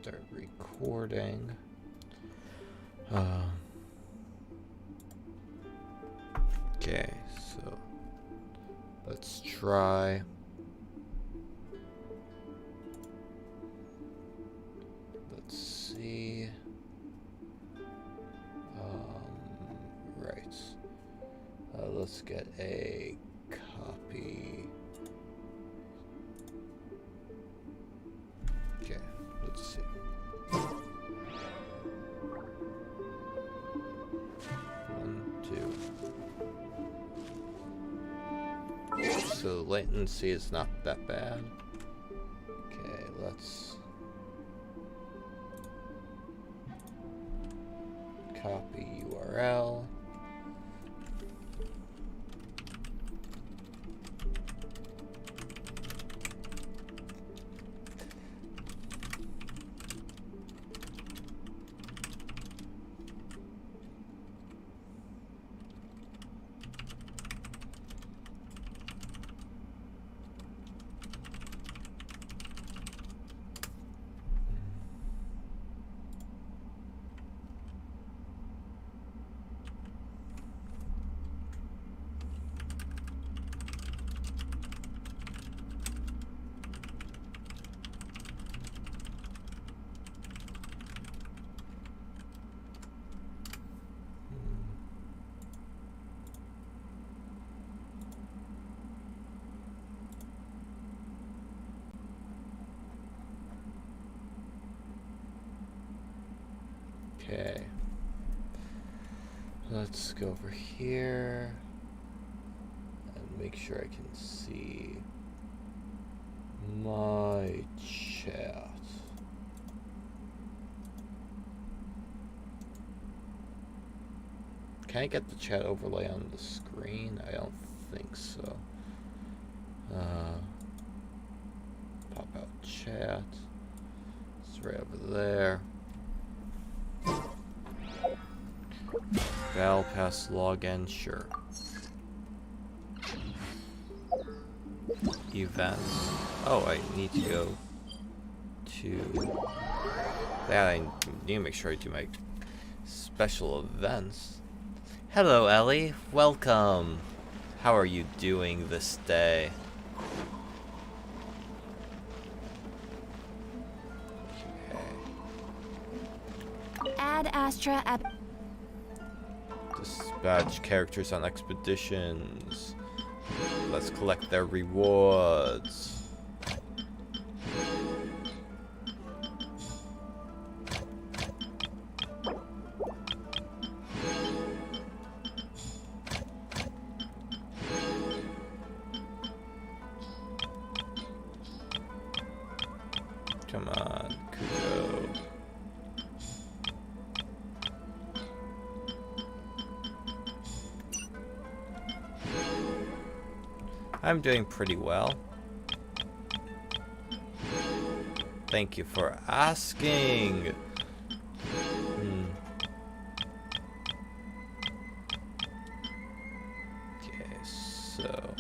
start recording. Okay, so let's try. Let's see. Right. Let's get a copy. Okay, let's see. So latency is not that bad. Okay, let's copy URL. Okay, let's go over here and make sure I can see my chat. Can I get the chat overlay on the screen? I don't think so. Pop out chat. It's right over there. Battle Pass login, sure. Events. Oh, I need to go to that. I need to make sure I do my special events. Hello, Ellie. Welcome. How are you doing this day? Okay. Add Astra app. Dispatch characters on expeditions. Let's collect their rewards. Come on, Kuko. I'm doing pretty well. Thank you for asking. Okay, so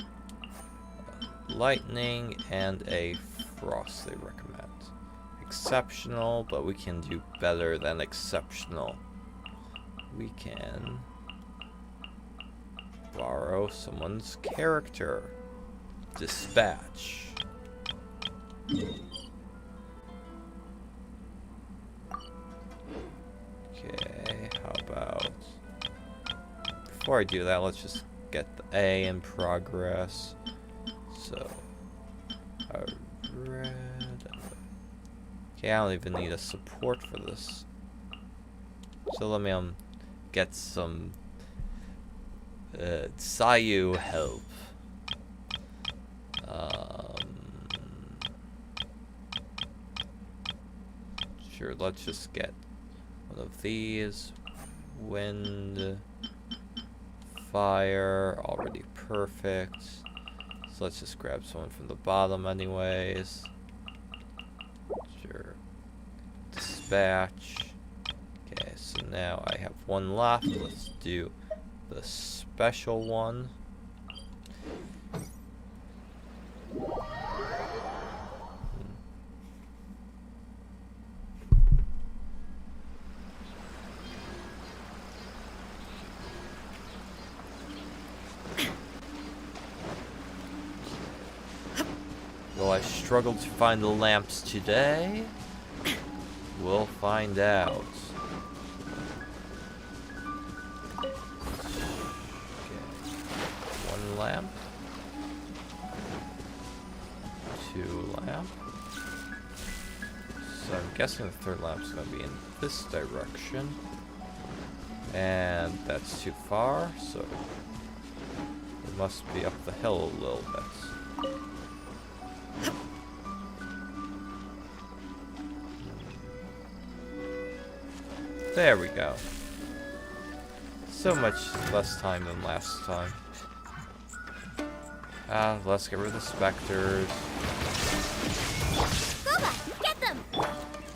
lightning and a frost they recommend. Exceptional, but we can do better than exceptional. We can borrow someone's character. Dispatch. Okay, how about... Before I do that, let's just get the A in progress. So, red... Okay, I don't even need a support for this. So let me get some Sayu help. Sure, let's just get one of these. Wind, fire, already perfect. So let's just grab someone from the bottom anyways. Sure. Dispatch. Okay, so now I have one left. Let's do the special one. I struggle to find the lamps today? We'll find out. Okay. One lamp. Two lamp. So I'm guessing the third lamp's going to be in this direction. And that's too far, so it must be up the hill a little bit. There we go. So much less time than last time. Let's get rid of the specters. Boba, get them!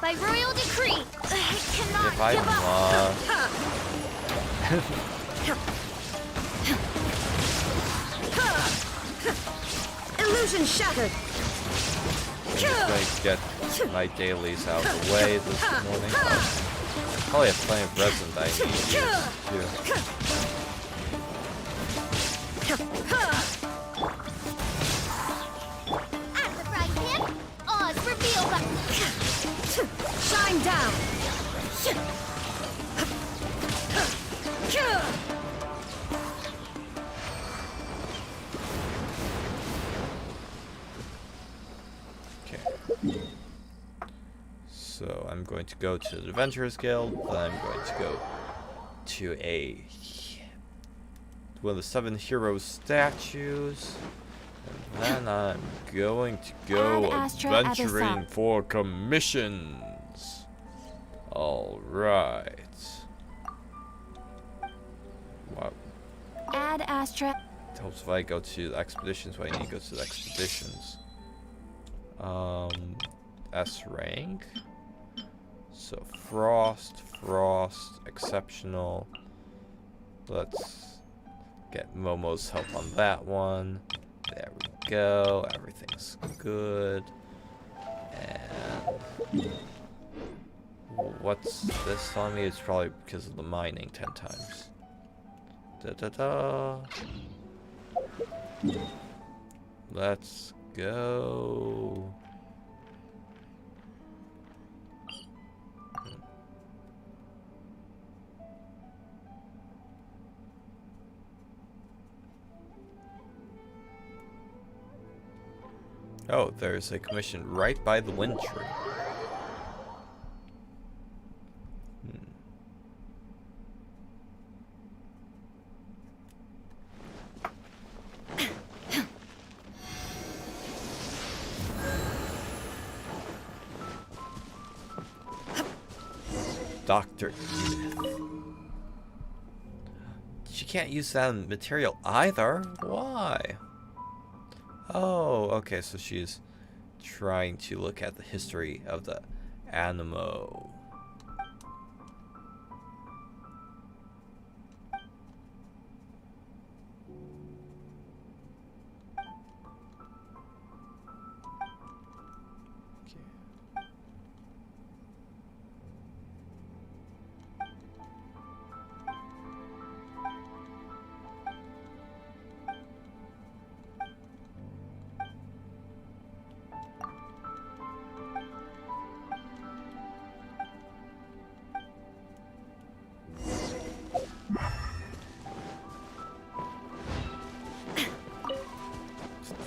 By royal decree, I cannot If I give up. Illusion shattered. I'm just gonna get my dailies out of the way this morning. Probably have plenty of resin that I need to use, too. At the frying pan, Oz revealed by... Shine down. Okay. So I'm going to go to the Adventurers Guild, then I'm going to go to one of the 7 heroes statues, and then I'm going to go Ad Astra adventuring Abyssal. for commissions. Alright. Wow. Ad Astra. Helps if I go to the expeditions, when I need to go to the expeditions. S rank. So Frost, exceptional. Let's get Momo's help on that one. There we go. Everything's good. And what's this telling me? It's probably because of the mining 10 times. Let's go. Oh, there's a commission right by the wind tree. Dr. Edith. She can't use that material either. Why? Oh, okay, so she's trying to look at the history of the Animo.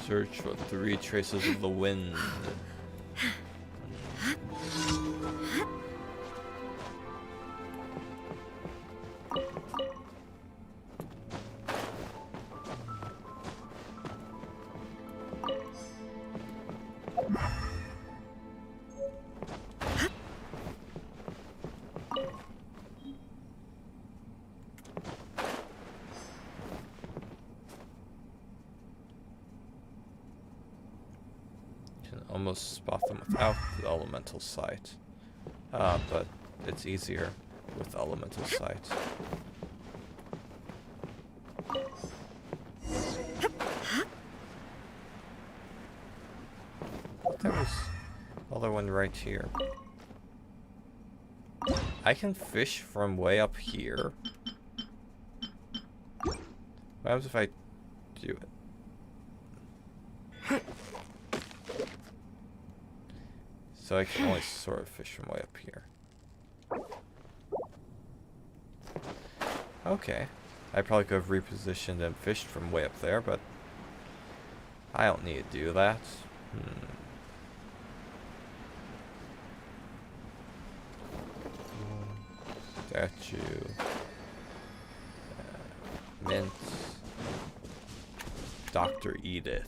Search for 3 traces of the wind. Almost spot them without the elemental sight. But it's easier with elemental sight. There was another one right here. I can fish from way up here. What happens if I do it? So I can only sort of fish from way up here. Okay. I probably could have repositioned and fished from way up there, but I don't need to do that. Statue. Mint. Dr. Edith.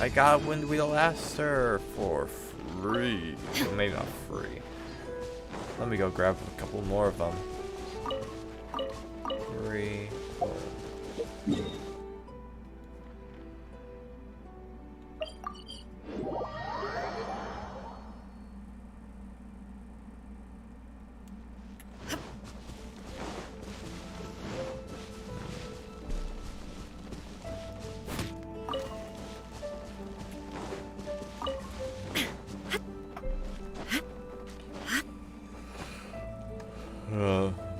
I got a Wind Wheel Aster for free. Well, maybe not free. Let me go grab a couple more of them. 3, 4.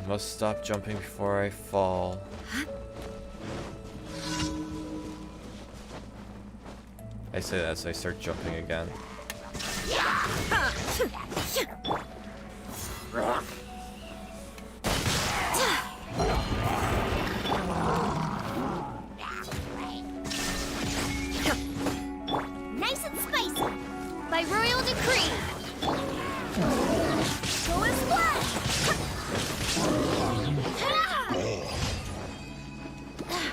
Must stop jumping before I fall. I say that as I start jumping again. Nice and spicy. By royal decree. Go and splash.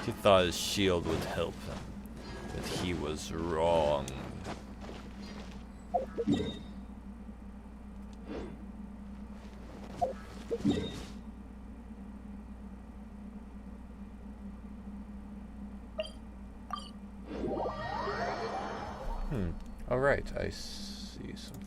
He thought his shield would help him, but he was wrong. Alright, I see something.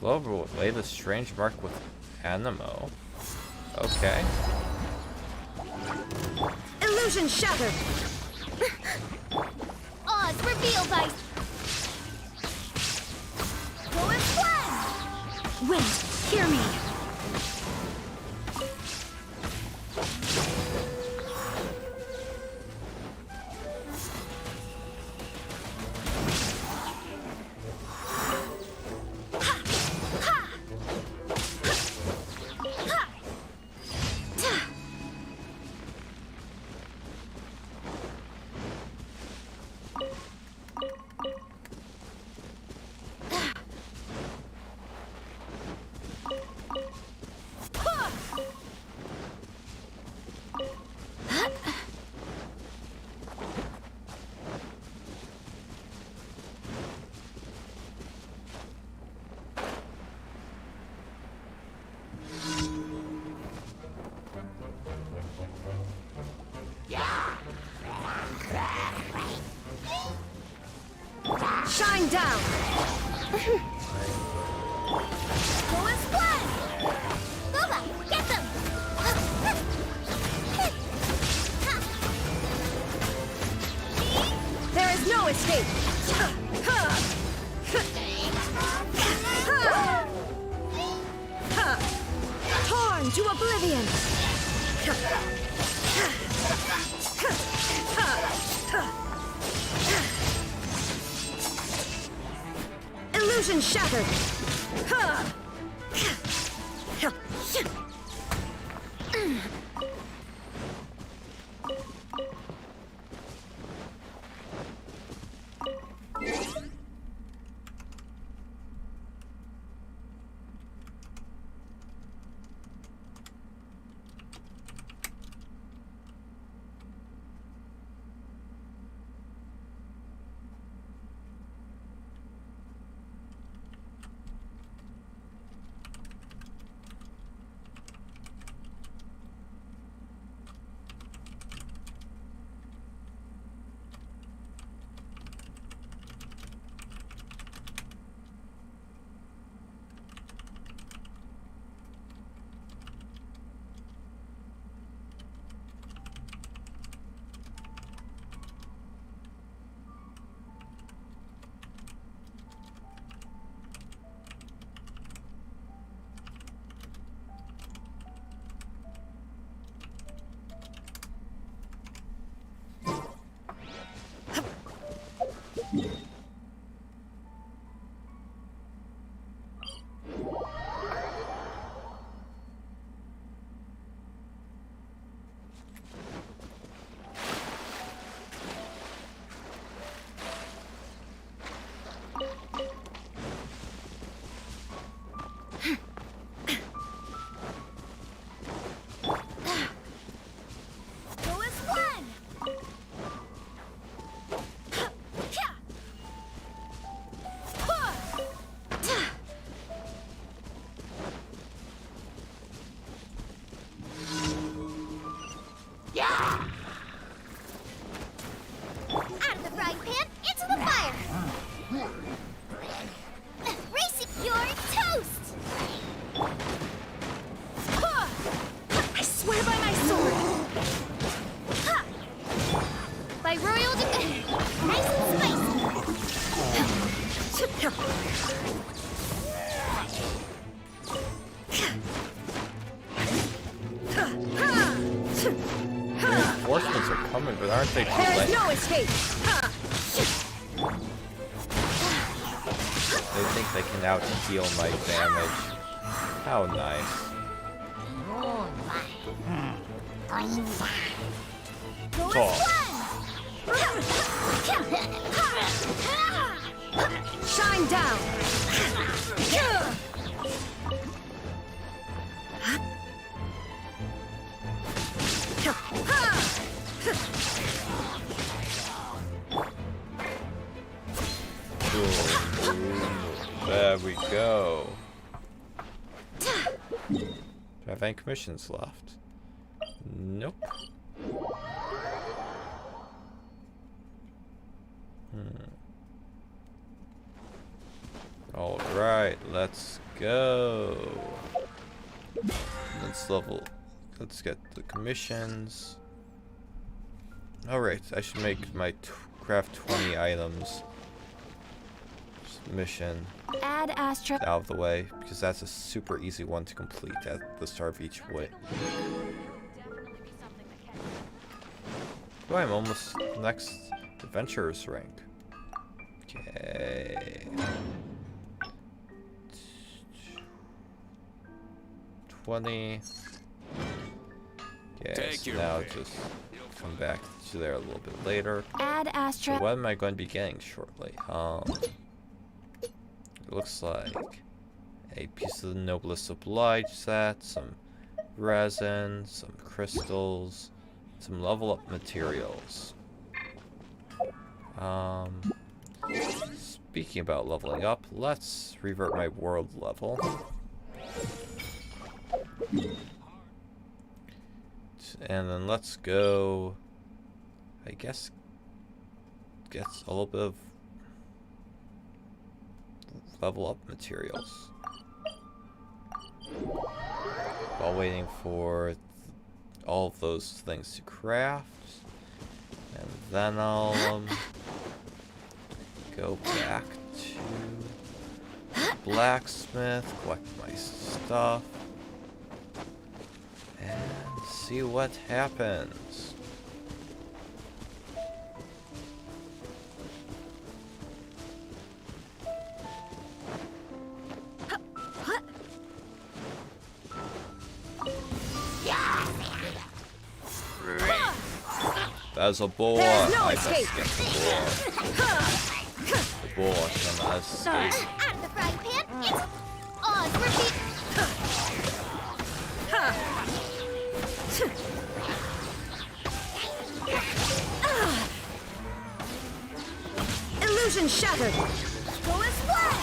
Globe will lay the strange mark with Animo. Okay. Illusion shattered. Oz revealed by. Go and splash. Wind, hear me. Shine down. Go and splash. Lola, get them. There is no escape. Torn to oblivion. Illusion shattered. Go as one! Out of the frying pan, into the fire! Racing, you're toast! I swear by my sword! By royal nice and Reinforcements are coming, but aren't they too There's late? no escape! They think they can out-heal my damage. How nice. Go as Oh. one! Shine down! There we go. Do I have any commissions left? Nope. Alright, let's go. Let's get the commissions. Alright, I should make my craft 20 items mission Add Astra. out of the way, because that's a super easy one to complete at the start of each way. Oh, I'm almost next adventurer's rank. Okay. 20. Okay, so now just come back to there a little bit later. Add So Astra. what am I going to be getting shortly? It looks like a piece of the noblest oblige set, some resin, some crystals, some level up materials. Speaking about leveling up, let's revert my world level. And then let's go, I guess, get a little bit of level up materials while waiting for all of those things to craft, and then I'll go back to blacksmith, collect my stuff, and see what happens. There's a boar. There's no I best escape. get the boar. The boar cannot escape. Out of the frying pan, it's on repeat. Illusion shattered! Go as one.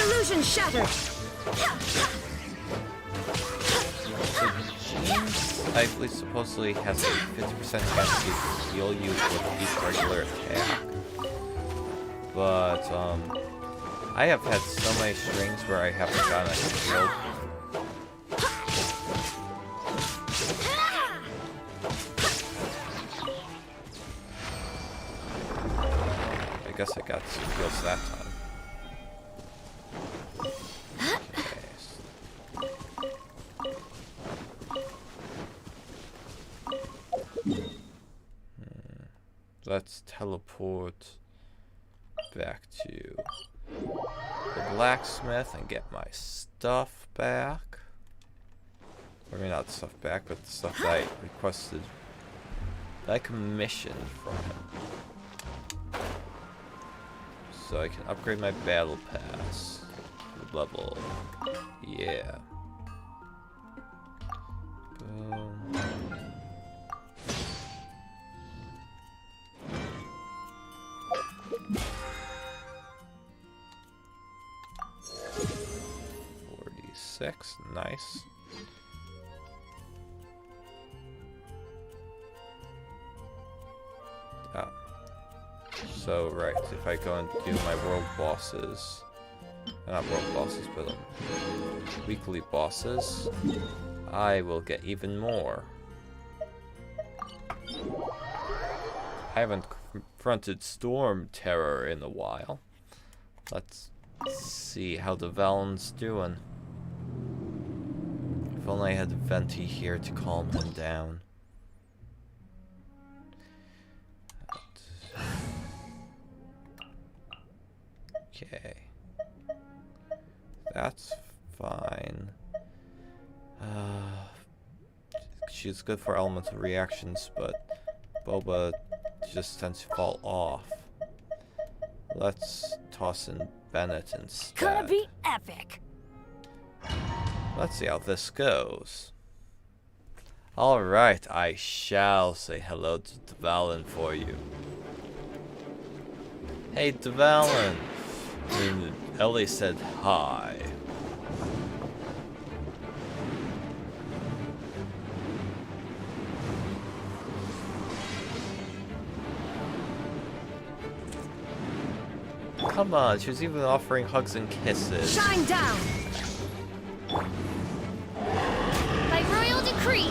Illusion shattered! I believe supposedly has a 50% chance to heal you with each regular attack. But, I have had so many strings where I haven't gotten a heal. guess I got some heals that time. Let's teleport back to the blacksmith and get my stuff back. I mean, not the stuff back, but the stuff that I requested, that I commissioned from him. So I can upgrade my battle pass level. Yeah. Boom. Nice. So right, if I go and do my world bosses, not world bosses, but weekly bosses, I will get even more. I haven't confronted Storm Terror in a while. Let's see how the Valen's doing. If only I had Venti here to calm him down. Okay. That's fine. She's good for elemental reactions, but Boba just tends to fall off. Let's toss in Bennett instead. Gonna be epic. Let's see how this goes. Alright, I shall say hello to Dvalin for you. Hey Dvalin! And Ellie said hi. Come on, she was even offering hugs and kisses. Shine down. By royal decree.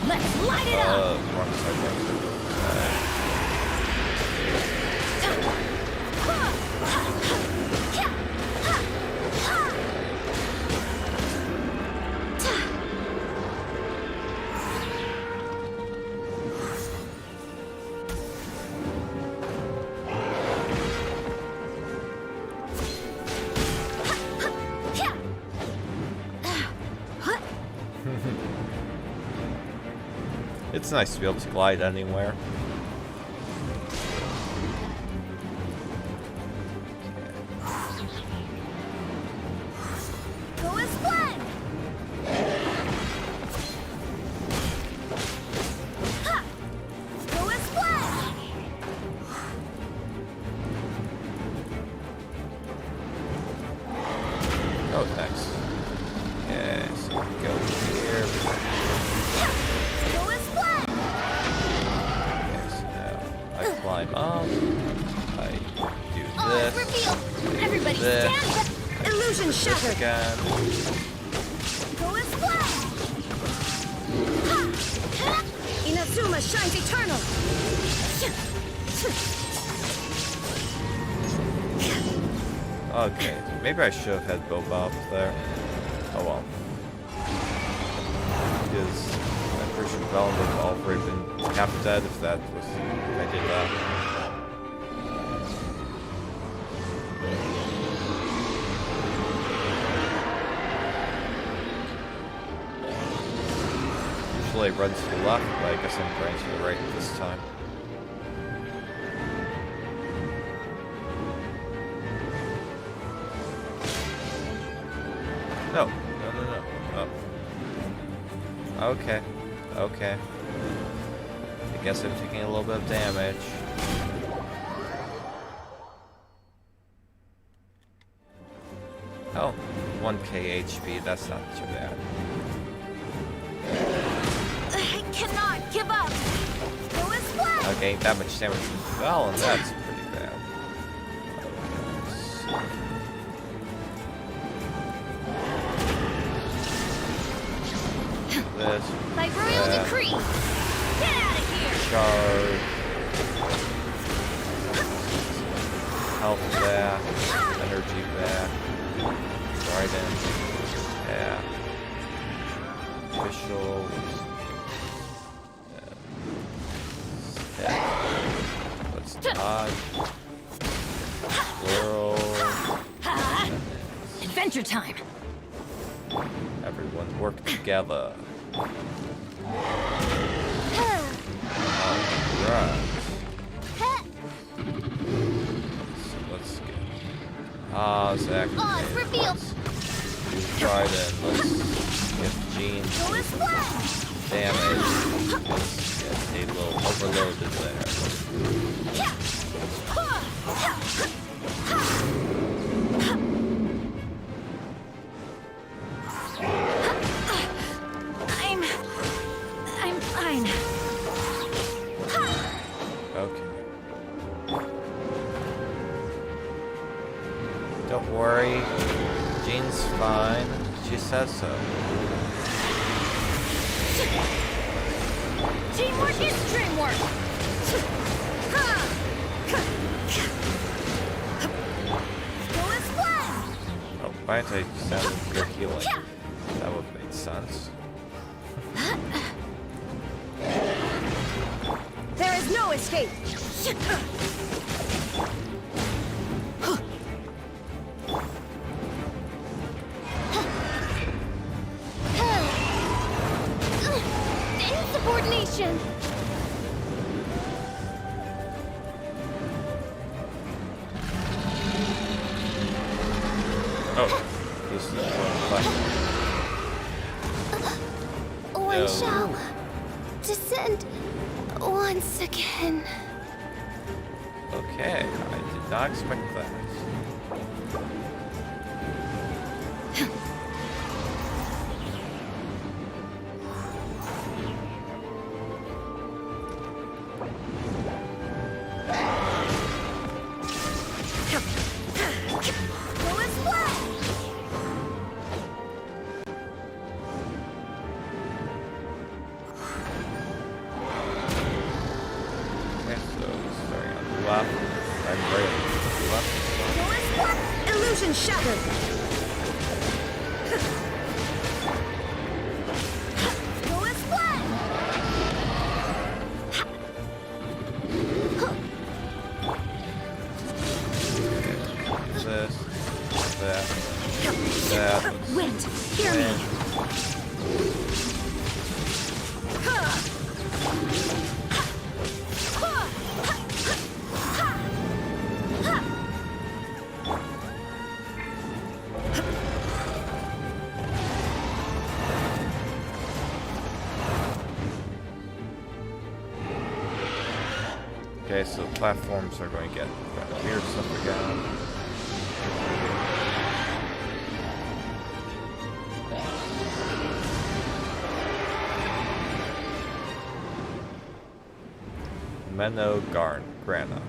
Let's light it up. Wrong side. It's nice to be able to glide anywhere. Go as planned. Go as planned. Oh, thanks. Yes, go here. Go as planned. Yes, now I climb up. I do All is this. revealed. Everybody this. stand back. Illusion This shattered. again. Go as planned. Inazuma shines eternal. Okay, maybe I should have had Boba up there. Oh well. Because I'm pretty sure Valen would have already been half dead if I did that. Usually I run to the left, but I guess I'm running to the right this time. No. Oh. Okay. Okay. I guess I'm taking a little bit of damage. Oh, 1k HP, that's not too bad. I cannot give up. Go as planned. Okay, that much damage as well, and that's pretty bad. This. By royal decree. Get out of here. Charge. Health back. Energy back. Trident. Yeah. Official. Yeah. Let's dodge. Swirl. Adventure time. Everyone work together. Alright. Let's get Oz active. Oz, reveal. Use Trident. Let's get Jean's damage. Let's get a little overloaded there. I'm fine. Okay. Don't worry. Jean's fine. She says so. Teamwork is dreamwork. Go as planned. Oh, why did I sound your healing? That would make sense. There is no escape. Insubordination. Oh, this is one One shall descend once again. Okay, I did not expect that. Go as planned. Okay, so starting on the left, I'm right on the left. Go as planned. Illusion shattered. Go as planned. This, that, Wind, hear me. Okay, so platforms are going to get kind of weird stuff again. Menno Grana.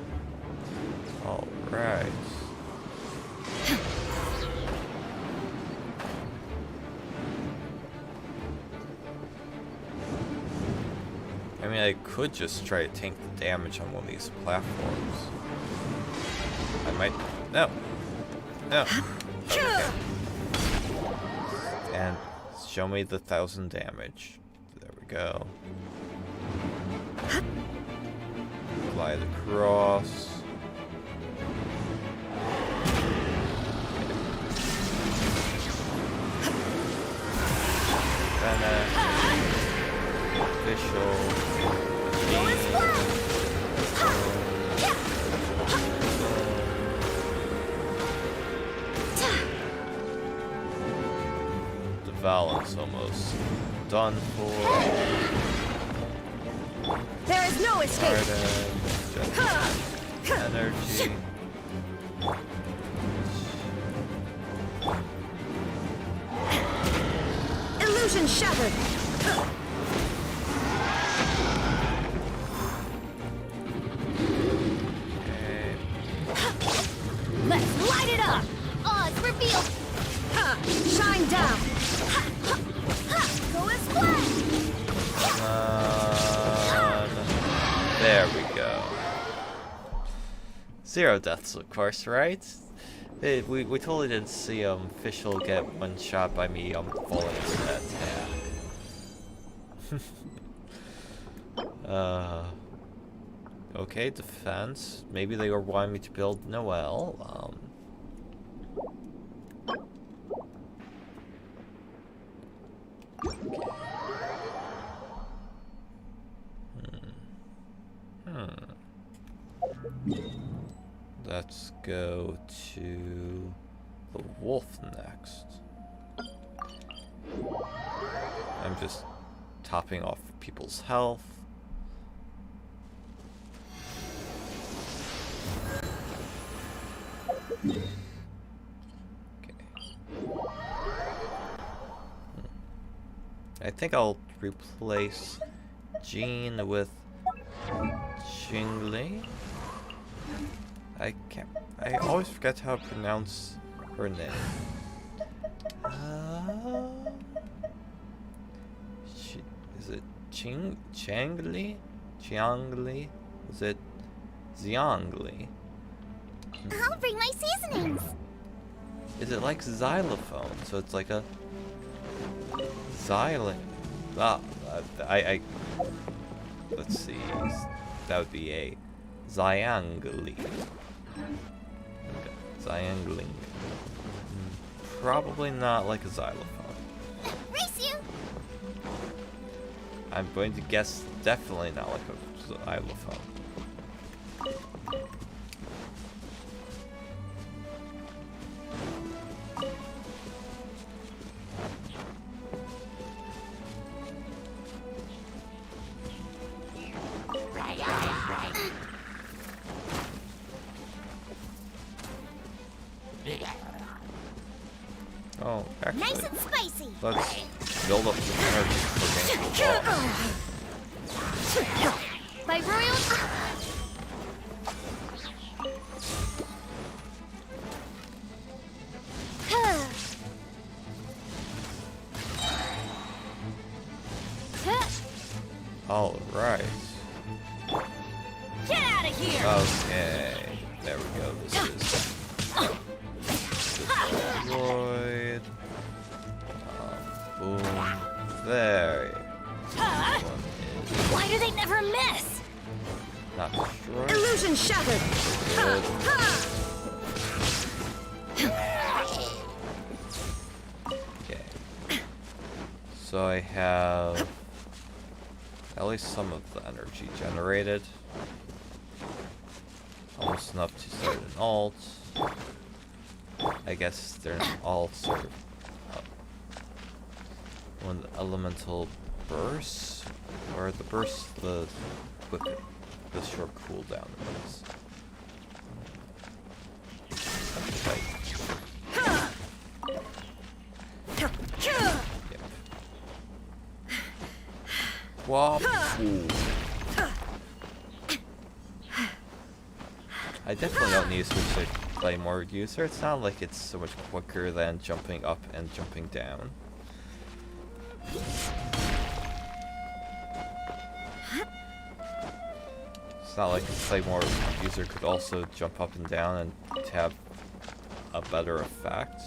Alright. I mean, I could just try to tank the damage on one of these platforms. I might... No. No. Okay. And show me the 1,000 damage. There we go. Glide across. Official. The Valen's almost done for. There is no escape. Energy. Illusion shattered. Okay. Let's light it up. Oz, reveal. Shine down. Go as planned. Come on. There we go. 0 deaths, of course, right? We totally didn't see Fischl get one shot by me falling into that attack. Okay, defense. Maybe they were wanting me to build Noelle. Let's go to the wolf next. I'm just topping off people's health. Okay. I think I'll replace Jean with Jingli. I always forget how to pronounce her name. Is it Changli? Chiangli? Is it Xiangli? I'll bring my seasonings. Is it like xylophone? So it's like a xylophone. Let's see. That would be a Xiangli. Xiangling. Probably not like a xylophone. Race you. I'm going to guess definitely not like a xylophone. Oh, actually, Nice and spicy. let's build up some energy for Genshin Impact. By royal. All right. Get out of here! Okay. There we go. This is destroyed. Boom. There. Why do they never miss? Not destroyed. Illusion shattered! Good. Okay. So I have at least some of the energy generated. Almost enough to start an alt. I guess there's an alt sort of one elemental burst, or the burst, the quick, the short cooldown ones. Like, yep. Wop. Ooh. I definitely don't need to switch to play more user. It's not like it's so much quicker than jumping up and jumping down. It's not like play more user could also jump up and down and to have a better effect.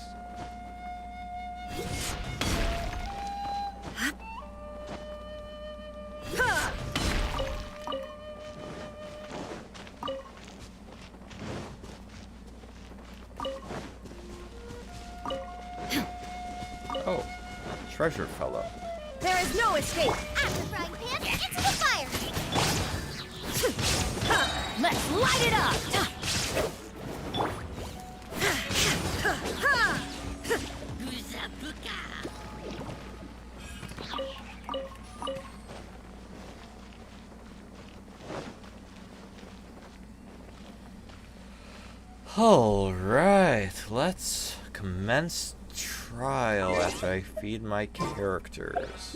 Oh, treasure fellow. There is no escape! After frying pan, into the fire. Let's light it up! Alright, let's commence trial after I feed my characters.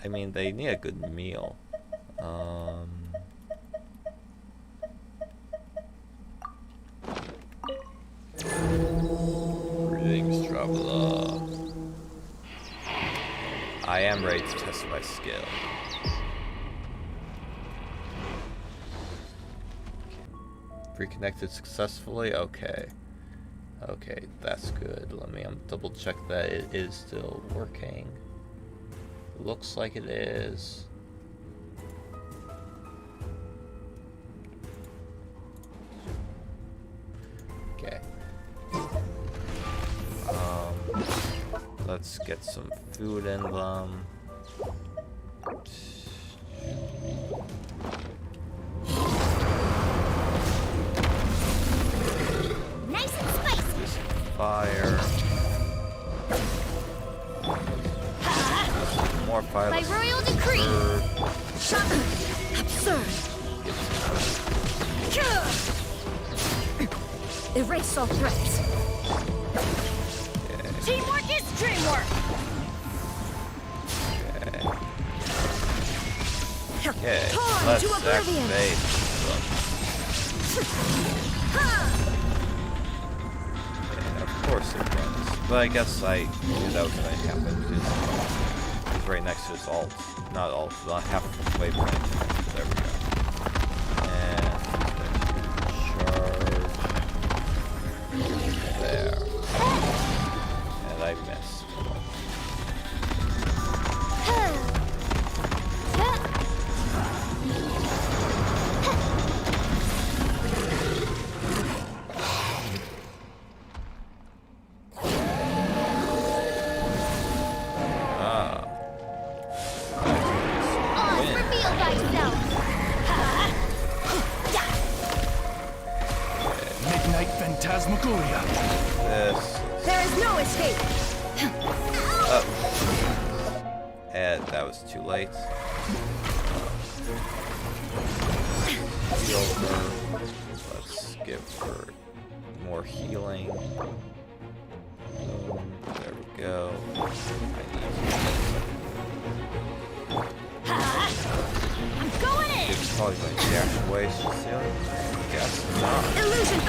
I mean, they need a good meal. Greetings, traveler. I am ready to test my skill. reconnected successfully. Okay. Okay, that's good. Let me double check that it is still working. Looks like it is. Okay. Let's get some food in them. Nice and spicy. Fire. More fire. By royal decree. Shock. Absurd. Erase all threats. Okay. Teamwork is dreamwork. Okay. Torn Let's to oblivion. activate them. And of course it runs. But I guess I knew that was going to happen because he's right next to his ult. Not ult, not half of the waypoint. There we go. And he's going to charge. There. And I missed. Oz, reveal thyself. Midnight Phantasmagoria. This. There is no escape. And that was too late. Heal her. Let's give her more healing. Boom. There we go. I I'm going in. need it's probably going to dash away so soon. Guess not. Illusion.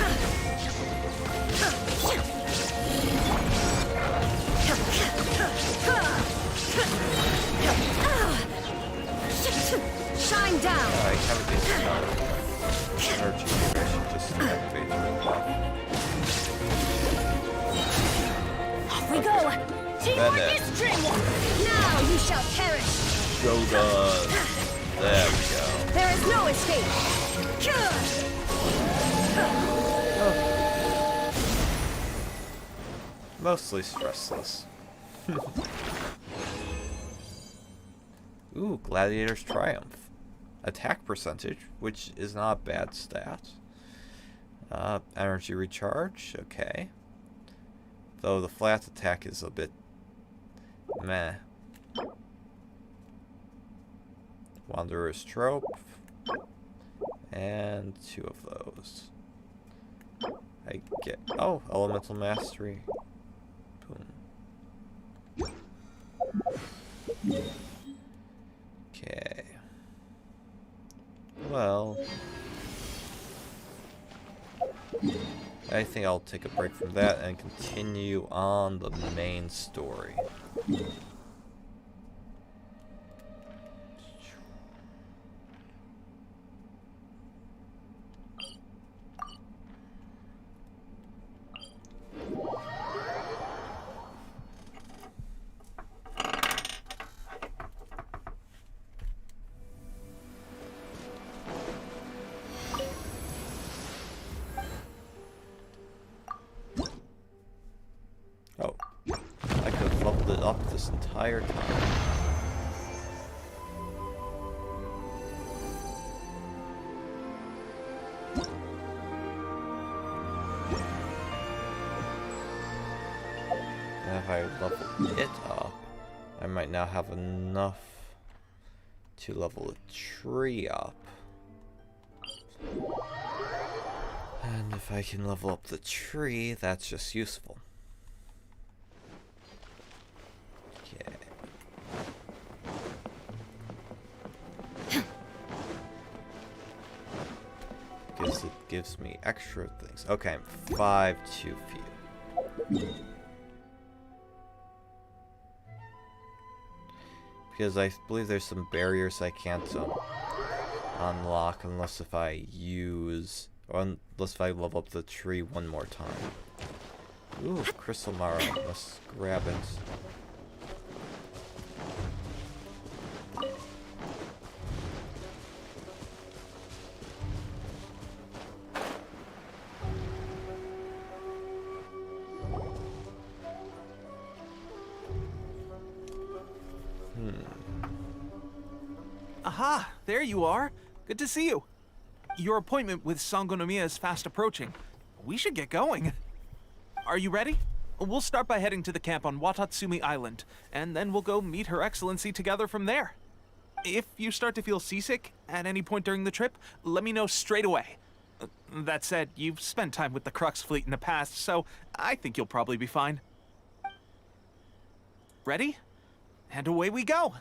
Shine down. I have a decent amount of energy. Maybe I should just activate the buff. Off we go. Teamwork Bennett. is dreamwork. Now you shall perish. Shogun. There we go. There is no escape. Mostly stressless. Ooh, Gladiator's Triumph. Attack percentage, which is not a bad stat. Energy recharge, okay. Though the flat attack is a bit meh. Wanderer's Trope. And 2 of those. I get... Oh, Elemental Mastery. Boom. Okay. Well... I think I'll take a break from that and continue on the main story. Oh, I could have leveled it up this entire time. And if I level it up, I might now have enough to level the tree up. And if I can level up the tree, that's just useful. Okay. Because it gives me extra things. Okay, I'm 5 too few. Because I believe there's some barriers I can't unlock unless if I use Unless if I level up the tree one more time. Ooh, Crystal Mara. Let's grab it. Aha! There you are. Good to see you. Your appointment with Sangonomiya is fast approaching. We should get going. Are you ready? We'll start by heading to the camp on Watatsumi Island, and then we'll go meet Her Excellency together from there. If you start to feel seasick at any point during the trip, let me know straight away. That said, you've spent time with the Crux fleet in the past, so I think you'll probably be fine. Ready? And away we go!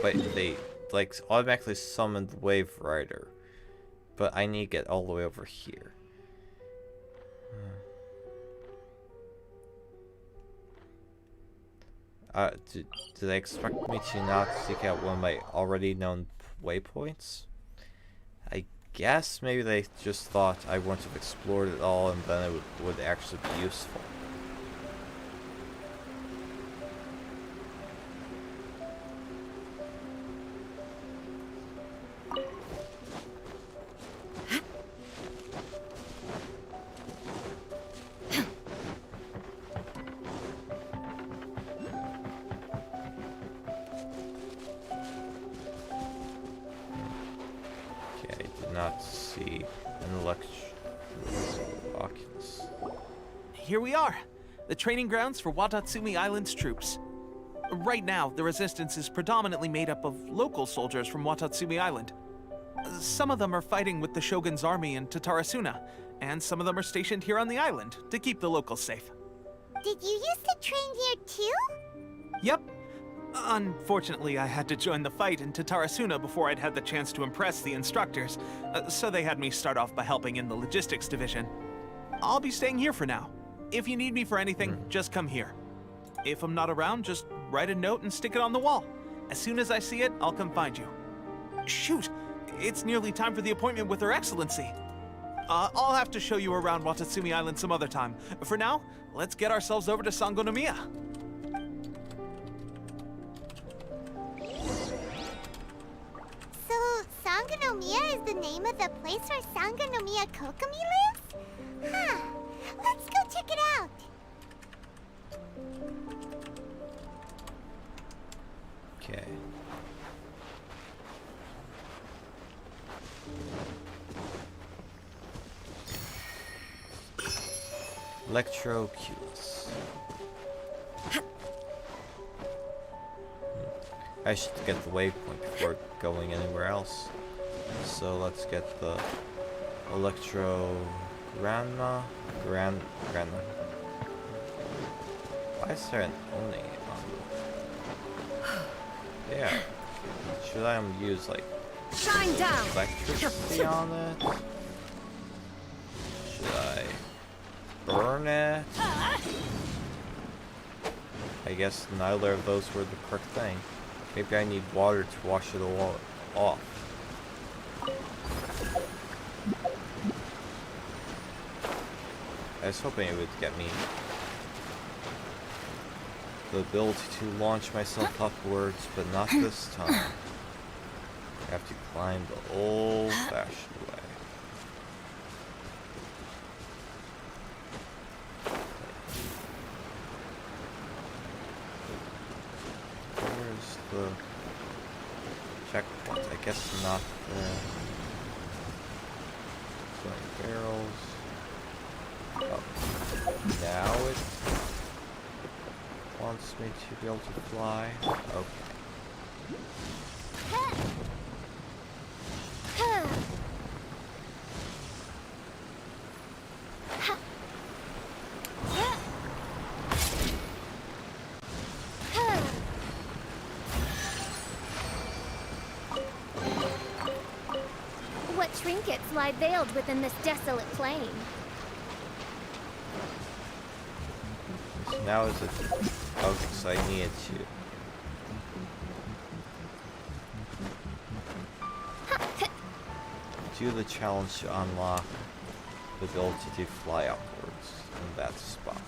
Wait, they like automatically summoned the Wave Rider, but I need to get all the way over here. Do they expect me to not seek out one of my already known waypoints? I guess maybe they just thought I wouldn't have explored it all, and then it would actually be useful. Not see an Oculus. Here we are, the training grounds for Watatsumi Island's troops. Right now, the resistance is predominantly made up of local soldiers from Watatsumi Island. Some of them are fighting with the Shogun's army in Tatarasuna, and some of them are stationed here on the island to keep the locals safe. Did you used to train here too? Yep. Unfortunately, I had to join the fight in Tatarasuna before I'd had the chance to impress the instructors, so they had me start off by helping in the logistics division. I'll be staying here for now. If you need me for anything, just come here. If I'm not around, just write a note and stick it on the wall. As soon as I see it, I'll come find you. Shoot! It's nearly time for the appointment with Her Excellency. I'll have to show you around Watatsumi Island some other time. For now, let's get ourselves over to Sangonomiya. Sangonomiya is the name of the place where Sangonomiya Kokomi lives? Huh. Let's go check it out. Okay. Electroculus. I should get the waypoint before going anywhere else. So let's get the Grandma. Why is there an Oni on the... Yeah. Should I use like Shine down. electricity on it? Should I burn it? I guess neither of those were the correct thing. Maybe I need water to wash it all off. I was hoping it would get me the ability to launch myself upwards, but not this time. I have to climb the old-fashioned way. Where's the checkpoint? I guess not there. So barrels. Oh. Now it wants me to be able to fly. Okay. What's trinkets lie veiled within this desolate plain? So now is it? Oh, because I needed to. Do the challenge to unlock the ability to fly upwards in that spot.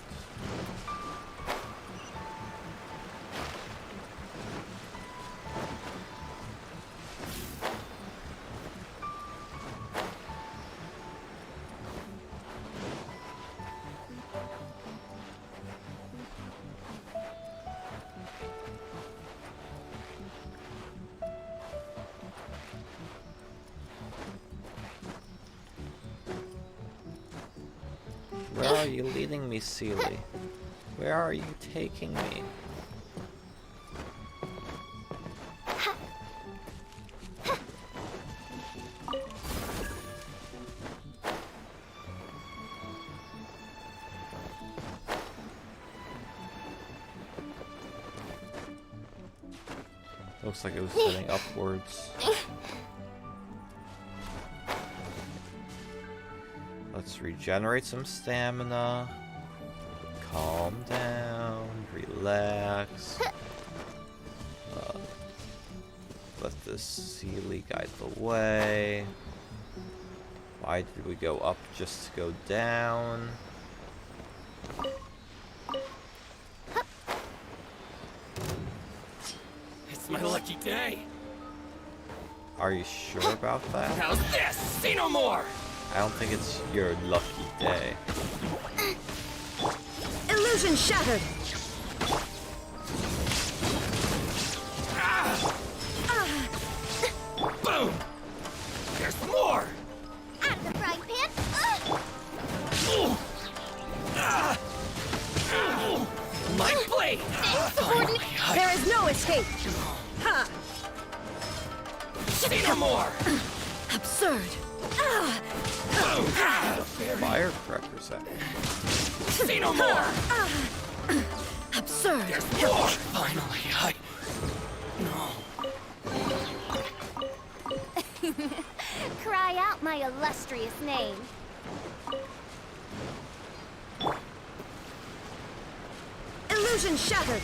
Where are you leading me, Seely? Where are you taking me? Looks like it was heading upwards. Let's regenerate some stamina. Calm down. Relax. Let this Seely guide the way. Why did we go up just to go down? It's my lucky day. Are you sure about that? How's this? See no more! I don't think it's your lucky day. Illusion shattered. Boom! There's more! Out of the frying pan? My blade! There is no escape. Ha! See no more! Absurd. Firecrackers at me. See no more! Absurd. There's more! Finally, Cry out my illustrious name. Illusion shattered.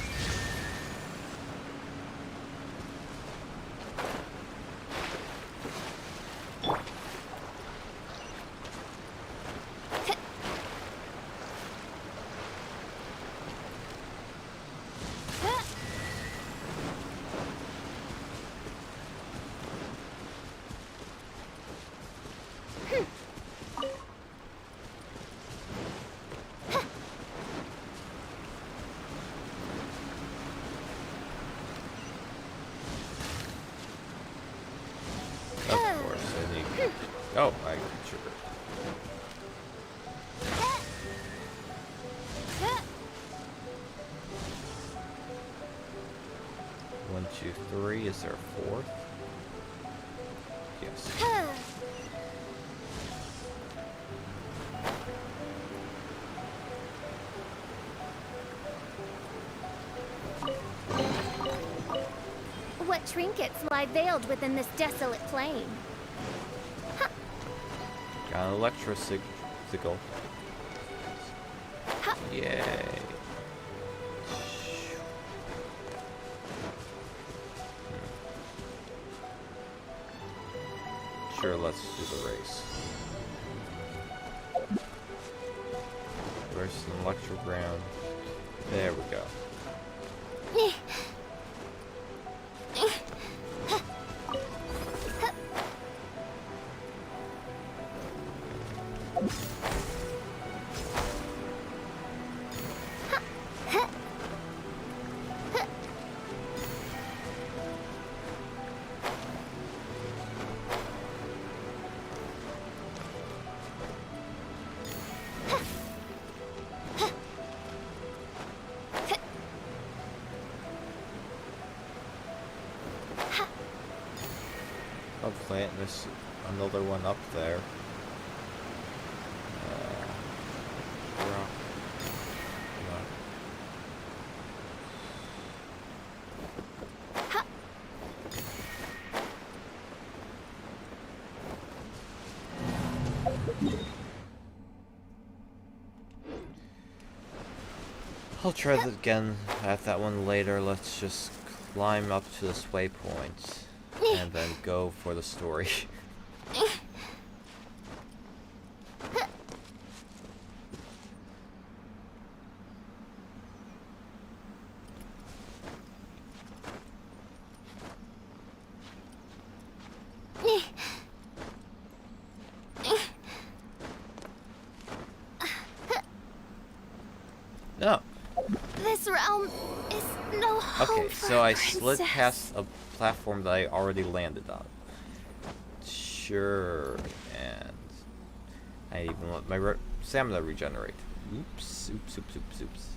Of course, I need. Oh, I triggered. 1, 2, 3. Is there a fourth? Yes. What trinkets lie veiled within this desolate plain? Got an electro-sickle. Yay. Sure, let's do the race. Where's an electro ground? There we go. I'll plant this another one up there. Rock. I'll try that again at that one later. Let's just climb up to this waypoint and then go for the story. No. This realm is no home Okay, for so a I slid princess. past a platform that I already landed on. Sure, and I even let my stamina regenerate. Oops, oops, oops, oops, oops.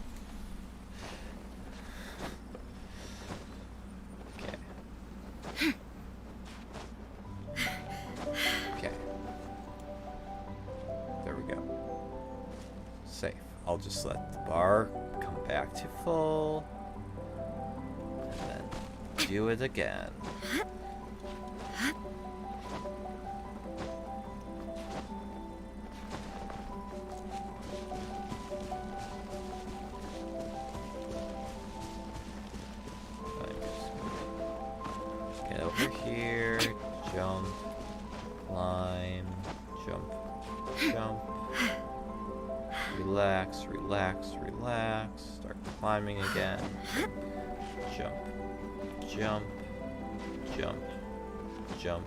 Okay. Okay. There we go. Safe. I'll just let the bar come back to full. And then do it again. Get over here, jump, climb, jump, jump. Relax, relax, relax. Start climbing again. Jump, jump, jump, jump,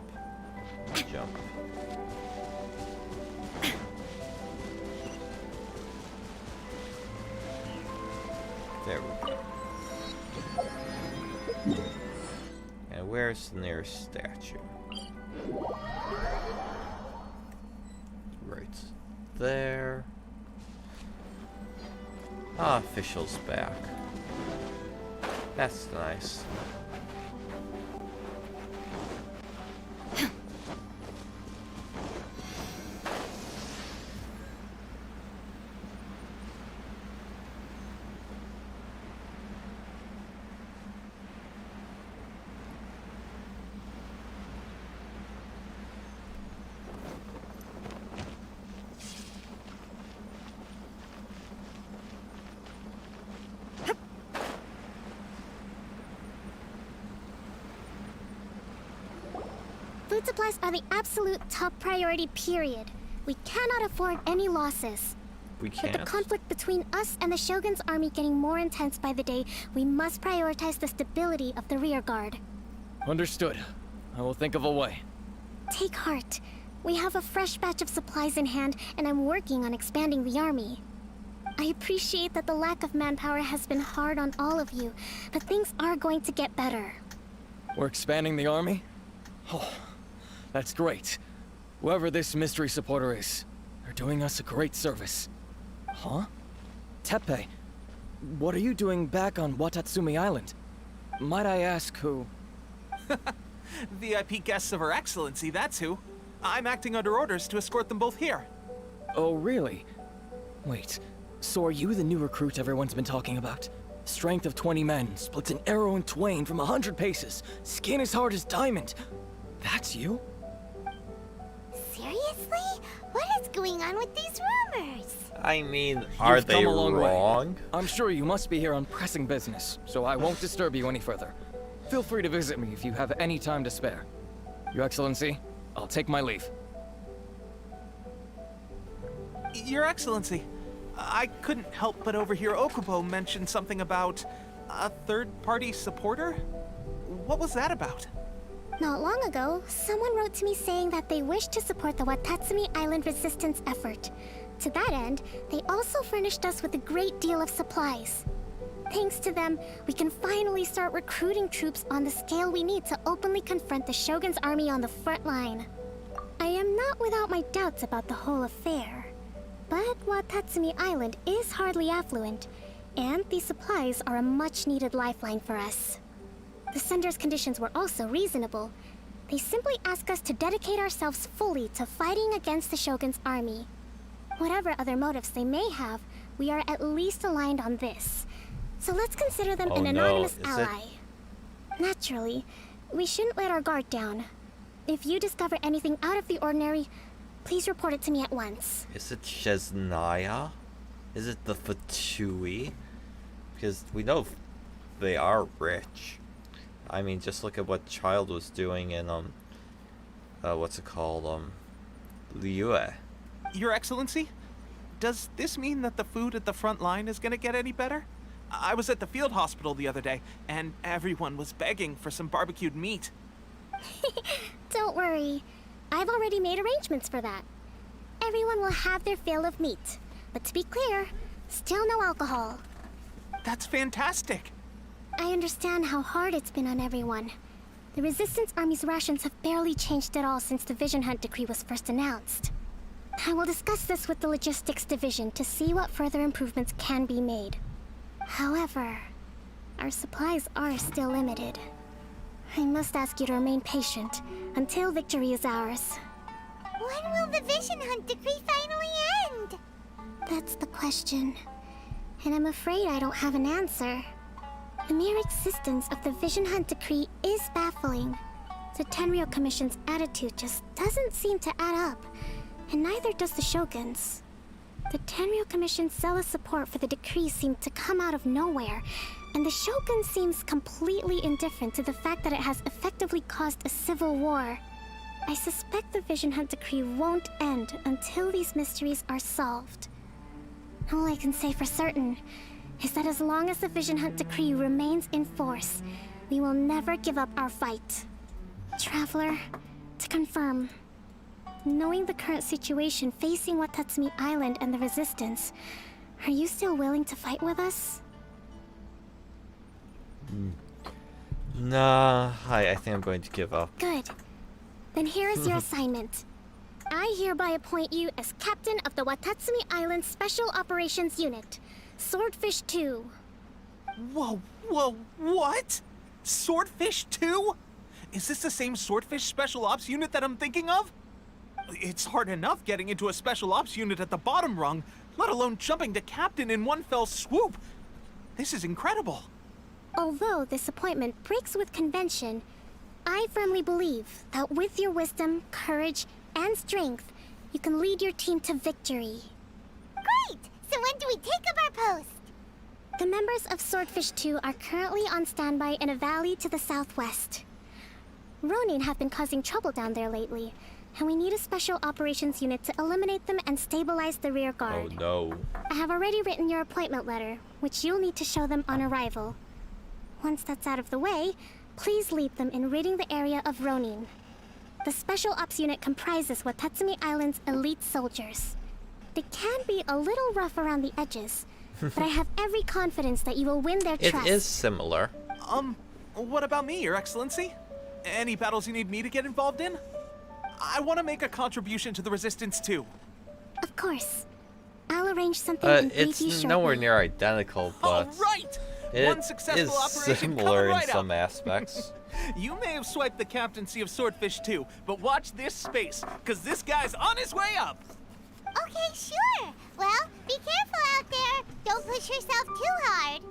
jump. There we go. And where's the nearest statue? Right there. Ah, official's back. That's nice. Food supplies are the absolute top priority, period. We cannot afford any losses. We With the can't. conflict between us and the Shogun's army getting more intense by the day, we must prioritize the stability of the rear guard. Understood. I will think of a way. Take heart. We have a fresh batch of supplies in hand, and I'm working on expanding the army. I appreciate that the lack of manpower has been hard on all of you, but things are going to get better. We're expanding the army? Oh, that's great. Whoever this mystery supporter is, they're doing us a great service. Huh? Teppei, what are you doing back on Watatsumi Island? Might I ask who? VIP guests of Her Excellency, that's who. I'm acting under orders to escort them both here. Oh, really? Wait, so are you the new recruit everyone's been talking about? Strength of 20 men, splits an arrow in twain from 100 paces, skin as hard as diamond. That's you? Seriously? What is going on with these rumors? I mean, are You've they come a long way. wrong? I'm sure you must be here on pressing business, so I won't disturb you any further. Feel free to visit me if you have any time to spare. Your Excellency, I'll take my leave. Your Excellency, I couldn't help but overhear Okubo mention something about a third-party supporter? What was that about? Not long ago, someone wrote to me saying that they wish to support the Watatsumi Island resistance effort. To that end, they also furnished us with a great deal of supplies. Thanks to them, we can finally start recruiting troops on the scale we need to openly confront the Shogun's army on the front line. I am not without my doubts about the whole affair. But Watatsumi Island is hardly affluent, and these supplies are a much-needed lifeline for us. The sender's conditions were also reasonable. They simply ask us to dedicate ourselves fully to fighting against the Shogun's army. Whatever other motives they may have, we are at least aligned on this. So let's consider them Oh an no, anonymous is it? ally. Naturally, we shouldn't let our guard down. If you discover anything out of the ordinary, please report it to me at once. Is it Chesnaya? Is it the Fatui? Because we know they are rich. I mean, just look at what Child was doing in, what's it called, Liyue. Your Excellency? Does this mean that the food at the front line is gonna get any better? I was at the field hospital the other day, and everyone was begging for some barbecued meat. Don't worry. I've already made arrangements for that. Everyone will have their fill of meat. But to be clear, still no alcohol. That's fantastic. I understand how hard it's been on everyone. The Resistance Army's rations have barely changed at all since the Vision Hunt decree was first announced. I will discuss this with the Logistics Division to see what further improvements can be made. However, our supplies are still limited. I must ask you to remain patient until victory is ours. When will the Vision Hunt decree finally end? That's the question. And I'm afraid I don't have an answer. The mere existence of the Vision Hunt decree is baffling. The Tenryou Commission's attitude just doesn't seem to add up, and neither does the Shogun's. The Tenryou Commission's zealous support for the decree seemed to come out of nowhere, and the Shogun seems completely indifferent to the fact that it has effectively caused a civil war. I suspect the Vision Hunt decree won't end until these mysteries are solved. All I can say for certain is that as long as the Vision Hunt decree remains in force, we will never give up our fight. Traveler, to confirm, knowing the current situation facing Watatsumi Island and the Resistance, are you still willing to fight with us? Nah, I think I'm going to give up. Good. Then here is your assignment. I hereby appoint you as captain of the Watatsumi Island Special Operations Unit, Swordfish 2. Whoa, what? Swordfish 2? Is this the same Swordfish Special Ops unit that I'm thinking of? It's hard enough getting into a Special Ops unit at the bottom rung, let alone jumping to captain in one fell swoop. This is incredible. Although this appointment breaks with convention, I firmly believe that with your wisdom, courage, and strength, you can lead your team to victory. Great! So when do we take up our post? The members of Swordfish 2 are currently on standby in a valley to the southwest. Ronin have been causing trouble down there lately, and we need a special operations unit to eliminate them and stabilize the rear Oh guard. no. I have already written your appointment letter, which you'll need to show them on arrival. Once that's out of the way, please lead them in ridding the area of Ronin. The Special Ops unit comprises Watatsumi Island's elite soldiers. They can be a little rough around the edges, but I have every confidence that you will win their It trust. is similar. What about me, Your Excellency? Any battles you need me to get involved in? I want to make a contribution to the Resistance too. Of course. I'll arrange something and brief It's you shortly. nowhere near identical, but All right! it One successful is operation similar coming in right some up. aspects. You may have swiped the captaincy of Swordfish too, but watch this space, because this guy's on his way up! Okay, sure. Well, be careful out there. Don't push yourself too hard.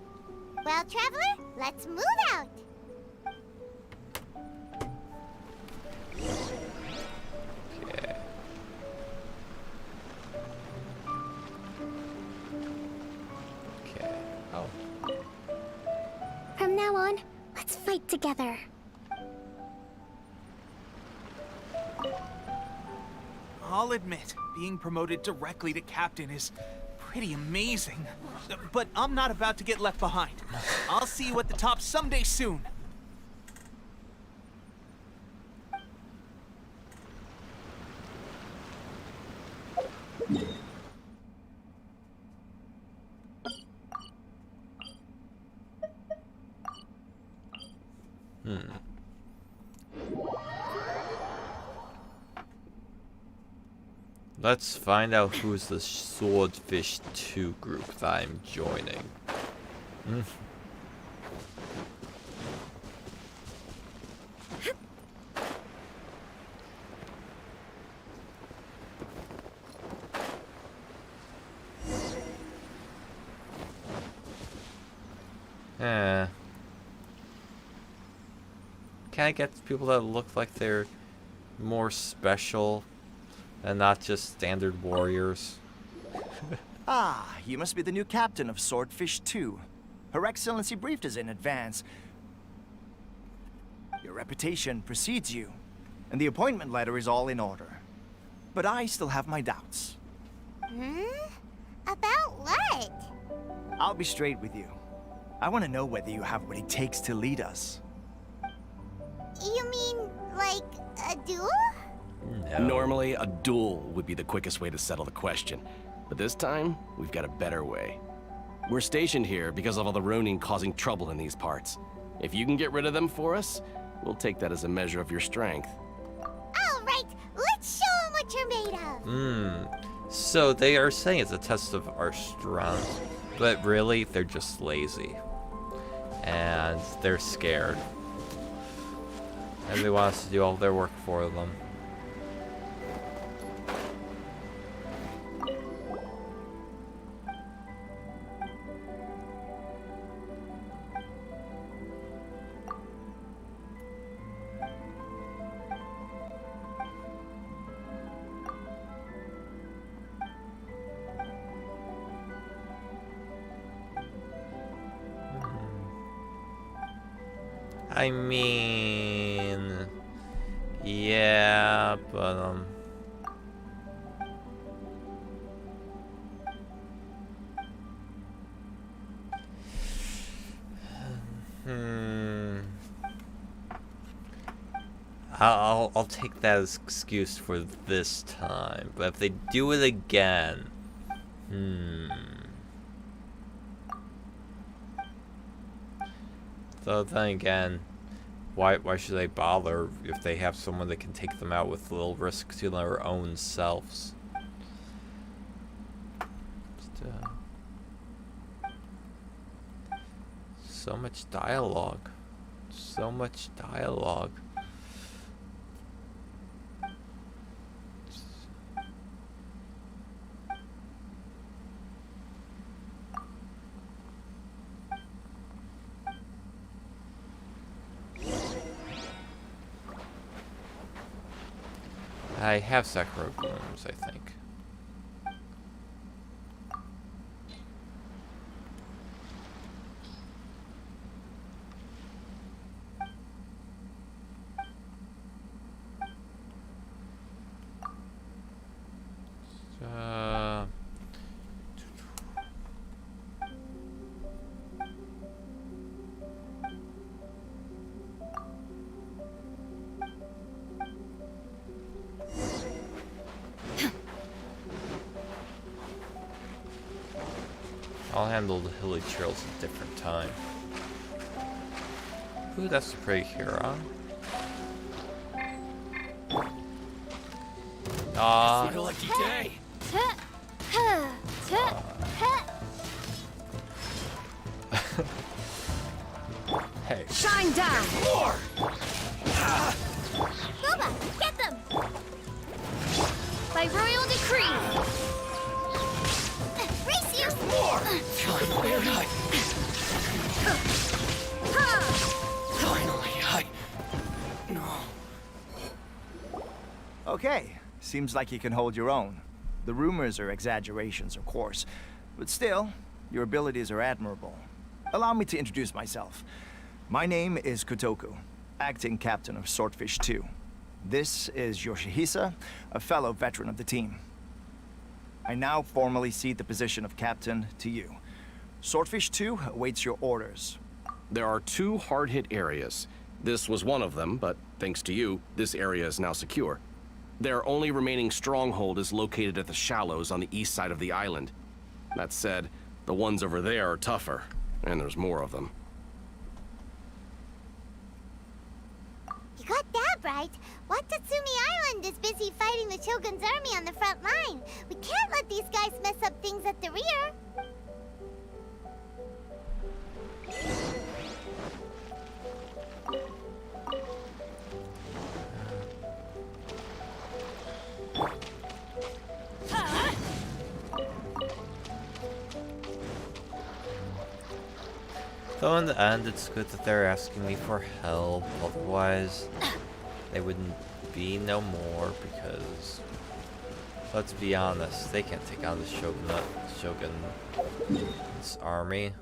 Well, Traveler, let's move out. Okay. Okay. Oh. From now on, let's fight together. I'll admit, being promoted directly to captain is pretty amazing. But I'm not about to get left behind. I'll see you at the top someday soon. Let's find out who's the Swordfish 2 group that I'm joining. Eh. Can I get people that look like they're more special and not just standard warriors? Ah, you must be the new captain of Swordfish 2. Her Excellency briefed us in advance. Your reputation precedes you, and the appointment letter is all in order. But I still have my doubts. Hmm? About what? I'll be straight with you. I want to know whether you have what it takes to lead us. You mean, like, a duel? No. Normally, a duel would be the quickest way to settle the question. But this time, we've got a better way. We're stationed here because of all the Ronin causing trouble in these parts. If you can get rid of them for us, we'll take that as a measure of your strength. All right, let's show 'em what you're made of. So they are saying it's a test of our strength, but really they're just lazy. And they're scared. And they want us to do all their work for them. I mean, yeah, but I'll take that as excuse for this time. But if they do it again, So then again, why should they bother if they have someone that can take them out with little risk to their own selves? So much dialogue. So much dialogue. I have Sakura blooms, I think. I'll handle the hilly trails at a different time. Ooh, that's a pretty Huron. It's a lucky day. Hey. Shine down! More! Boba, get them! By royal decree! Race you! More! Finally, No. Okay, seems like you can hold your own. The rumors are exaggerations, of course, but still, your abilities are admirable. Allow me to introduce myself. My name is Kotoku, acting captain of Swordfish 2. This is Yoshihisa, a fellow veteran of the team. I now formally cede the position of captain to you. Swordfish 2 awaits your orders. There are 2 hard-hit areas. This was one of them, but thanks to you, this area is now secure. Their only remaining stronghold is located at the shallows on the east side of the island. That said, the ones over there are tougher, and there's more of them. You got that right. Watatsumi Island is busy fighting the Shogun's army on the front line. We can't let these guys mess up things at the rear. Though in the end, it's good that they're asking me for help. Otherwise, they wouldn't be no more because, let's be honest, they can't take on the Shogun's army.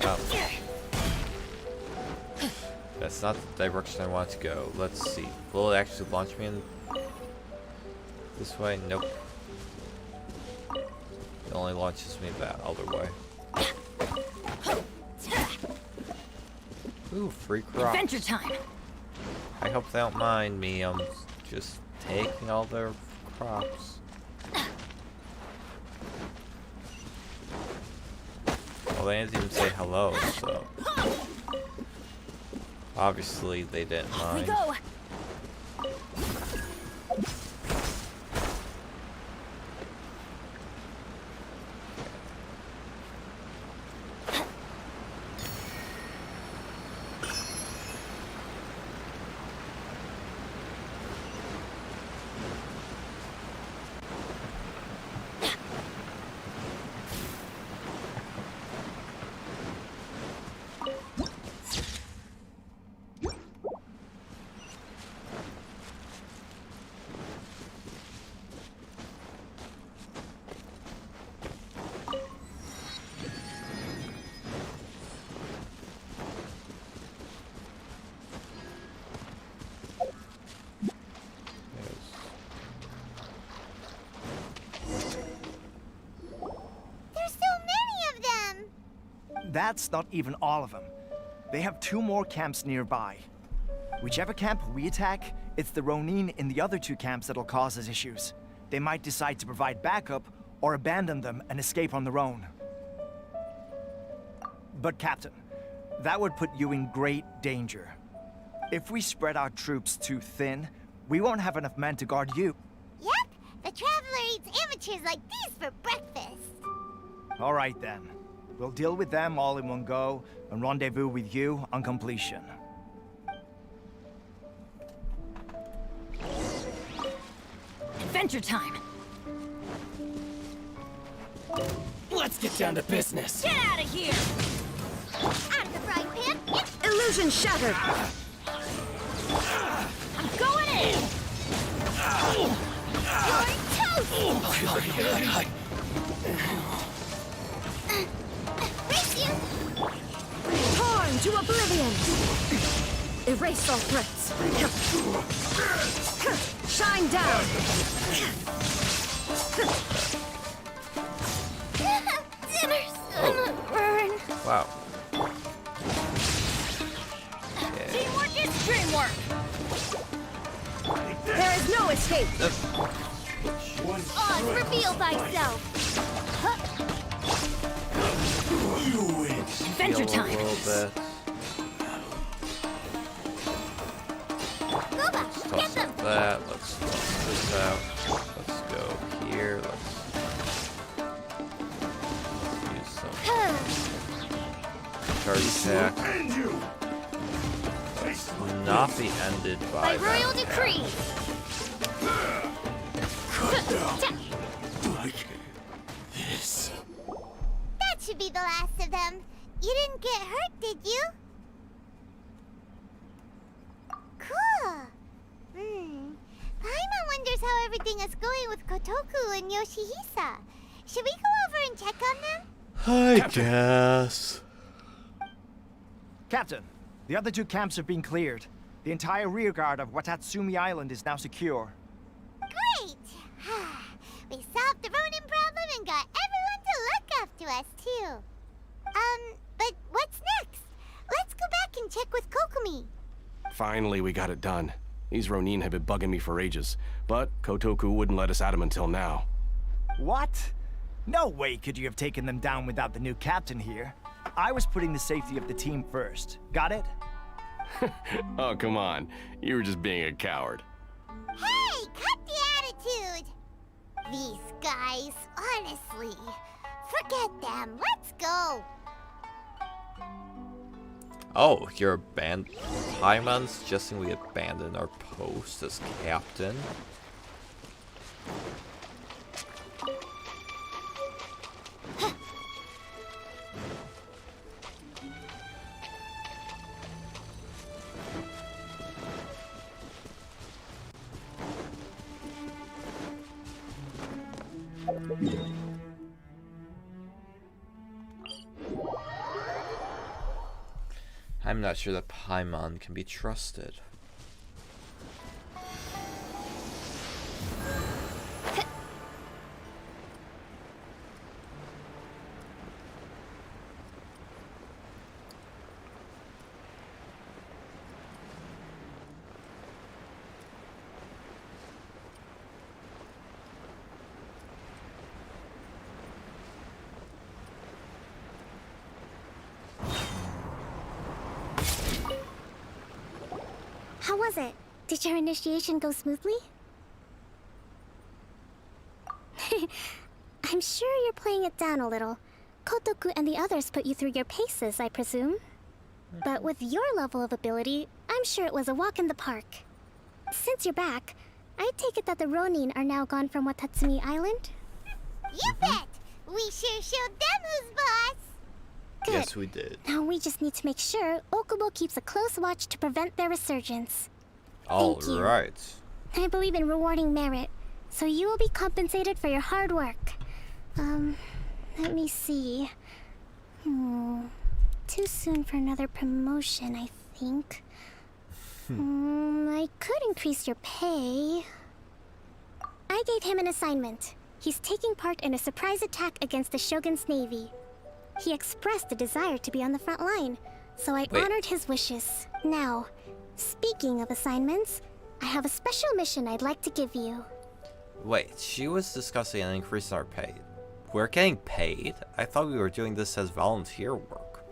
up. That's not the direction I want to go. Let's see. Will it actually launch me in this way? Nope. It only launches me that other way. Ooh, free crop. Adventure time. I hope they don't mind me. I'm just taking all their crops. Well, they didn't even say hello, so obviously they didn't Here we mind. go. There's so many of them! That's not even all of them. They have 2 more camps nearby. Whichever camp we attack, it's the Ronin in the other 2 camps that'll cause us issues. They might decide to provide backup or abandon them and escape on their own. But Captain, that would put you in great danger. If we spread our troops too thin, we won't have enough men to guard you. Yep, the Traveler eats amateurs like these for breakfast. All right then. We'll deal with them all in one go and rendezvous with you on completion. Adventure time. Let's get down to business. Get out of here. Out of the frying pan, Illusion shattered. I'm going in. race you! Torn to oblivion. Erase all threats. Shine down. Dinner's gonna burn. Wow. Teamwork is dreamwork. There is no escape. Oz, reveal thyself. Adventure Heal time. a little bit. Goba, Toss get them! up that. Let's toss this out. Let's go here. Let's use some charge attack. Let's not be ended by By royal that. decree. That should be the last of them. You didn't get hurt, did you? Cool. Paimon wonders how everything is going with Kotoku and Yoshihisa. Should we go over and check on them? I guess. Captain, the other 2 camps have been cleared. The entire rearguard of Watatsumi Island is now secure. Great! We solved the Ronin problem and got everyone to look after us, too. But what's next? Let's go back and check with Kokumi. Finally, we got it done. These Ronin have been bugging me for ages, but Kotoku wouldn't let us at them until now. What? No way could you have taken them down without the new captain here. I was putting the safety of the team first. Got it? Oh, come on. You were just being a coward. Hey, cut the attitude! These guys, honestly. Forget them. Let's go. Oh, you're Paimon suggesting we abandon our post as captain. I'm not sure that Paimon can be trusted. How was it? Did your initiation go smoothly? I'm sure you're playing it down a little. Kotoku and the others put you through your paces, I presume. But with your level of ability, I'm sure it was a walk in the park. Since you're back, I take it that the Ronin are now gone from Watatsumi Island? You bet! We sure showed them who's boss! Good. Yes, we did. Now we just need to make sure Okubo keeps a close watch to prevent their resurgence. All Thank you. right. I believe in rewarding merit, so you will be compensated for your hard work. Let me see. Too soon for another promotion, I think. I could increase your pay. I gave him an assignment. He's taking part in a surprise attack against the Shogun's navy. He expressed a desire to be on the front line, so I Wait. honored his wishes. Now, speaking of assignments, I have a special mission I'd like to give you. Wait, she was discussing an increase in our pay. We're getting paid? I thought we were doing this as volunteer work.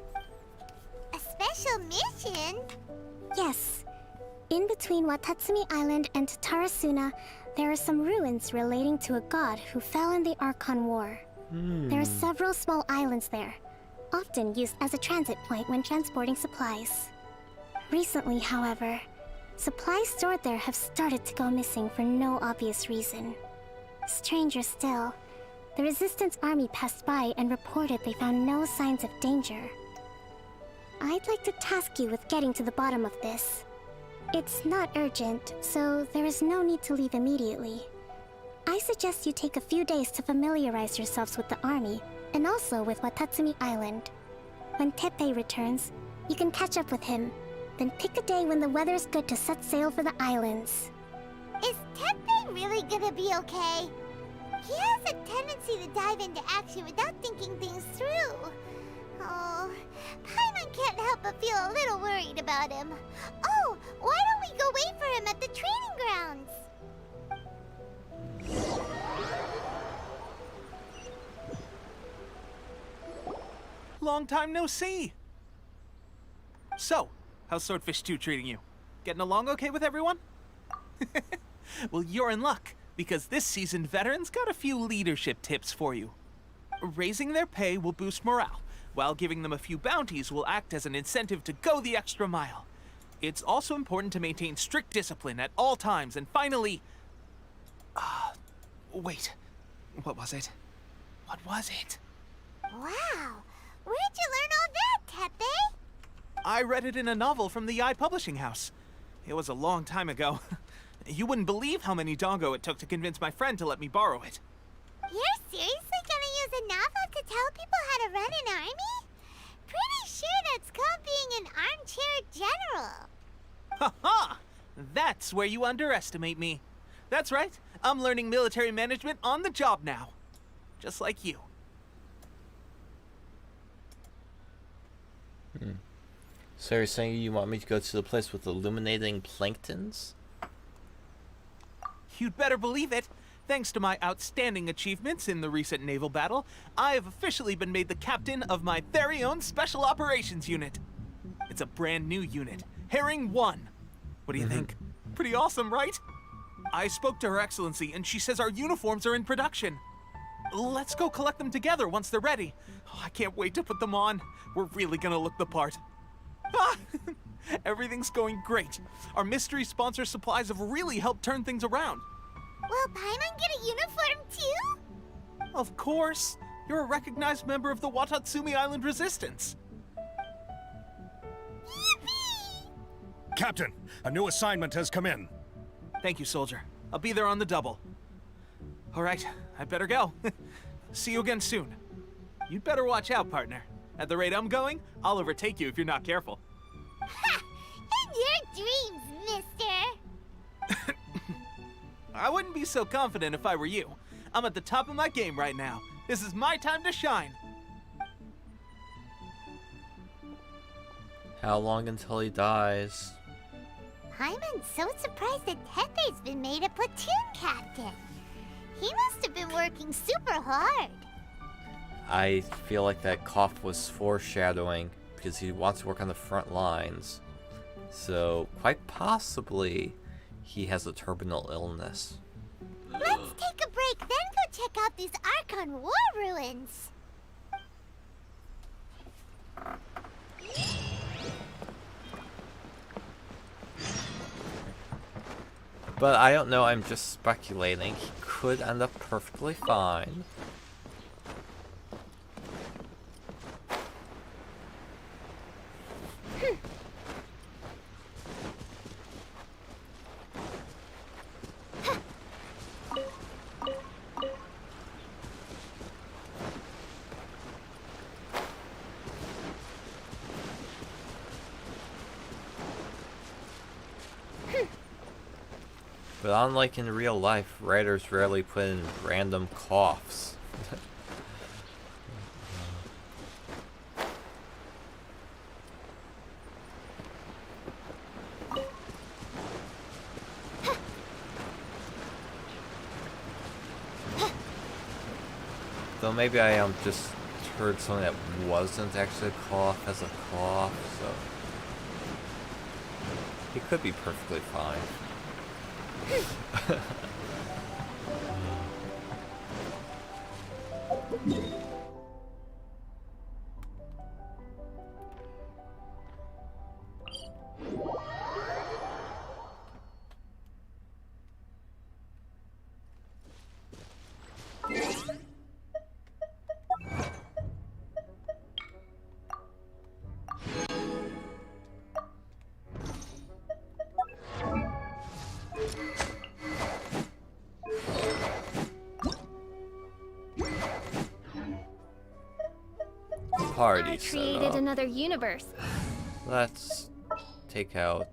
A special mission? Yes. In between Watatsumi Island and Tarasuna, there are some ruins relating to a god who fell in the Archon War. There are several small islands there, often used as a transit point when transporting supplies. Recently, however, supplies stored there have started to go missing for no obvious reason. Stranger still, the Resistance army passed by and reported they found no signs of danger. I'd like to task you with getting to the bottom of this. It's not urgent, so there is no need to leave immediately. I suggest you take a few days to familiarize yourselves with the army, and also with Watatsumi Island. When Teppei returns, you can catch up with him, then pick a day when the weather's good to set sail for the islands. Is Teppei really gonna be okay? He has a tendency to dive into action without thinking things through. Oh, Paimon can't help but feel a little worried about him. Oh, why don't we go wait for him at the training grounds? Long time no see. So, how's Swordfish 2 treating you? Getting along okay with everyone? Well, you're in luck, because this seasoned veteran's got a few leadership tips for you. Raising their pay will boost morale, while giving them a few bounties will act as an incentive to go the extra mile. It's also important to maintain strict discipline at all times, and finally... wait. What was it? What was it? Wow, where'd you learn all that, Teppei? I read it in a novel from the Eye Publishing House. It was a long time ago. You wouldn't believe how many dongo it took to convince my friend to let me borrow it. You're seriously gonna use a novel to tell people how to run an army? Pretty sure that's called being an armchair general. Ha ha! That's where you underestimate me. That's right. I'm learning military management on the job now. Just like you. So you're saying you want me to go to the place with illuminating planktons? You'd better believe it. Thanks to my outstanding achievements in the recent naval battle, I have officially been made the captain of my very own Special Operations Unit. It's a brand new unit, Herring 1. What do you think? Pretty awesome, right? I spoke to Her Excellency, and she says our uniforms are in production. Let's go collect them together once they're ready. Oh, I can't wait to put them on. We're really gonna look the part. Ah! Everything's going great. Our mystery sponsor supplies have really helped turn things around. Will Paimon get a uniform too? Of course. You're a recognized member of the Watatsumi Island Resistance. Yippee! Captain, a new assignment has come in. Thank you, soldier. I'll be there on the double. All right, I better go. See you again soon. You'd better watch out, partner. At the rate I'm going, I'll overtake you if you're not careful. Ha! In your dreams, mister! I wouldn't be so confident if I were you. I'm at the top of my game right now. This is my time to shine. How long until he dies? Paimon's so surprised that Tepe's been made a platoon captain. He must have been working super hard. I feel like that cough was foreshadowing because he wants to work on the front lines. So, quite possibly, he has a terminal illness. Let's take a break, then go check out these Archon War ruins. But I don't know, I'm just speculating. He could end up perfectly fine. But unlike in real life, writers rarely put in random coughs. Though maybe I just heard something that wasn't actually a cough as a cough, so he could be perfectly fine. Party I set created up. another universe. Let's take out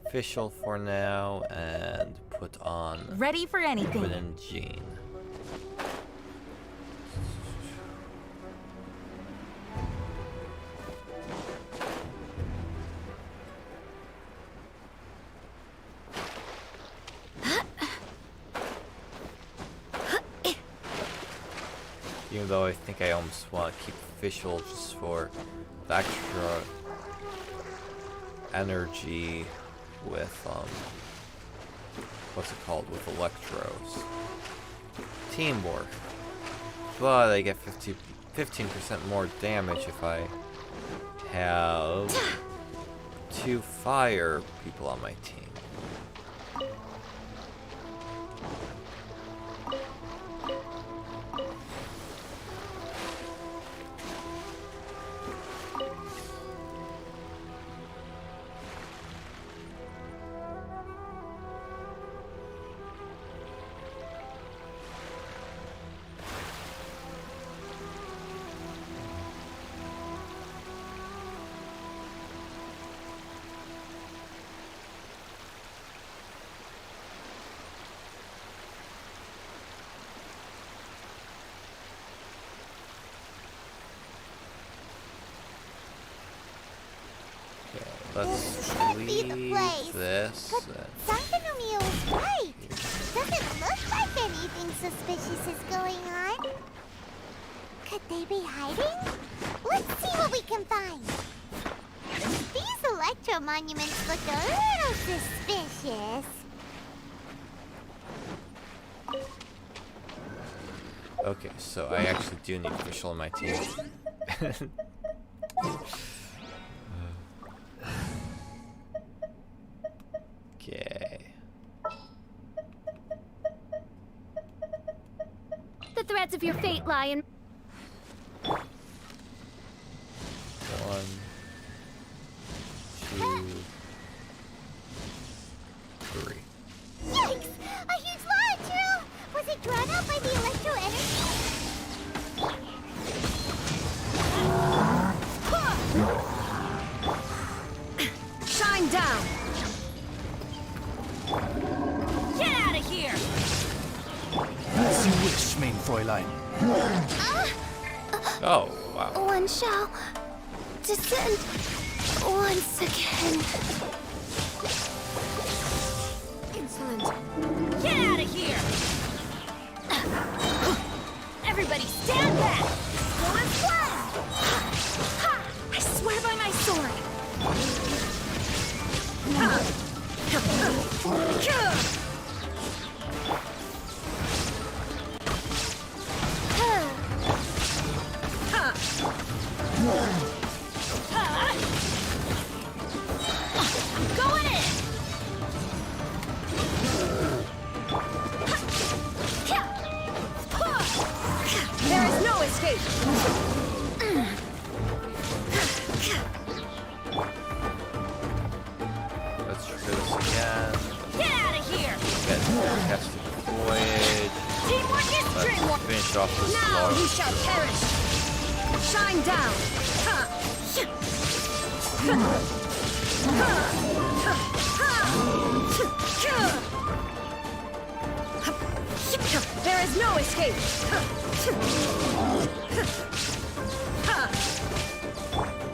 Official for now and put on Ready for anything. Put in Jean. Even though I think I almost want to keep Official just for the extra energy with, what's it called, with Electros. Teamwork. But I get 15% more damage if I have 2 fire people on my team. Let's Can't be the leave place. this. But Sankanomiya was right. Doesn't look like anything suspicious is going on. Could they be hiding? Let's see what we can find. These electro monuments look a little suspicious. Okay, so I actually do need Official on my team. Okay. The threads of your fate lie in... 1, 2, 3. Yikes! A huge launcher! Was it drawn out by the electro energy? 来。 Oh, wow. One shall descend once again. Insolent. Get out of here! Everybody stand back! Go and fly! Ha! I swear by my sword! Going in! There is no escape! Let's try this again. Get out of here! Cast the voyage. Teamwork is Let's dreamwork! finish off this Now large. you shall perish! Shine down! There is no escape!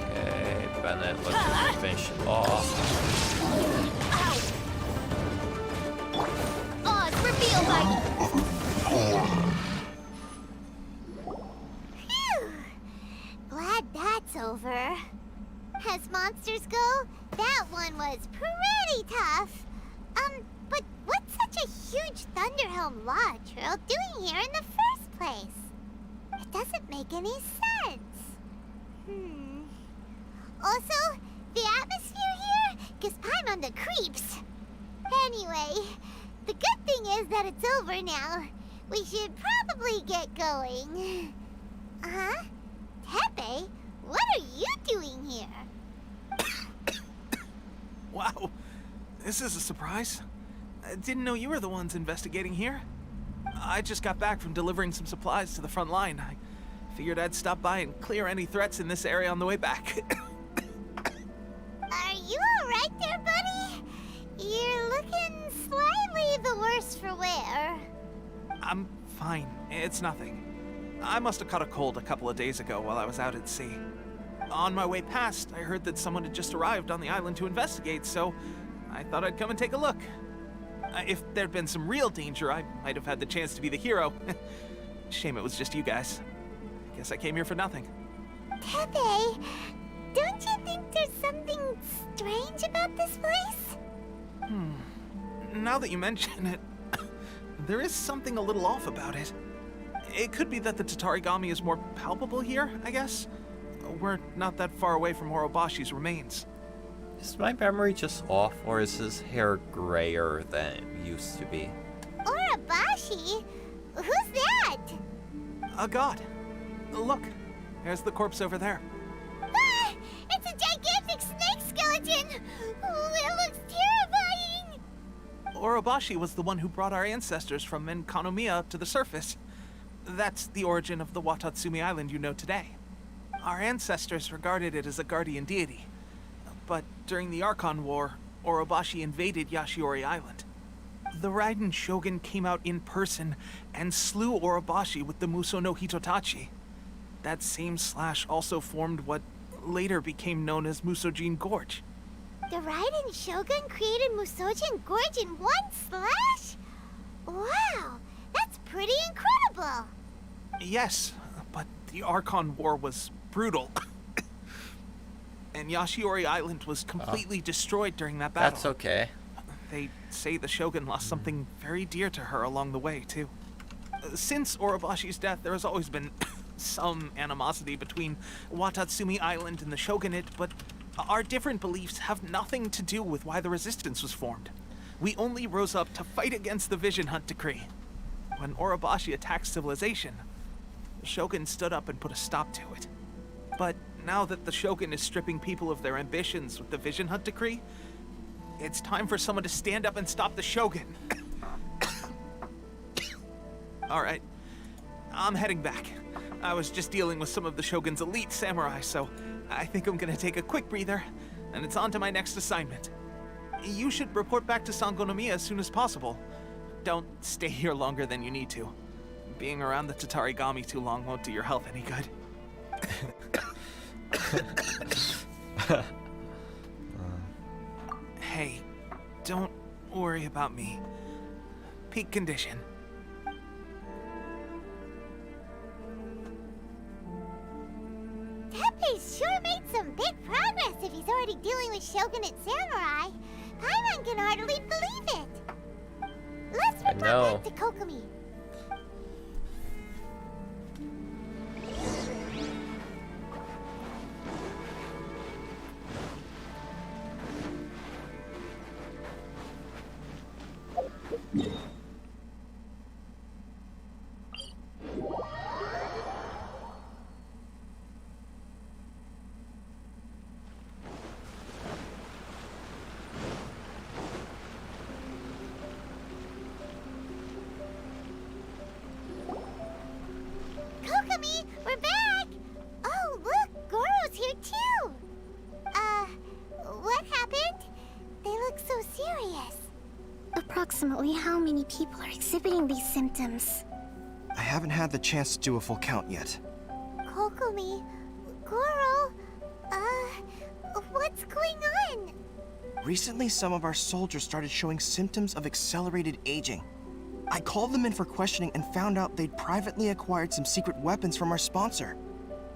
Okay, Bennett, let's finish it off. Oz, reveal my... Phew. Glad that's over. As monsters go, that one was pretty tough. But what's such a huge Thunderhelm Lodge Earl doing here in the first place? It doesn't make any sense. Also, the atmosphere here gives Paimon the creeps. Anyway, the good thing is that it's over now. We should probably get going. Uh-huh. Tepe, what are you doing here? Wow, this is a surprise. I didn't know you were the ones investigating here. I just got back from delivering some supplies to the front line. I figured I'd stop by and clear any threats in this area on the way back. Are you alright there, buddy? You're looking slightly the worse for wear. I'm fine. It's nothing. I must have caught a cold a couple of days ago while I was out at sea. On my way past, I heard that someone had just arrived on the island to investigate, so I thought I'd come and take a look. If there'd been some real danger, I might have had the chance to be the hero. Shame it was just you guys. Guess I came here for nothing. Tepe, don't you think there's something strange about this place? Now that you mention it, there is something a little off about it. It could be that the Tatarigami is more palpable here, I guess. We're not that far away from Orobashi's remains. Is my memory just off, or is his hair grayer than it used to be? Orabashi? Who's that? A god. Look, there's the corpse over there. Ah, it's a gigantic snake skeleton! Oh, it looks terrifying! Orobashi was the one who brought our ancestors from Enkanomiya up to the surface. That's the origin of the Watatsumi Island you know today. Our ancestors regarded it as a guardian deity. But during the Archon War, Orobashi invaded Yashiori Island. The Raiden Shogun came out in person and slew Orobashi with the Muso no Hitotachi. That same slash also formed what later became known as Musojin Gorge. The Raiden Shogun created Musojin Gorge in one slash? Wow, that's pretty incredible! Yes, but the Archon War was brutal. And Yashiori Island was completely destroyed during that battle. That's okay. They say the Shogun lost something very dear to her along the way, too. Since Orobashi's death, there has always been some animosity between Watatsumi Island and the Shogunate, but our different beliefs have nothing to do with why the resistance was formed. We only rose up to fight against the Vision Hunt Decree. When Orobashi attacked civilization, the Shogun stood up and put a stop to it. But now that the Shogun is stripping people of their ambitions with the Vision Hunt Decree, it's time for someone to stand up and stop the Shogun. All right, I'm heading back. I was just dealing with some of the Shogun's elite samurai, so I think I'm gonna take a quick breather, and it's on to my next assignment. You should report back to Sangonomiya as soon as possible. Don't stay here longer than you need to. being around the Tatarigami too long won't do your health any good. Hey, don't worry about me. Peak condition. Teppei's sure made some big progress if he's already dealing with Shogunate Samurai. Paimon can hardly believe it. Let's report back to Kokomi. Kokomi, we're back! Oh, look, Goro's here too! What happened? They look so serious. Approximately how many people are exhibiting these symptoms? I haven't had the chance to do a full count yet. Kokomi, Goro, what's going on? Recently, some of our soldiers started showing symptoms of accelerated aging. I called them in for questioning and found out they'd privately acquired some secret weapons from our sponsor.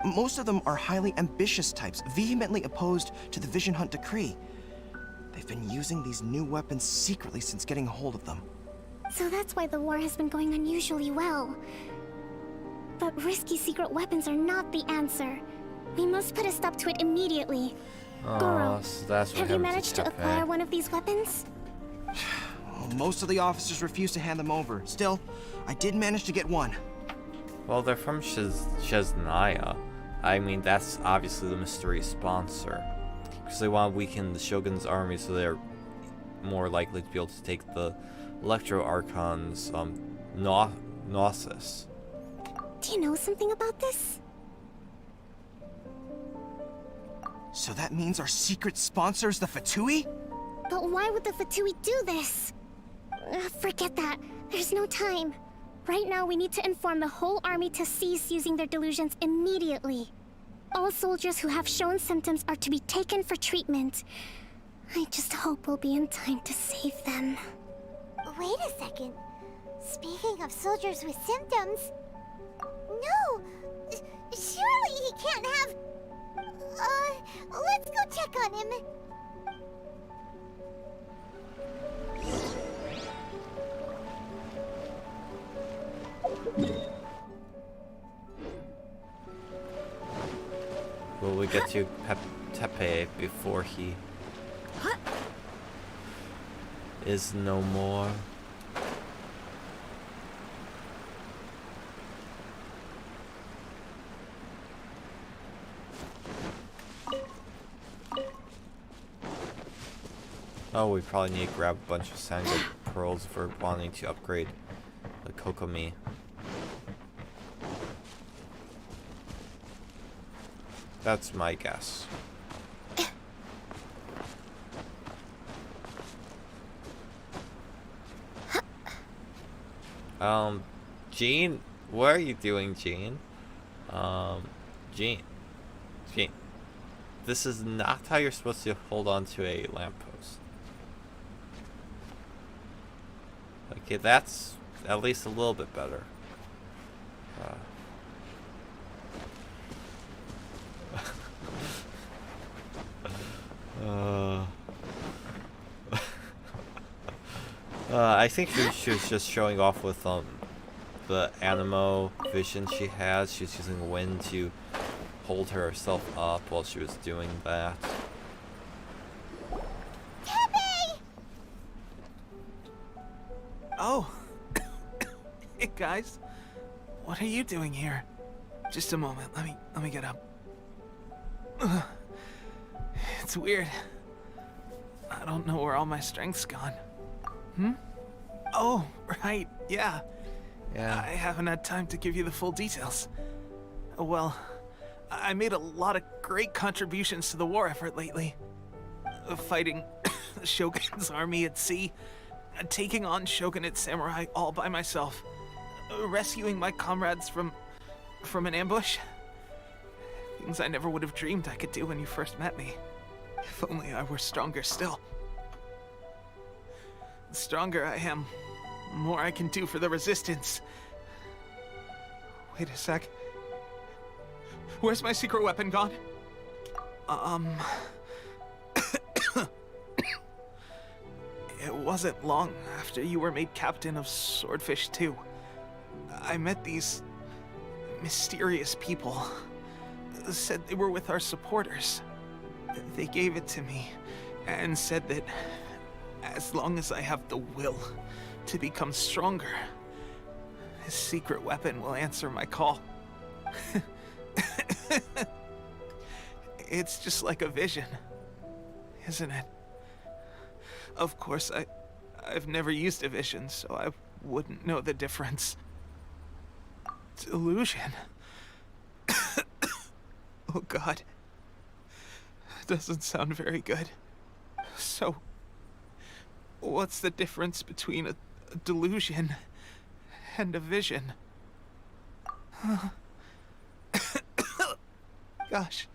Most of them are highly ambitious types, vehemently opposed to the Vision Hunt decree. They've been using these new weapons secretly since getting a hold of them. So that's why the war has been going unusually well. But risky secret weapons are not the answer. We must put a stop to it immediately. Goro, So that's what have you happened managed to acquire one of these weapons? Well, most of the officers refuse to hand them over. Still, I did manage to get one. Well, they're from Shiznaya. I mean, that's obviously the mystery sponsor. Because they want to weaken the Shogun's army so they're more likely to be able to take the Electro Archon's Gnosis. Do you know something about this? So that means our secret sponsor is the Fatui? But why would the Fatui do this? Forget that. There's no time. Right now, we need to inform the whole army to cease using their delusions immediately. All soldiers who have shown symptoms are to be taken for treatment. I just hope we'll be in time to save them. Wait a second. Speaking of soldiers with symptoms... No! Surely he can't have... let's go check on him. Will we get to Teppei before he is no more? Oh, we probably need to grab a bunch of Sangha pearls for wanting to upgrade the Kokomi. That's my guess. Jean? What are you doing, Jean? Jean. This is not how you're supposed to hold on to a lamppost. Okay, that's at least a little bit better. I think she was just showing off with the animo vision she has. She was using wind to hold herself up while she was doing that. Teppei! Oh. Hey guys. What are you doing here? Just a moment. Let me get up. It's weird. I don't know where all my strength's gone. Oh, right. Yeah. I haven't had time to give you the full details. Well, I made a lot of great contributions to the war effort lately. Fighting the Shogun's army at sea, taking on Shogunate samurai all by myself, rescuing my comrades from an ambush. Things I never would have dreamed I could do when you first met me. If only I were stronger still. The stronger I am, the more I can do for the Resistance. Wait a sec. Where's my secret weapon gone? It wasn't long after you were made captain of Swordfish 2. I met these mysterious people. Said they were with our supporters. They gave it to me and said that as long as I have the will to become stronger, his secret weapon will answer my call. It's just like a vision, isn't it? Of course, I've never used a vision, so I wouldn't know the difference. Delusion. Oh God. Doesn't sound very good. So, what's the difference between a delusion and a vision? Gosh.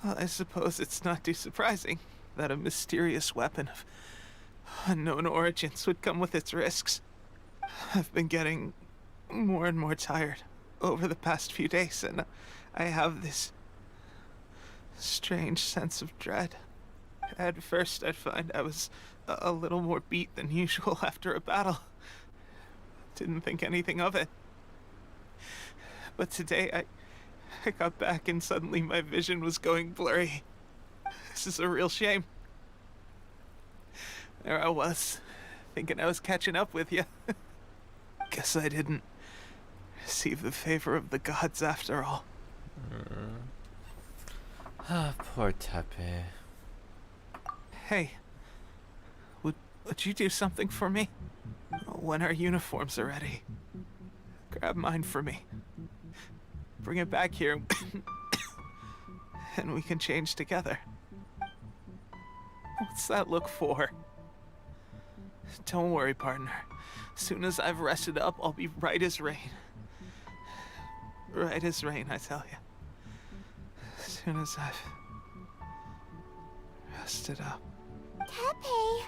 Well, I suppose it's not too surprising that a mysterious weapon of unknown origins would come with its risks. I've been getting more and more tired over the past few days, and I have this strange sense of dread. At first, I'd find I was a little more beat than usual after a battle. Didn't think anything of it. But today, I got back and suddenly my vision was going blurry. This is a real shame. There I was, thinking I was catching up with you. Guess I didn't receive the favor of the gods after all. Ah, poor Tepe. Hey, would you do something for me? When our uniforms are ready, grab mine for me. Bring it back here, and we can change together. What's that look for? Don't worry, partner. Soon as I've rested up, I'll be right as rain. Right as rain, I tell you. As soon as I've rested up. Tepe!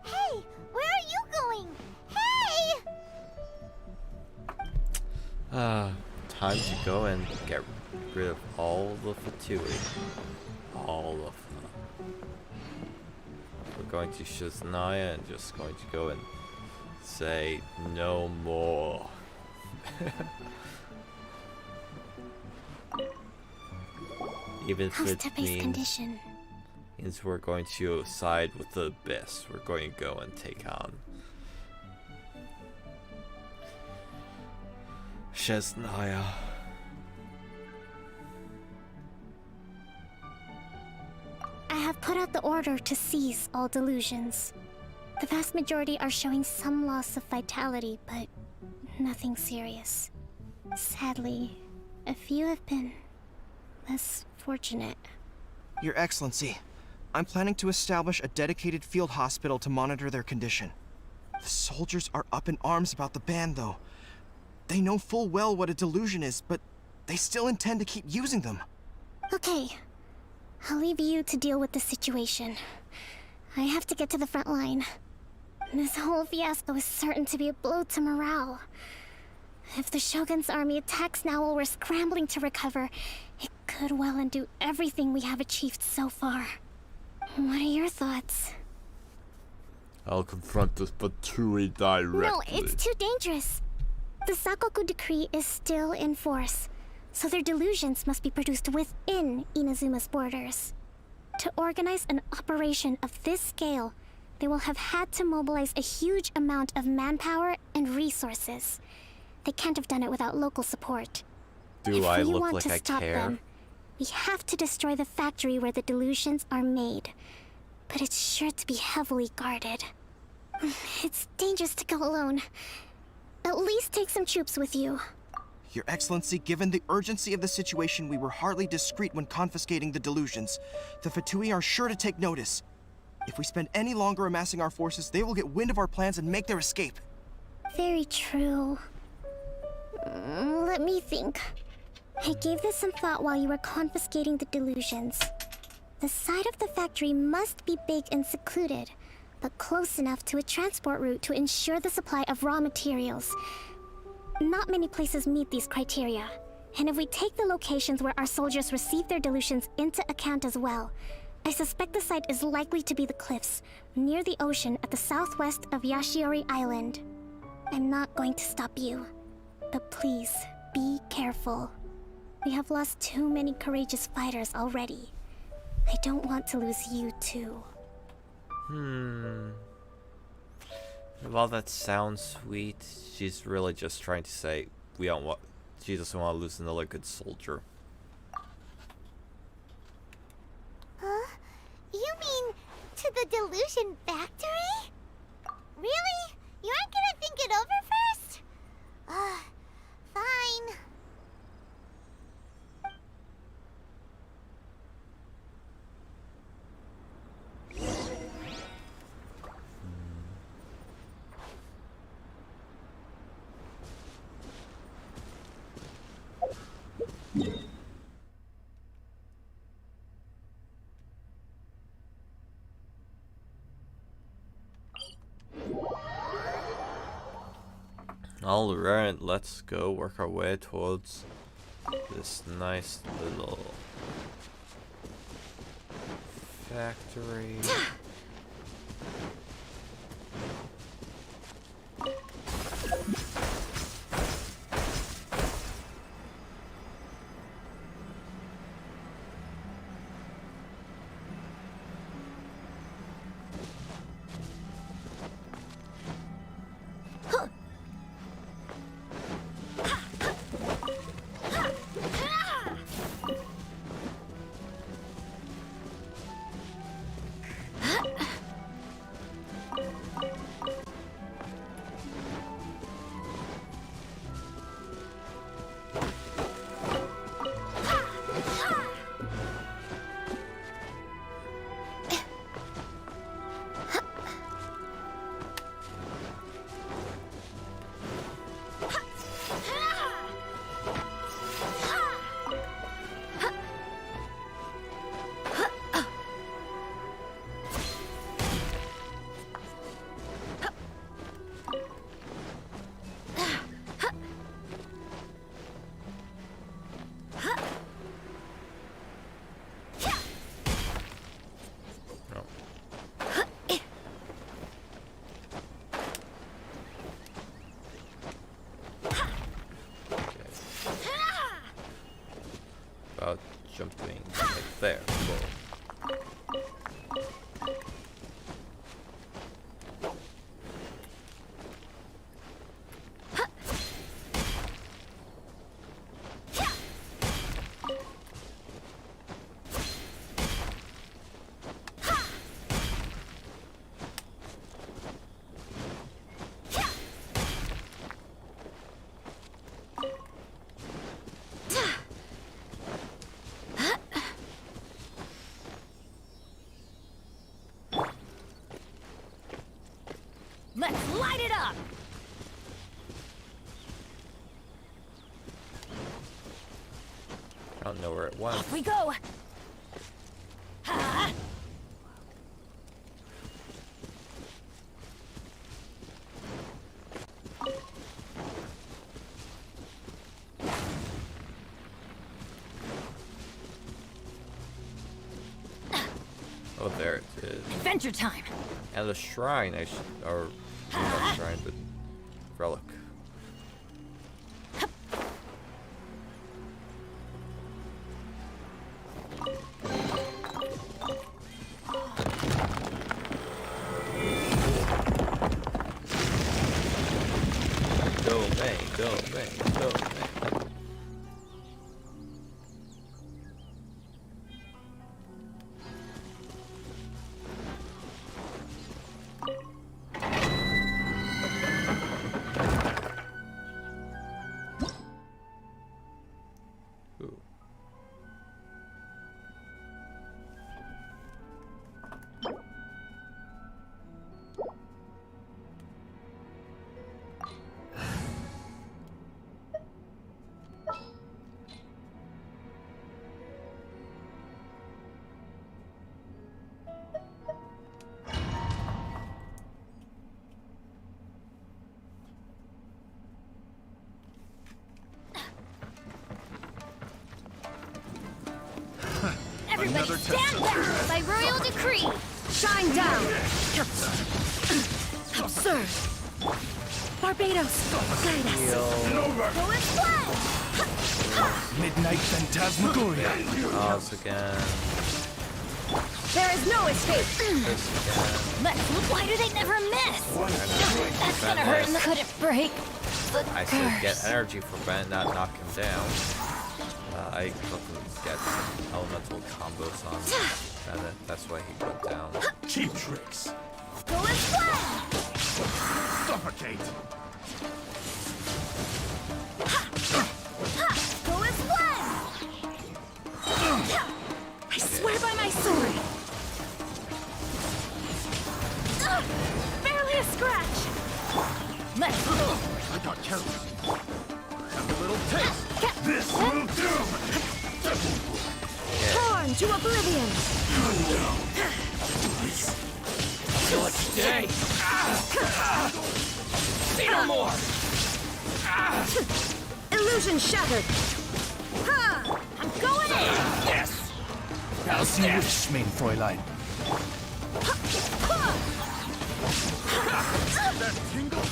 Hey! Where are you going? Hey! Time to go and get rid of all the Fatui. All of them. We're going to Shiznaya and just going to go and say no more. Even if How's it Tepe's condition? means we're going to side with the Abyss. We're going to go and take on Shiznaya. I have put out the order to cease all delusions. The vast majority are showing some loss of vitality, but nothing serious. Sadly, a few have been less fortunate. Your Excellency, I'm planning to establish a dedicated field hospital to monitor their condition. The soldiers are up in arms about the ban, though. They know full well what a delusion is, but they still intend to keep using them. Okay, I'll leave you to deal with the situation. I have to get to the front line. This whole fiasco is certain to be a blow to morale. If the Shogun's army attacks now while we're scrambling to recover, it could well undo everything we have achieved so far. What are your thoughts? I'll confront this Fatui directly. No, it's too dangerous. The Sakoku decree is still in force, so their delusions must be produced within Inazuma's borders. To organize an operation of this scale, they will have had to mobilize a huge amount of manpower and resources. They can't have done it without local support. Do I If we look want like to I stop care? them, we have to destroy the factory where the delusions are made. But it's sure to be heavily guarded. It's dangerous to go alone. At least take some troops with you. Your Excellency, given the urgency of the situation, we were hardly discreet when confiscating the delusions. The Fatui are sure to take notice. If we spend any longer amassing our forces, they will get wind of our plans and make their escape. Very true. Let me think. I gave this some thought while you were confiscating the delusions. The side of the factory must be big and secluded, but close enough to a transport route to ensure the supply of raw materials. Not many places meet these criteria, and if we take the locations where our soldiers receive their delusions into account as well, I suspect the site is likely to be the cliffs, near the ocean at the southwest of Yashiori Island. I'm not going to stop you, but please, be careful. We have lost too many courageous fighters already. I don't want to lose you too. While that sounds sweet, she's really just trying to say she doesn't want to lose another good soldier. Huh? You mean to the delusion factory? Really? You aren't gonna think it over first? Fine. Alright, let's go work our way towards this nice little factory. About jumping right there. Cool. Let's light it up! I don't know where it went. Off we go! Ha! Oh, there it is. Adventure time! And the shrine, or not shrine, but relic. Domain. Ooh. Everybody stand back! By royal decree! Shine down! Absurd! Barbados, guide us! Go and fly! Midnight Phantasmagoria. Pause again. There is no escape! This again. Why do they never miss? That's gonna hurt and couldn't break. I said get energy for Ben, not knock him down. I couldn't get elemental combos on Bennett. That's why he went down. Cheap tricks. Go and fly! Suffocate. Go and fly! I swear by my sword! Barely a scratch! Let's go! I got careless. Have a little taste. This will do. Torn to oblivion! Till it's day. See no more. Illusion shattered! Ha! I'm going in! Yes. As you wish, mein Fräulein. That tingle?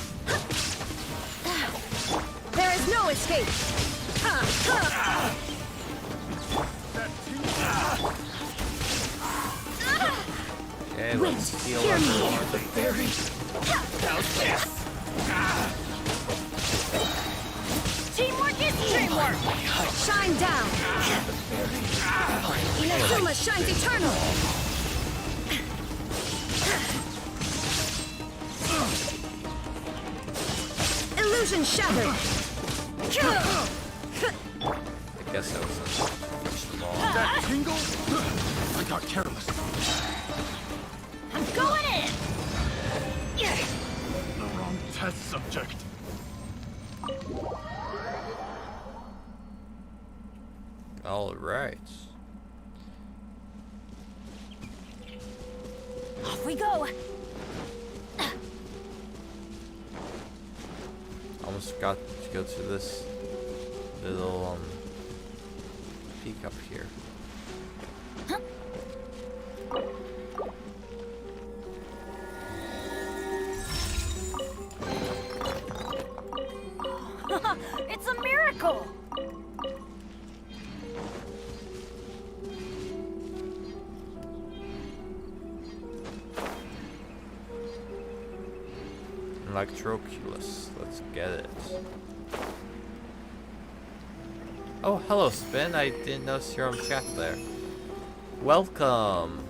There is no escape! That tingle? Okay, let's heal hear up me. more. The fairy. How's this? Teamwork is dreamwork! Shine down! Inazuma shines eternal! Illusion shattered! I guess that was a first of all. That tingle? I got careless. I'm going in! The wrong test subject. All right. Off we go! Almost got to go to this little peak up here. It's a miracle! Electroculus. Let's get it. Oh, hello, Spin. I didn't notice you're on chat there. Welcome.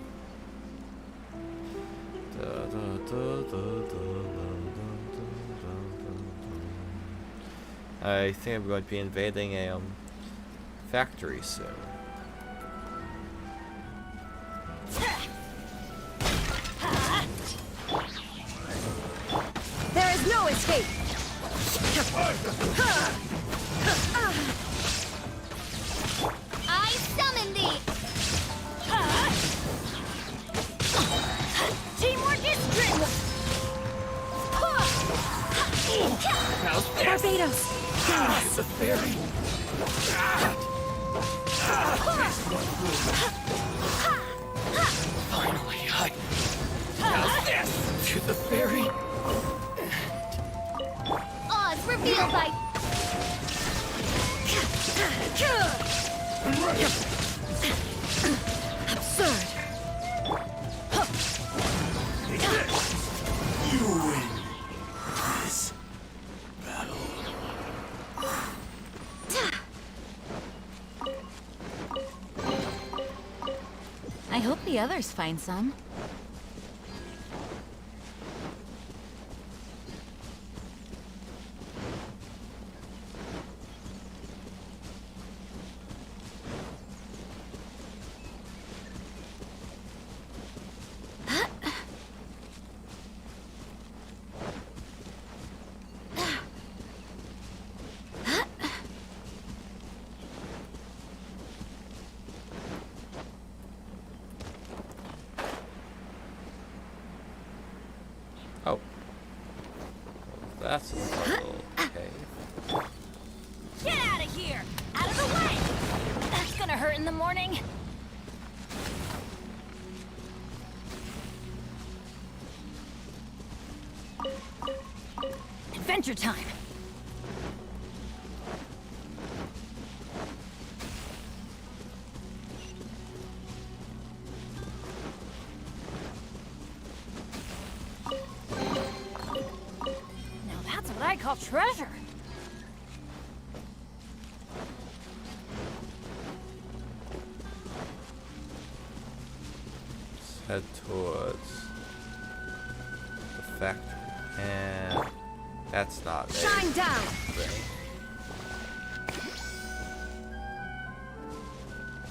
I think I'm going to be invading a factory soon. There is no escape! I summon thee! Teamwork is dreamwork! Barbados! The fairy. Finally, how's this? To the fairy. Oz revealed by... Absurd! You win this battle. I hope the others find some. Oh. That's a puzzle. Okay. Get out of here! Out of the way! That's gonna hurt in the morning. Adventure time! Now that's what I call treasure! Let's head towards the factory. And that's not a Shine down! thing.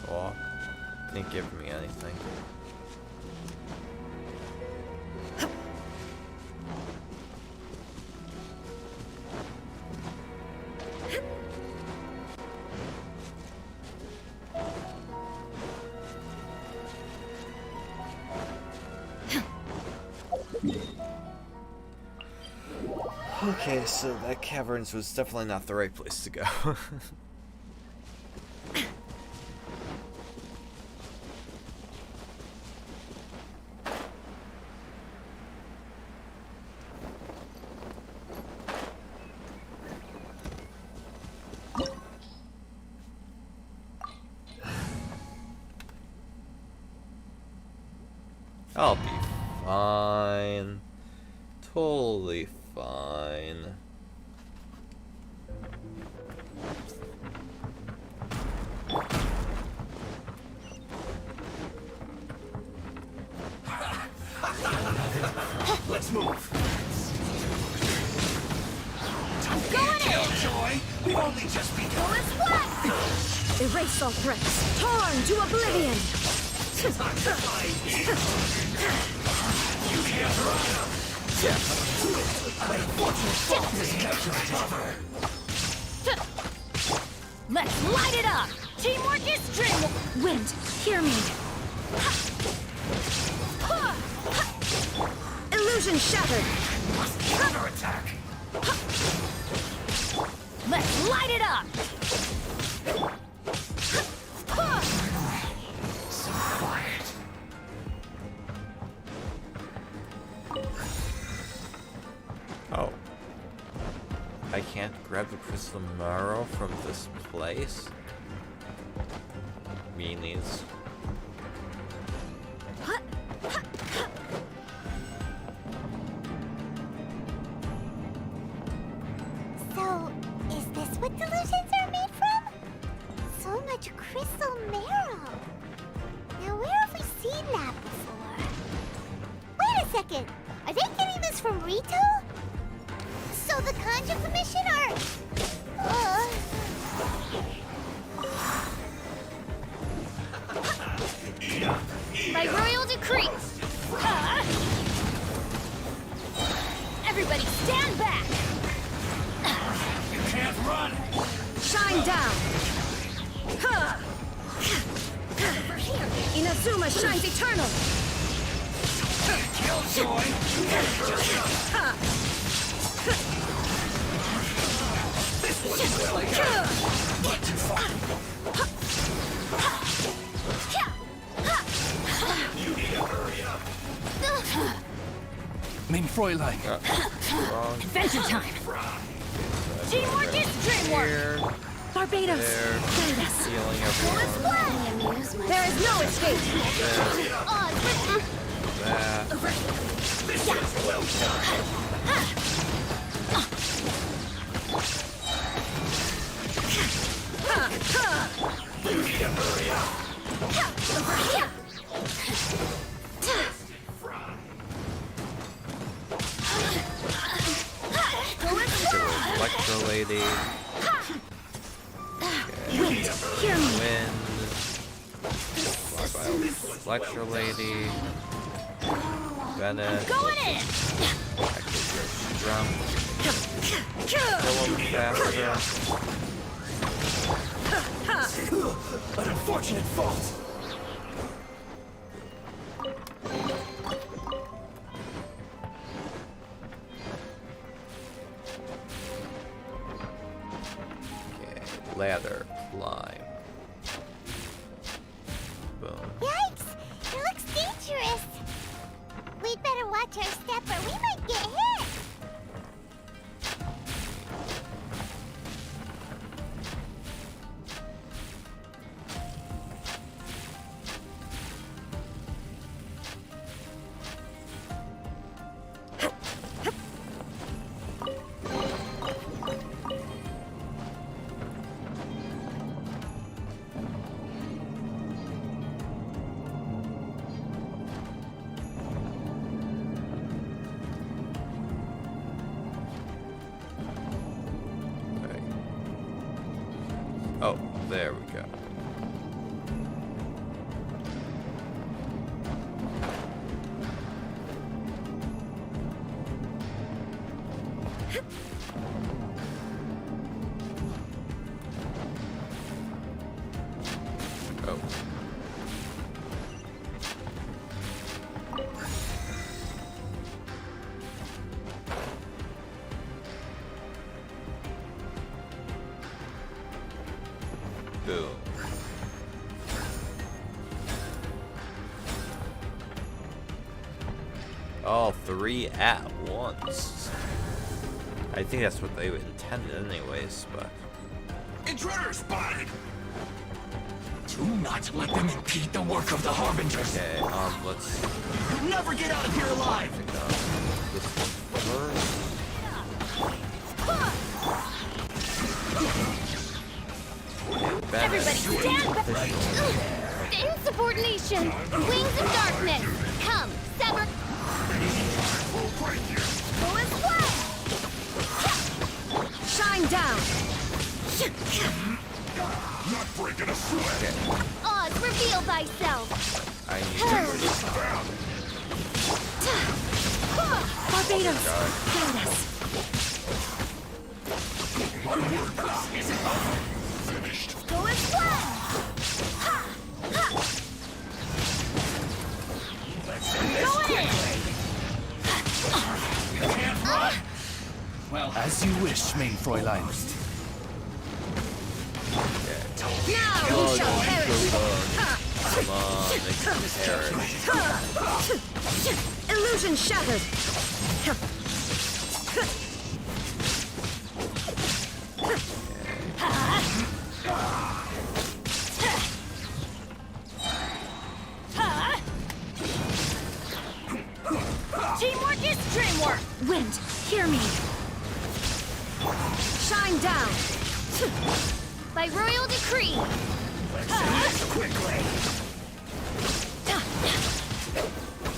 Oh, didn't give me anything. Okay, so that caverns was definitely not the right place to go. I'll be fine. Totally fine. Let's move. Going in! Joy, we've only just begun. Going flat! Erase all threats! Torn to oblivion! You can't run. Let's light it up! Teamwork is dream. Wind, hear me. Illusion shattered. Counterattack. Let's light it up! So quiet. Oh. I can't grab the crystal marrow from this place? Meanies. So, is this what delusions are made from? So much crystal marrow. Now, where have we seen that before? Wait a second. Are they getting this from Rito? So the Conjure Commission are... By royal decree! Everybody stand back! You can't run. Shine down! Inazuma shines eternal! Killjoy. This was really good. But too far. You need to hurry up. Mein Fräulein. Wrong. Adventure time! Teamwork is dreamwork! Here. Barbados, There. guide us! Healing everyone. There is no escape! That. This is well done. You need to hurry up. Electro Lady. Wind, hear me! Wind. Electro Lady. Venice. Going in! Drum. Kill him faster. An unfortunate fault. Okay. Ladder. Climb. Boom. Yikes! It looks dangerous. We'd better watch our step or we might get hit. Oh, there we go. Oh. Boom. All three at once. I think that's what they intended anyways, but... Intruder spotted! Do not let them impede the work of the Harbingers! Okay, let's... You'll never get out of here alive! This one first. Everybody stand back! Insubordination! Wings of darkness! Come, sever... Go and fly! Shine down! Not breaking a sweat! Oz, reveal thyself! I need to Barbados, guide us. Finished. Go and fly! Go in! Can't run! Well, as you wish, main Fräulein. Now you shall perish! Come on, they can perish. Illusion shattered! Teamwork is dreamwork! Wind, hear me! Shine down! By royal decree! Quickly!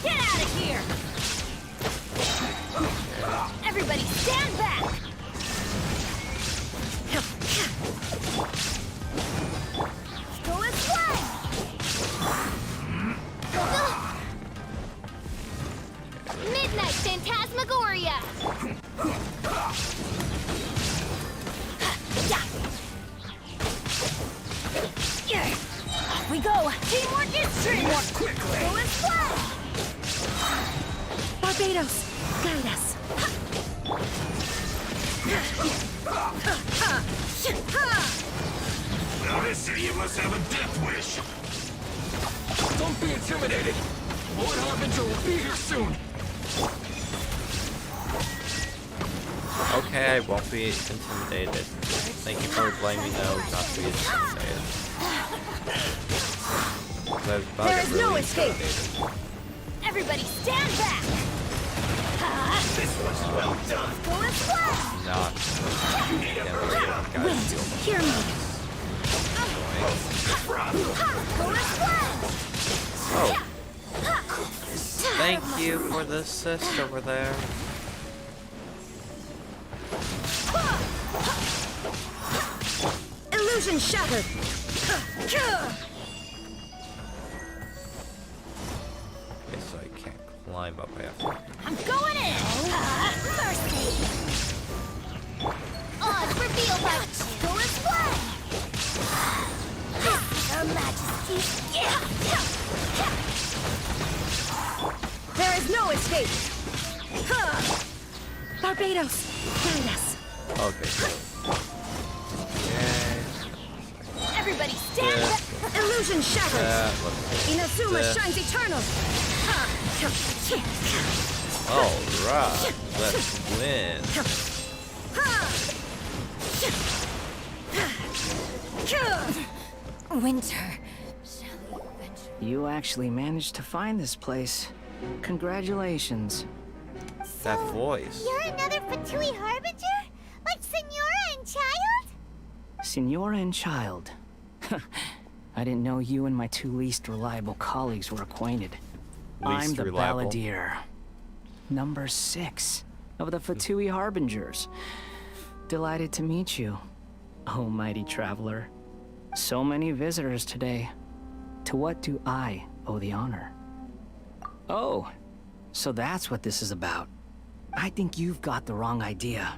Get out of here! Everybody stand back! Go and fly! Midnight Phantasmagoria! Off we go! Teamwork is dreamwork! Quickly! Go and fly! Barbados, guide us. Now this idiot must have a death wish! Don't be intimidated! Lord Harbinger will be here soon! Okay, I won't be intimidated. Thank you for letting me know not to be intimidated. There is no escape. Everybody stand back! This was well done! Go and fly! Not Wind, hear me! Go and fly! Oh, thank you for the assist over there. Illusion shattered! Okay, so I can't climb up after. I'm going in! Mercy! Oz, reveal thy... Go and fly! Her Majesty! There is no escape! Barbados, guide us. Okay, so. Okay. Everybody stand back! Illusion shattered! Inazuma this. shines eternal! Alright, let's win. Winter. You actually managed to find this place. Congratulations. That voice. You're another Fatui Harbinger? Like Senora and Child? Senora and Child. I didn't know you and my two least reliable colleagues were acquainted. I'm Least the reliable. Balladeer. Number 6 of the Fatui Harbingers. Delighted to meet you, oh mighty traveler. So many visitors today. To what do I owe the honor? Oh, so that's what this is about. I think you've got the wrong idea.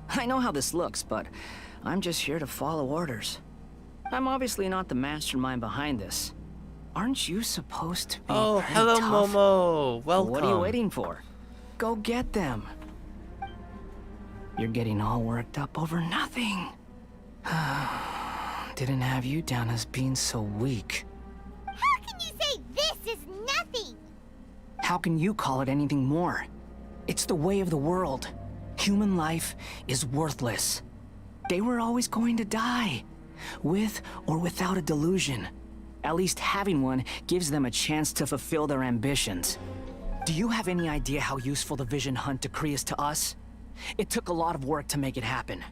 I know how this looks, but I'm just here to follow orders. I'm obviously not the mastermind behind this. Aren't you supposed to be Oh, pretty hello, tough? Momo. Welcome. What are you waiting for? Go get them. You're getting all worked up over nothing. Didn't have you down as being so weak. How can you say this is nothing? How can you call it anything more? It's the way of the world. Human life is worthless. They were always going to die, with or without a delusion. At least having one gives them a chance to fulfill their ambitions. Do you have any idea how useful the Vision Hunt decree is to us? It took a lot of work to make it happen.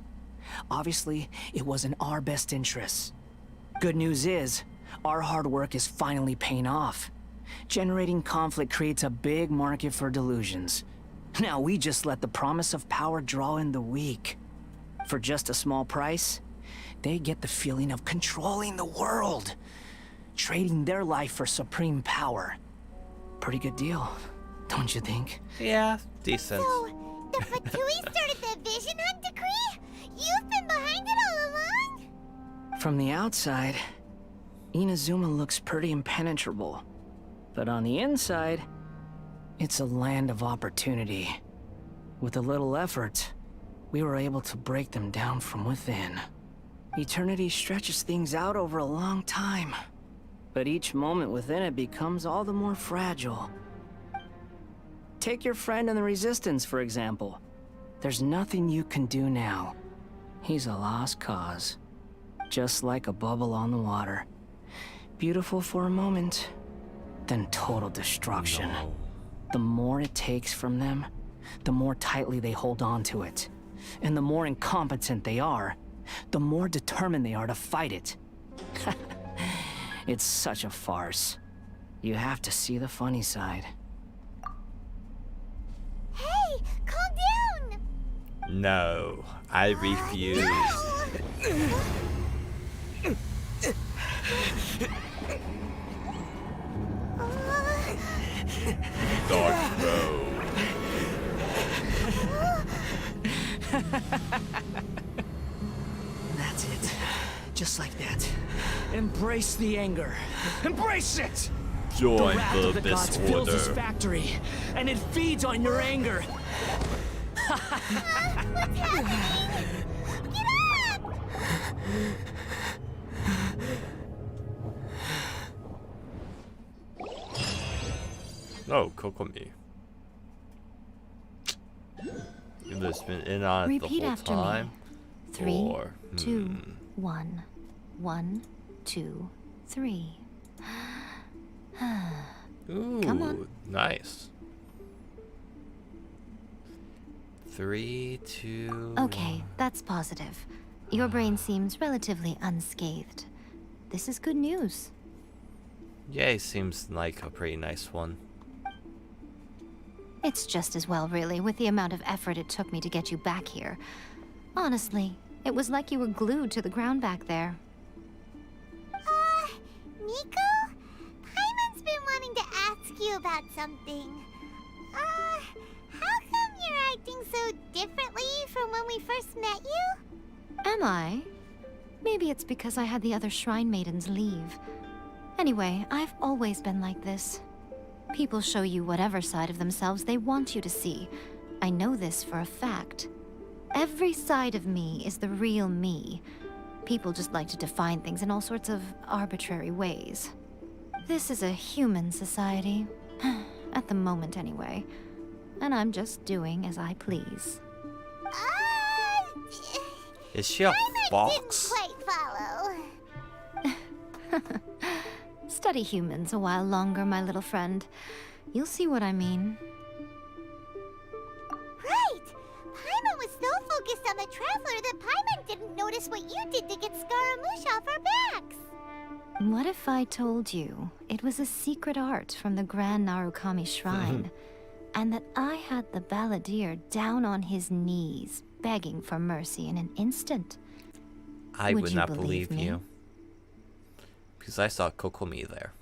Obviously, it was in our best interests. Good news is, our hard work is finally paying off. Generating conflict creates a big market for delusions. Now we just let the promise of power draw in the weak. For just a small price, they get the feeling of controlling the world, trading their life for supreme power. Pretty good deal, don't you think? Yeah, decent. So, the Fatui started the Vision Hunt decree? You've been behind it all along? From the outside, Inazuma looks pretty impenetrable. But on the inside, it's a land of opportunity. With a little effort, we were able to break them down from within. Eternity stretches things out over a long time, but each moment within it becomes all the more fragile. Take your friend in the Resistance, for example. There's nothing you can do now. He's a lost cause. Just like a bubble on the water. Beautiful for a moment, then total destruction. No. The more it takes from them, the more tightly they hold on to it. And the more incompetent they are, the more determined they are to fight it. It's such a farce. You have to see the funny side. Hey, calm down! No, I refuse. Dark Road. That's it. Just like that. Embrace the anger. Embrace it! The Join wrath the of the gods fills this disorder. factory, and it feeds on your anger. What's happening? Get up! Oh, Kokomi. You've just been in on it the Repeat whole after time. me. 3, Or, 2, 1. 1, 2, 3. Ooh, Come on. Nice. 3, 2. Okay, that's positive. Your brain seems relatively unscathed. This is good news. Yay, seems like a pretty nice one. It's just as well, really, with the amount of effort it took me to get you back here. Honestly, it was like you were glued to the ground back there. Nico? Paimon's been wanting to ask you about something. How come you're acting so differently from when we first met you? Am I? Maybe it's because I had the other Shrine Maidens leave. Anyway, I've always been like this. People show you whatever side of themselves they want you to see. I know this for a fact. Every side of me is the real me. People just like to define things in all sorts of arbitrary ways. This is a human society. At the moment, anyway. And I'm just doing as I please. Is she a Paimon fox? didn't quite follow. Study humans a while longer, my little friend. You'll see what I mean. Right! Paimon was so focused on the Traveler that Paimon didn't notice what you did to get Scaramouche off our backs. What if I told you it was a secret art from the Grand Narukami Shrine, and that I had the balladeer down on his knees, begging for mercy in an instant? I would you not believe believe me? you. Because I saw Kokomi there.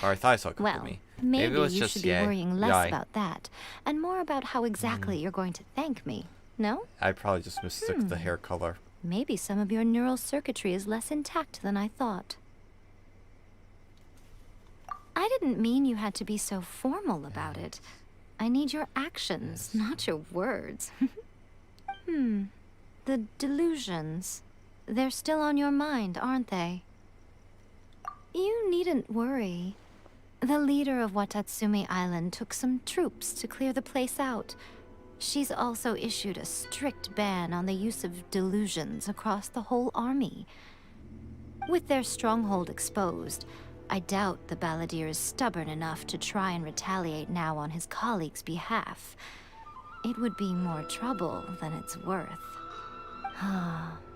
Or I thought I saw Kokomi. Well, maybe it was you just should be Yae. worrying less Yae. about that, and more about how exactly you're going to thank me. No? I probably just mistook the hair color. Maybe some of your neural circuitry is less intact than I thought. I didn't mean you had to be so formal about it. I need your actions, not your words. The delusions. They're still on your mind, aren't they? You needn't worry. The leader of Watatsumi Island took some troops to clear the place out. She's also issued a strict ban on the use of delusions across the whole army. With their stronghold exposed, I doubt the balladeer is stubborn enough to try and retaliate now on his colleague's behalf. It would be more trouble than it's worth.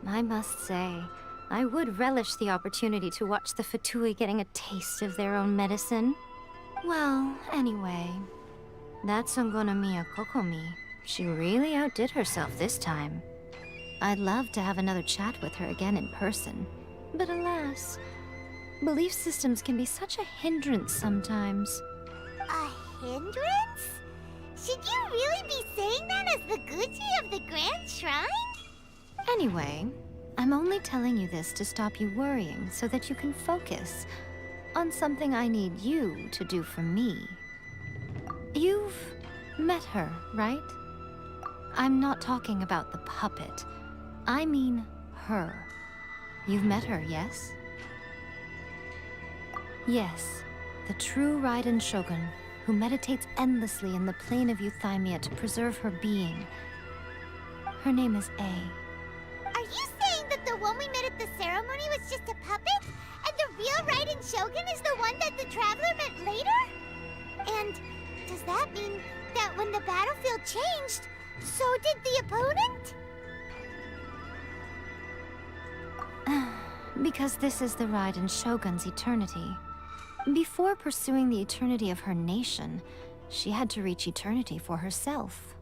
I must say, I would relish the opportunity to watch the Fatui getting a taste of their own medicine. Well, anyway, that's Miya Kokomi. She really outdid herself this time. I'd love to have another chat with her again in person. But alas, belief systems can be such a hindrance sometimes. A hindrance? Should you really be saying that as the Gucci of the Grand Shrine? Anyway, I'm only telling you this to stop you worrying so that you can focus on something I need you to do for me. You've met her, right? I'm not talking about the puppet. I mean her. You've met her, yes? Yes, the true Raiden Shogun, who meditates endlessly in the plane of Euthymia to preserve her being. Her name is A. Are you saying that the one we met at the ceremony was just a puppet? And the real Raiden Shogun is the one that the Traveler met later? And does that mean that when the battlefield changed, so did the opponent? Because this is the Raiden Shogun's eternity. Before pursuing the eternity of her nation, she had to reach eternity for herself.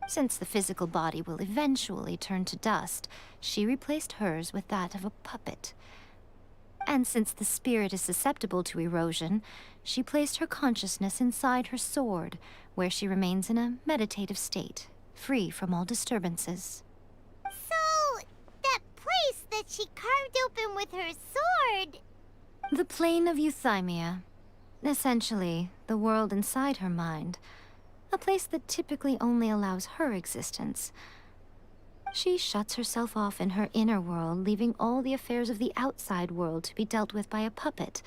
Since the physical body will eventually turn to dust, she replaced hers with that of a puppet. And since the spirit is susceptible to erosion, she placed her consciousness inside her sword, where she remains in a meditative state, free from all disturbances. So, that place that she carved open with her sword... The plane of Euthymia. Essentially, the world inside her mind. A place that typically only allows her existence. She shuts herself off in her inner world, leaving all the affairs of the outside world to be dealt with by a puppet,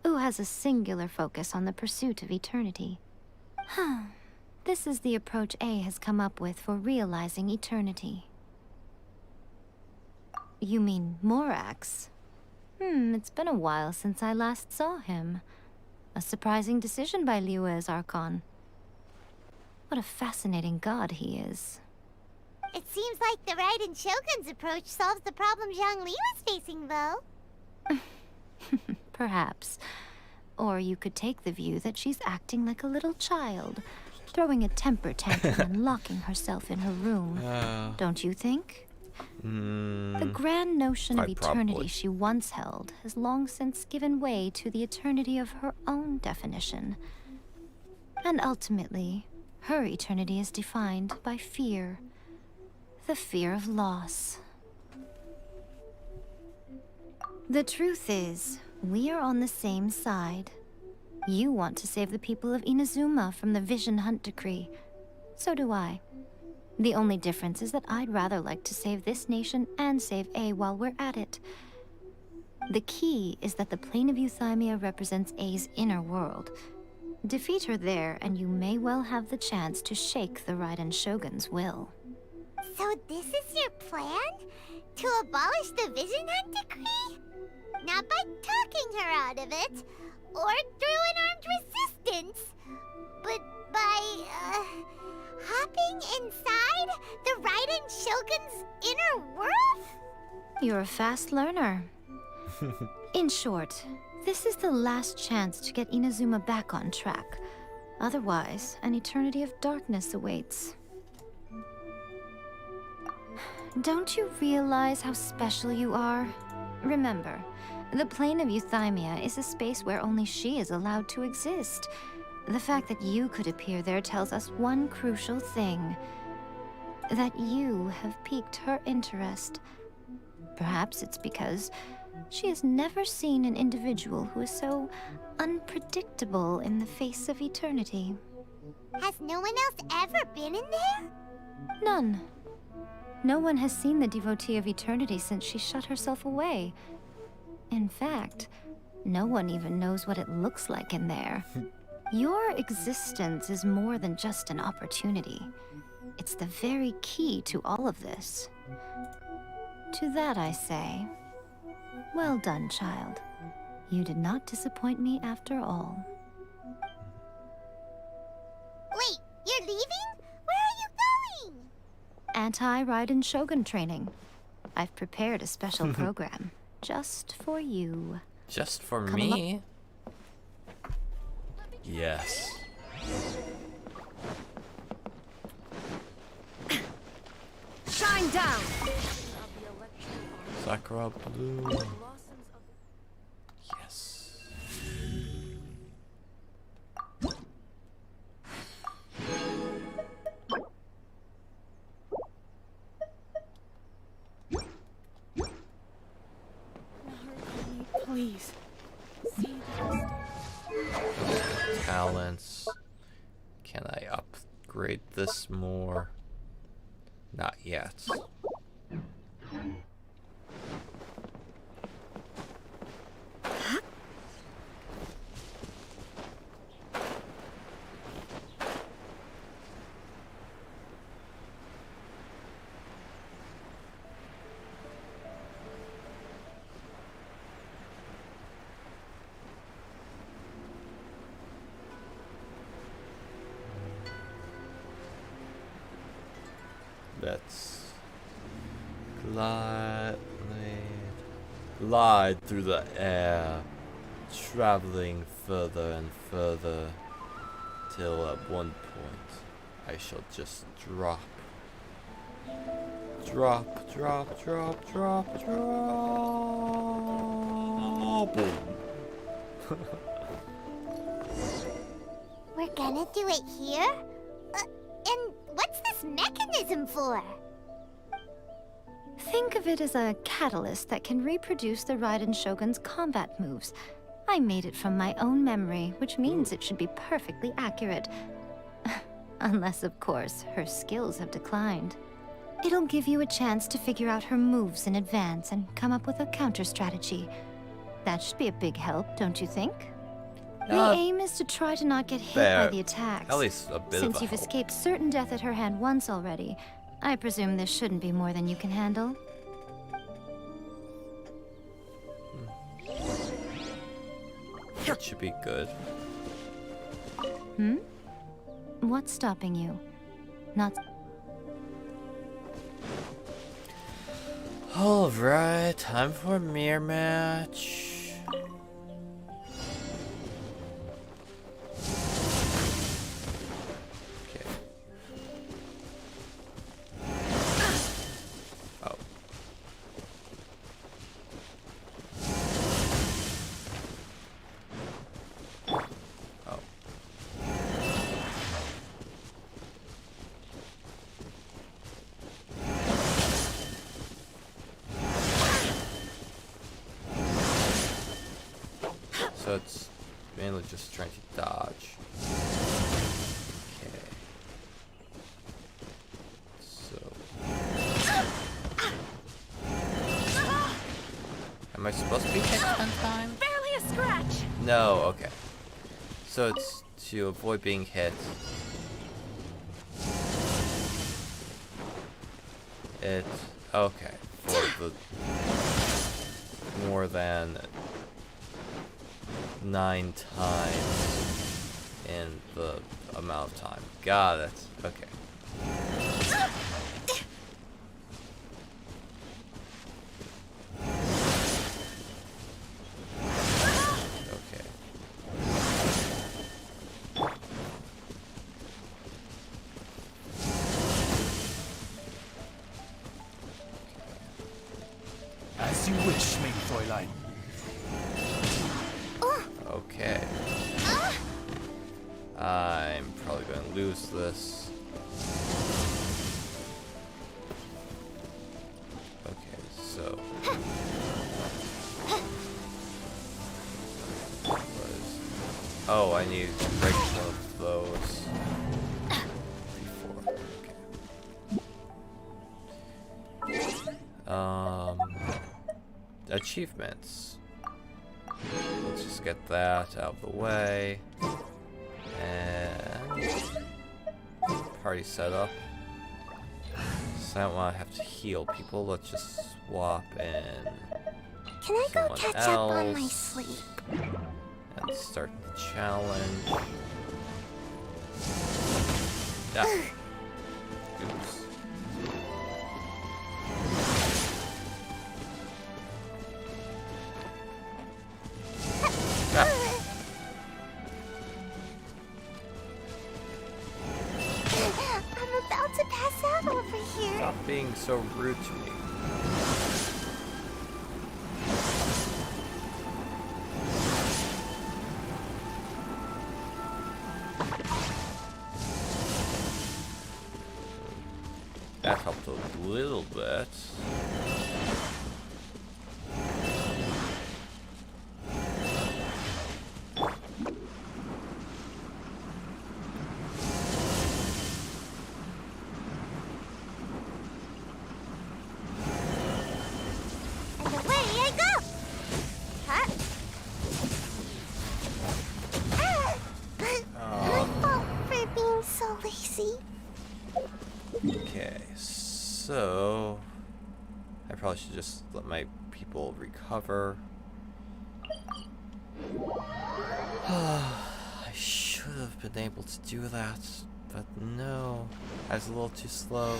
who has a singular focus on the pursuit of eternity. This is the approach A has come up with for realizing eternity. You mean Morax? It's been a while since I last saw him. A surprising decision by Liyue's Archon. What a fascinating god he is. It seems like the Raiden Shogun's approach solves the problem Zhongli was facing, though. Perhaps. Or you could take the view that she's acting like a little child, throwing a temper tantrum and locking herself in her room. Don't you think? The grand notion of eternity probably. she once held has long since given way to the eternity of her own definition. And ultimately, her eternity is defined by fear. The fear of loss. The truth is, we are on the same side. You want to save the people of Inazuma from the Vision Hunt decree. So do I. The only difference is that I'd rather like to save this nation and save A while we're at it. The key is that the plane of Euthymia represents A's inner world. Defeat her there, and you may well have the chance to shake the Raiden Shogun's will. So this is your plan? To abolish the Vision Hunt decree? Not by talking her out of it, or through an armed resistance, but by, hopping inside the Raiden Shogun's inner world? You're a fast learner. In short, this is the last chance to get Inazuma back on track. Otherwise, an eternity of darkness awaits. Don't you realize how special you are? Remember, The plane of Euthymia is a space where only she is allowed to exist. The fact that you could appear there tells us one crucial thing. That you have piqued her interest. Perhaps it's because she has never seen an individual who is so unpredictable in the face of eternity. Has no one else ever been in there? None. No one has seen the devotee of eternity since she shut herself away. In fact, no one even knows what it looks like in there. Your existence is more than just an opportunity. It's the very key to all of this. To that I say, well done, child. You did not disappoint me after all. Wait, you're leaving? Where are you going? Anti-Raiden Shogun training. I've prepared a special program just for you. Just for Come me? Yes. Shine down! Sakura Blue. Yes. Please. Talents. Can I upgrade this more? Not yet. Let's glide through the air, traveling further and further, till at one point I shall just drop. Drop, drop, drop, drop, drop. Boom. We're gonna do it here? And what's this mechanism for? Think of it as a catalyst that can reproduce the Raiden Shogun's combat moves. I made it from my own memory, which means it should be perfectly accurate. Unless, of course, her skills have declined. It'll give you a chance to figure out her moves in advance and come up with a counter-strategy. That should be a big help, don't you think? The aim is to try to not get hit by the attacks. At least a bit Since of a you've help. escaped certain death at her hand once already, I presume this shouldn't be more than you can handle. That should be good. Hmm? What's stopping you? Not... Alright, time for a mirror match. Okay. Oh. Oh. So it's mainly just trying to dodge. Okay. So. Am I supposed to be hit 10 times? Barely a scratch! No, okay. So it's to avoid being hit. It's okay for the more than 9 times in the amount of time. Got it. Okay. Okay. As you wish, main Fräulein. Okay. I'm probably going to lose this. Okay, so... Oh, I need to break one of those before. Okay. Achievements. Let's just get that out of the way. And party setup. So I don't want to have to heal people. Let's just swap in. Can I go someone catch else. up on my sleep? And start the challenge. Yeah. Oops. Ah. I'm about to pass out over here. Stop being so rude to me. That helped a little bit. And away I go! Huh? My fault for being so lazy. Okay, so I probably should just let my people recover. I should have been able to do that, but no, I was a little too slow.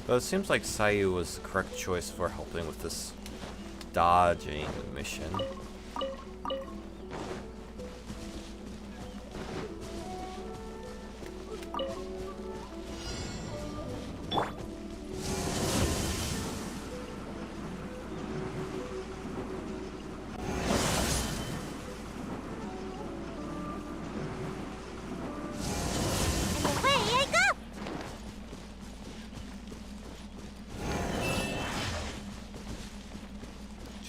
But it seems like Sayu was the correct choice for helping with this dodging mission. And away I go!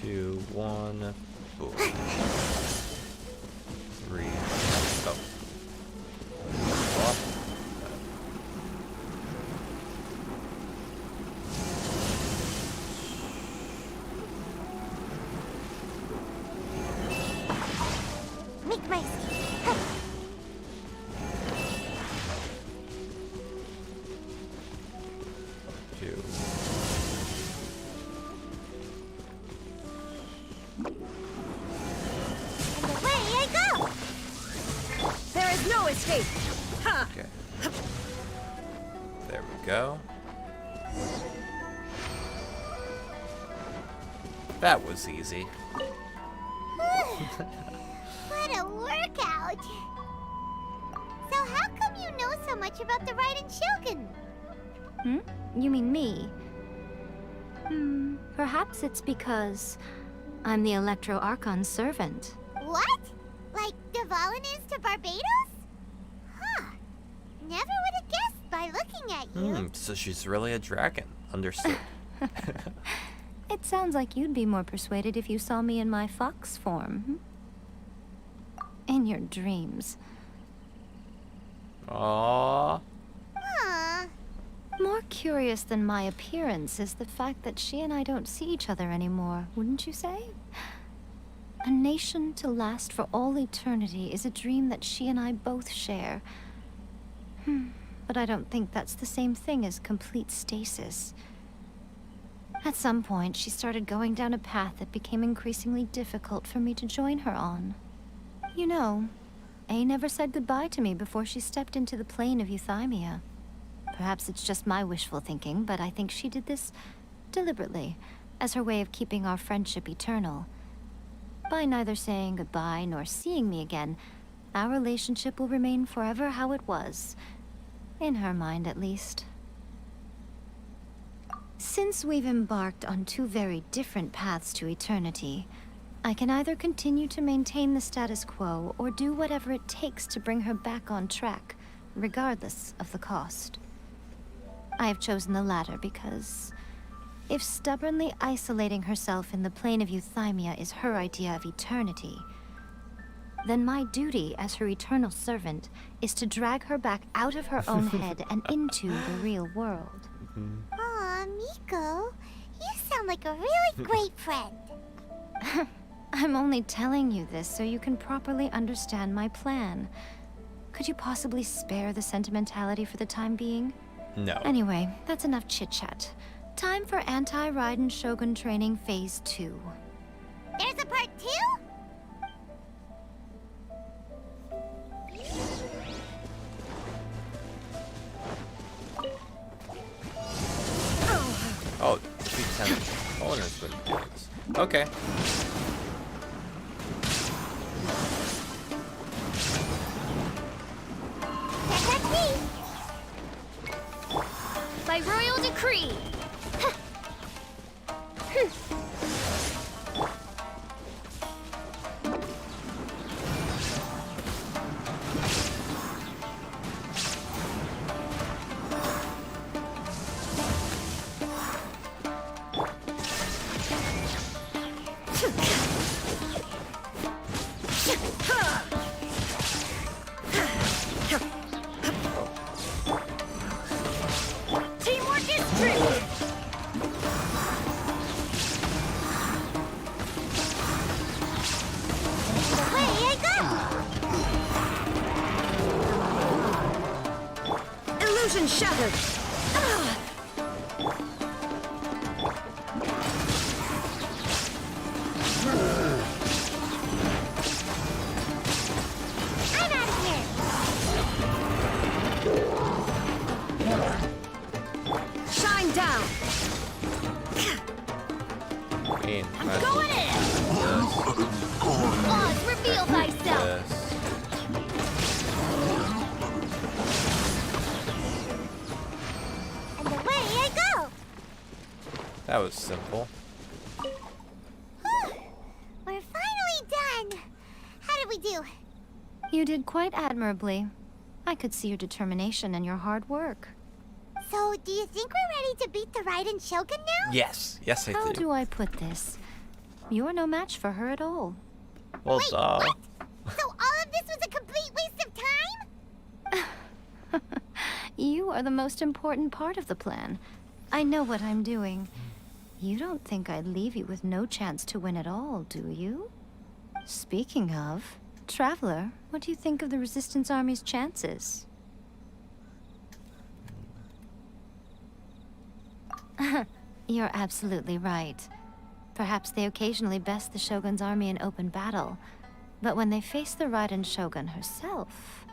2, 1, boom. 3, go. Off. Make my escape. 2. And away I go! There is no escape! Ha! Okay. There we go. That was easy. What a workout! So how come you know so much about the Raiden Shogun? Hmm? You mean me? Perhaps it's because I'm the Electro Archon's servant. What? Like Dvalin is to Barbados? Huh. Never would have guessed by looking at you. So she's really a dragon. Understood. It sounds like you'd be more persuaded if you saw me in my fox form. In your dreams. Aww. Aw. More curious than my appearance is the fact that she and I don't see each other anymore, wouldn't you say? A nation to last for all eternity is a dream that she and I both share. But I don't think that's the same thing as complete stasis. At some point, she started going down a path that became increasingly difficult for me to join her on. You know, A never said goodbye to me before she stepped into the plane of Euthymia. Perhaps it's just my wishful thinking, but I think she did this deliberately, as her way of keeping our friendship eternal. By neither saying goodbye nor seeing me again, our relationship will remain forever how it was. In her mind, at least. Since we've embarked on two very different paths to eternity, I can either continue to maintain the status quo or do whatever it takes to bring her back on track, regardless of the cost. I have chosen the latter because if stubbornly isolating herself in the plane of Euthymia is her idea of eternity, then my duty as her eternal servant is to drag her back out of her own head and into the real world. Aw, Miko, you sound like a really great friend. I'm only telling you this so you can properly understand my plan. Could you possibly spare the sentimentality for the time being? No. Anyway, that's enough chit-chat. Time for Anti-Raiden Shogun Training Phase 2. There's a part 2? Oh, defeat 10 opponents with this. Okay. That's me. By royal decree! Teamwork is true! Away I go! Illusion shattered! I'm out of here! Shine down! I'm Going in! Oz, reveal thyself! Yes. And away I go! That was simple. Whew. We're finally done! How did we do? You did quite admirably. I could see your determination and your hard work. So, do you think we're ready to beat the Raiden Shogun now? Yes. Yes, I How do. do I put this? You're no match for her at all. Well, Wait, duh. what? So all of this was a complete waste of time? You are the most important part of the plan. I know what I'm doing. You don't think I'd leave you with no chance to win at all, do you? Speaking of, Traveler, what do you think of the Resistance Army's chances? You're absolutely right. Perhaps they occasionally best the Shogun's army in open battle, but when they face the Raiden Shogun herself,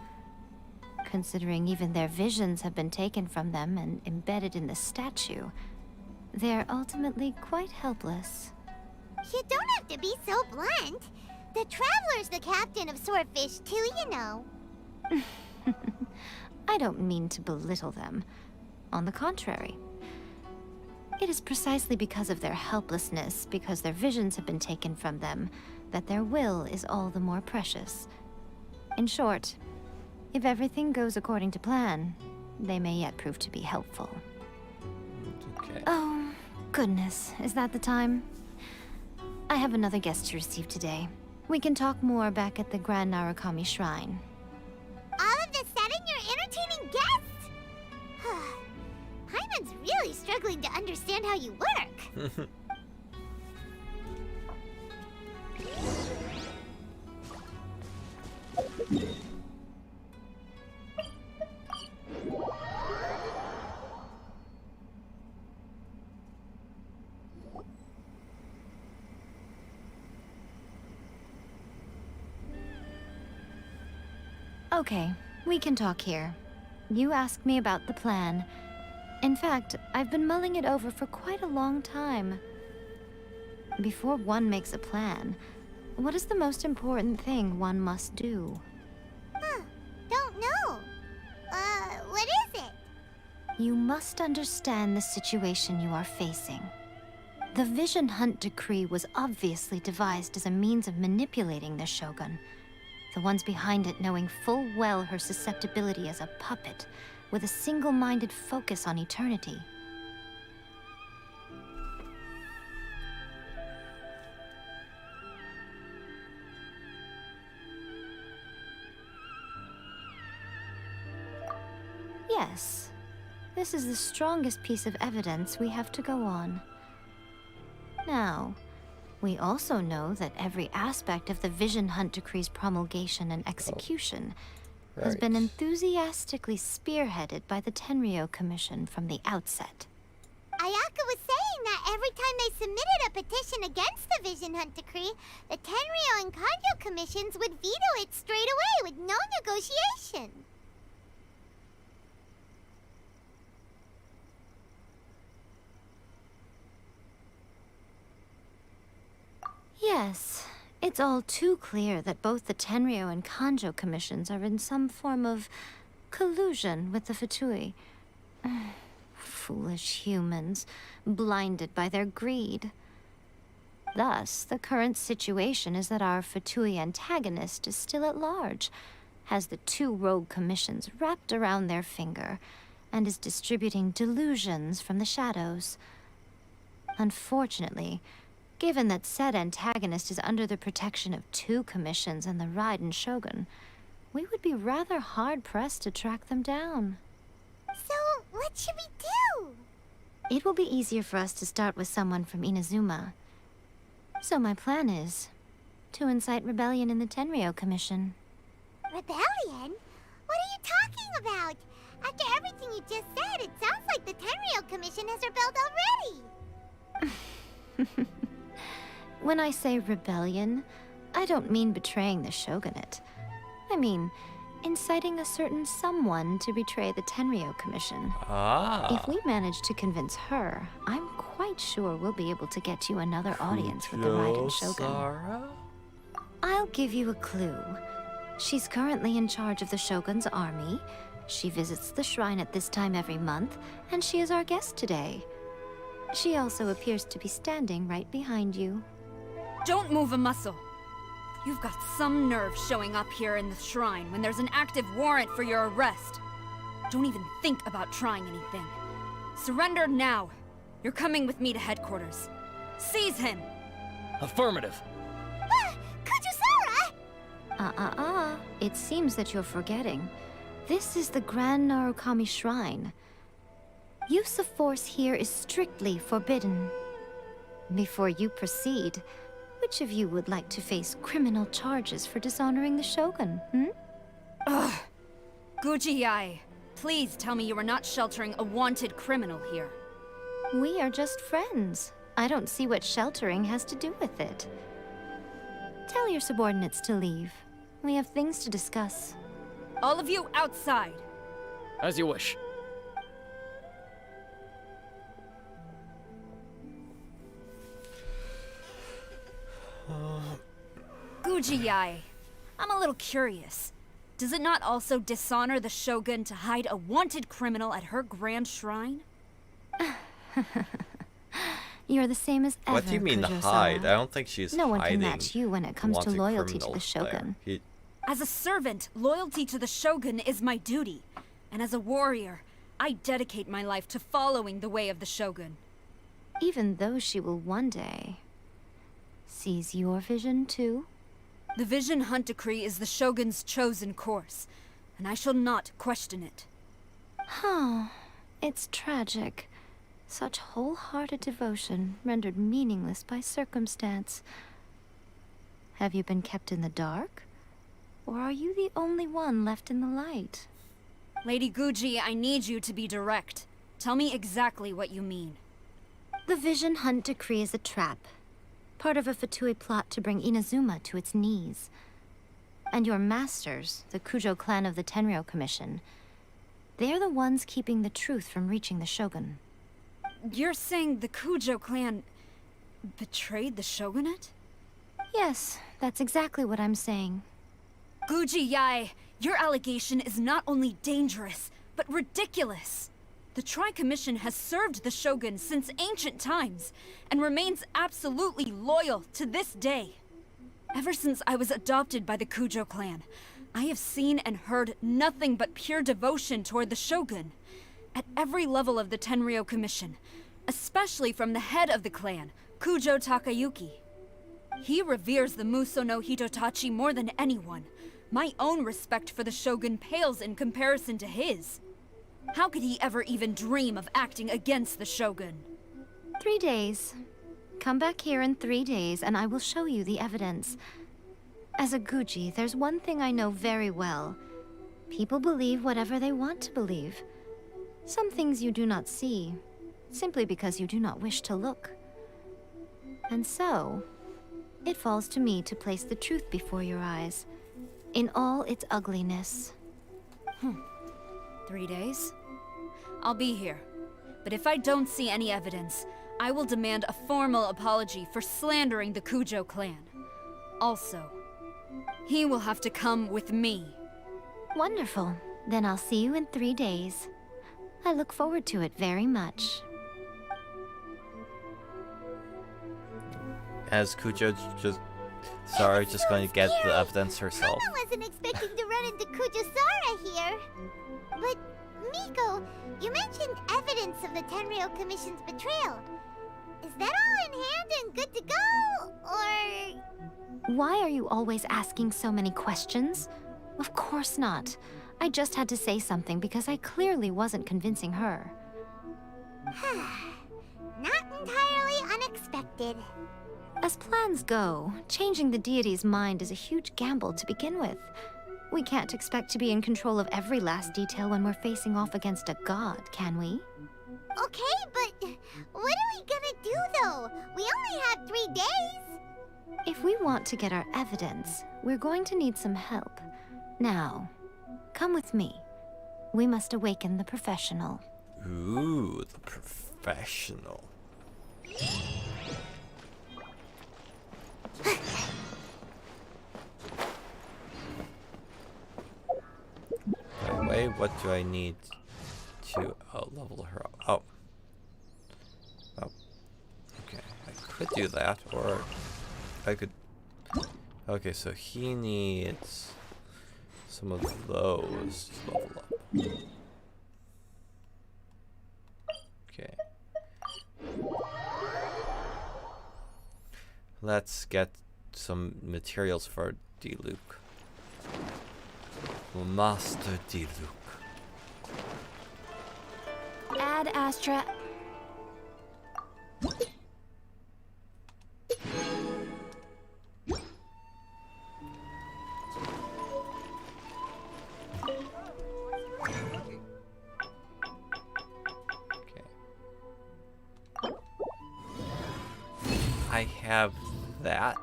considering even their visions have been taken from them and embedded in the statue, they're ultimately quite helpless. You don't have to be so blunt. The Traveler's the captain of Swordfish too, you know. I don't mean to belittle them. On the contrary. It is precisely because of their helplessness, because their visions have been taken from them, that their will is all the more precious. In short, if everything goes according to plan, they may yet prove to be helpful. Okay. Oh, goodness. Is that the time? I have another guest to receive today. We can talk more back at the Grand Narukami Shrine. All of the sudden, you're entertaining guests? Paimon's really struggling to understand how you work. Okay, we can talk here. You asked me about the plan. In fact, I've been mulling it over for quite a long time. Before one makes a plan, what is the most important thing one must do? Huh. Don't know. What is it? You must understand the situation you are facing. The Vision Hunt Decree was obviously devised as a means of manipulating the Shogun. The ones behind it knowing full well her susceptibility as a puppet, with a single-minded focus on eternity. Yes, this is the strongest piece of evidence we have to go on. Now, we also know that every aspect of the Vision Hunt Decree's promulgation and execution has been enthusiastically spearheaded by the Tenryou Commission from the outset. Ayaka was saying that every time they submitted a petition against the Vision Hunt Decree, the Tenryou and Kanjo commissions would veto it straight away with no negotiation. Yes, it's all too clear that both the Tenryou and Kanjo commissions are in some form of collusion with the Fatui. Foolish humans, blinded by their greed. Thus, the current situation is that our Fatui antagonist is still at large, has the two rogue commissions wrapped around their finger, and is distributing delusions from the shadows. Unfortunately, given that said antagonist is under the protection of two commissions and the Raiden Shogun, we would be rather hard-pressed to track them down. So, what should we do? It will be easier for us to start with someone from Inazuma. So my plan is to incite rebellion in the Tenryou Commission. Rebellion? What are you talking about? After everything you just said, it sounds like the Tenryou Commission has rebelled already. When I say rebellion, I don't mean betraying the shogunate. I mean inciting a certain someone to betray the Tenryou Commission. If we manage to convince her, I'm quite sure we'll be able to get you another audience with the Raiden Shogun. I'll give you a clue. She's currently in charge of the Shogun's army. She visits the shrine at this time every month, and she is our guest today. She also appears to be standing right behind you. Don't move a muscle. You've got some nerve showing up here in the shrine when there's an active warrant for your arrest. Don't even think about trying anything. Surrender now. You're coming with me to headquarters. Seize him! Affirmative. Kujusara! It seems that you're forgetting. This is the Grand Narukami Shrine. Use of force here is strictly forbidden. Before you proceed, which of you would like to face criminal charges for dishonoring the Shogun, Ugh. Guji-ai, please tell me you are not sheltering a wanted criminal here. We are just friends. I don't see what sheltering has to do with it. Tell your subordinates to leave. We have things to discuss. All of you outside. As you wish. Guji-ai, I'm a little curious. Does it not also dishonor the Shogun to hide a wanted criminal at her grand shrine? You're the same as ever, What do you mean Kujusara. hide? I don't think she's No one hiding. can match you when it comes to wanted loyalty to the criminals Shogun. there. As a servant, loyalty to the Shogun is my duty. And as a warrior, I dedicate my life to following the way of the Shogun. Even though she will one day seize your vision too? The Vision Hunt Decree is the Shogun's chosen course, and I shall not question it. Huh. It's tragic. Such wholehearted devotion rendered meaningless by circumstance. Have you been kept in the dark? Or are you the only one left in the light? Lady Guji, I need you to be direct. Tell me exactly what you mean. The Vision Hunt Decree is a trap. Part of a Fatui plot to bring Inazuma to its knees. And your masters, the Kujo clan of the Tenryou Commission, they're the ones keeping the truth from reaching the Shogun. You're saying the Kujo clan betrayed the shogunate? Yes, that's exactly what I'm saying. Guji Yae, your allegation is not only dangerous, but ridiculous. The Tri-Commission has served the Shogun since ancient times, and remains absolutely loyal to this day. Ever since I was adopted by the Kujo clan, I have seen and heard nothing but pure devotion toward the Shogun. At every level of the Tenryou Commission, especially from the head of the clan, Kujo Takayuki. He reveres the Muso no Hitotachi more than anyone. My own respect for the Shogun pales in comparison to his. How could he ever even dream of acting against the Shogun? 3 days. Come back here in 3 days and I will show you the evidence. As a Guji, there's one thing I know very well. People believe whatever they want to believe. Some things you do not see, simply because you do not wish to look. And so, it falls to me to place the truth before your eyes, in all its ugliness. 3 days? I'll be here. But if I don't see any evidence, I will demand a formal apology for slandering the Kujo clan. Also, he will have to come with me. Wonderful. Then I'll see you in 3 days. I look forward to it very much. As Kujo just going to get the evidence herself. Hana wasn't expecting to run into Kujosara here. But, Miko, you mentioned evidence of the Tenryou Commission's betrayal. Is that all in hand and good to go, or...? Why are you always asking so many questions? Of course not. I just had to say something because I clearly wasn't convincing her. Not entirely unexpected. As plans go, changing the deity's mind is a huge gamble to begin with. We can't expect to be in control of every last detail when we're facing off against a god, can we? Okay, but what are we gonna do, though? We only have 3 days. If we want to get our evidence, we're going to need some help. Now, come with me. We must awaken the professional. Ooh, the professional. By the way, what do I need to level her up? Oh. Okay, I could do that, or I could... Okay, so he needs some of those to level up. Okay. Let's get some materials for Diluc. Master Diluc. Ad Astra. I have that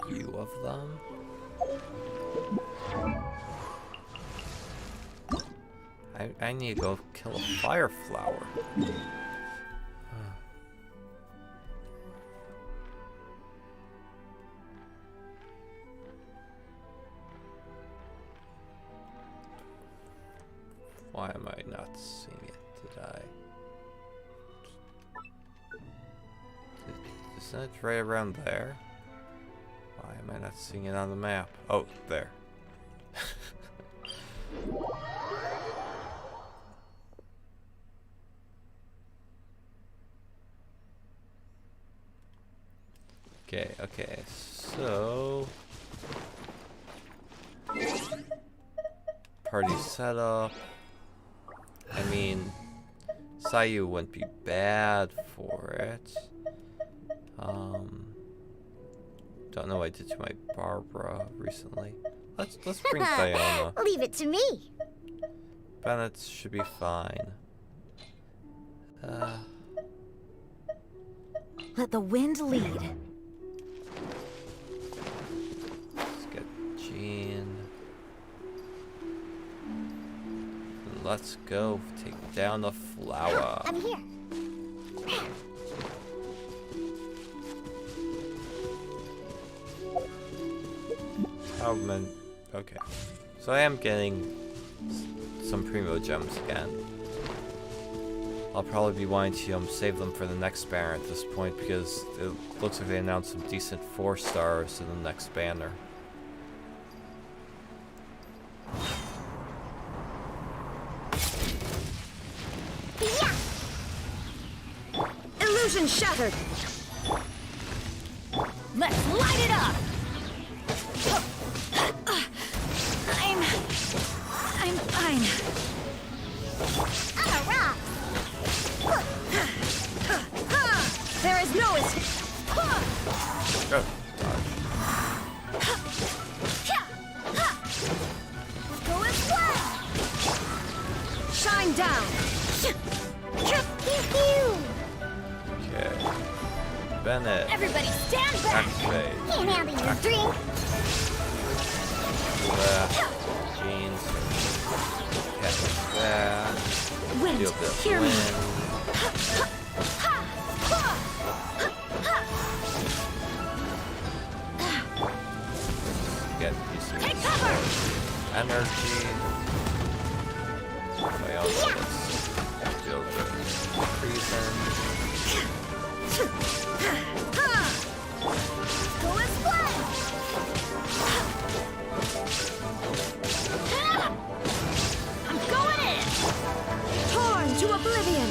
few of them. I need to go kill a fire flower. Why am I not seeing it? Did I? Isn't it right around there? Why am I not seeing it on the map? Oh, there. Okay, so... Party setup. I mean, Sayu wouldn't be bad for it. Don't know what I did to my Barbara recently. Let's bring Diana. Leave it to me. Bennett should be fine. Let the wind lead. Let's get Jean. let's go take down the flower. I'm here. How many? Okay. So I am getting some primo gems again. I'll probably be wanting to save them for the next banner at this point because it looks like they announced some decent 4 stars in the next banner. Illusion shattered! Let's light it up! I'm fine. I'm a rock. There is no escape. Go. Go and fly. Shine down! Pew-pew. Okay. Bennett. Everybody stand back! Activate. Can't handle your drink. Left. Jeans. Cat like that. Wind, Deal this hear me. wind. Get these Take cover! energy. My own deal with treason. Go and fly. I'm going in! Torn to oblivion!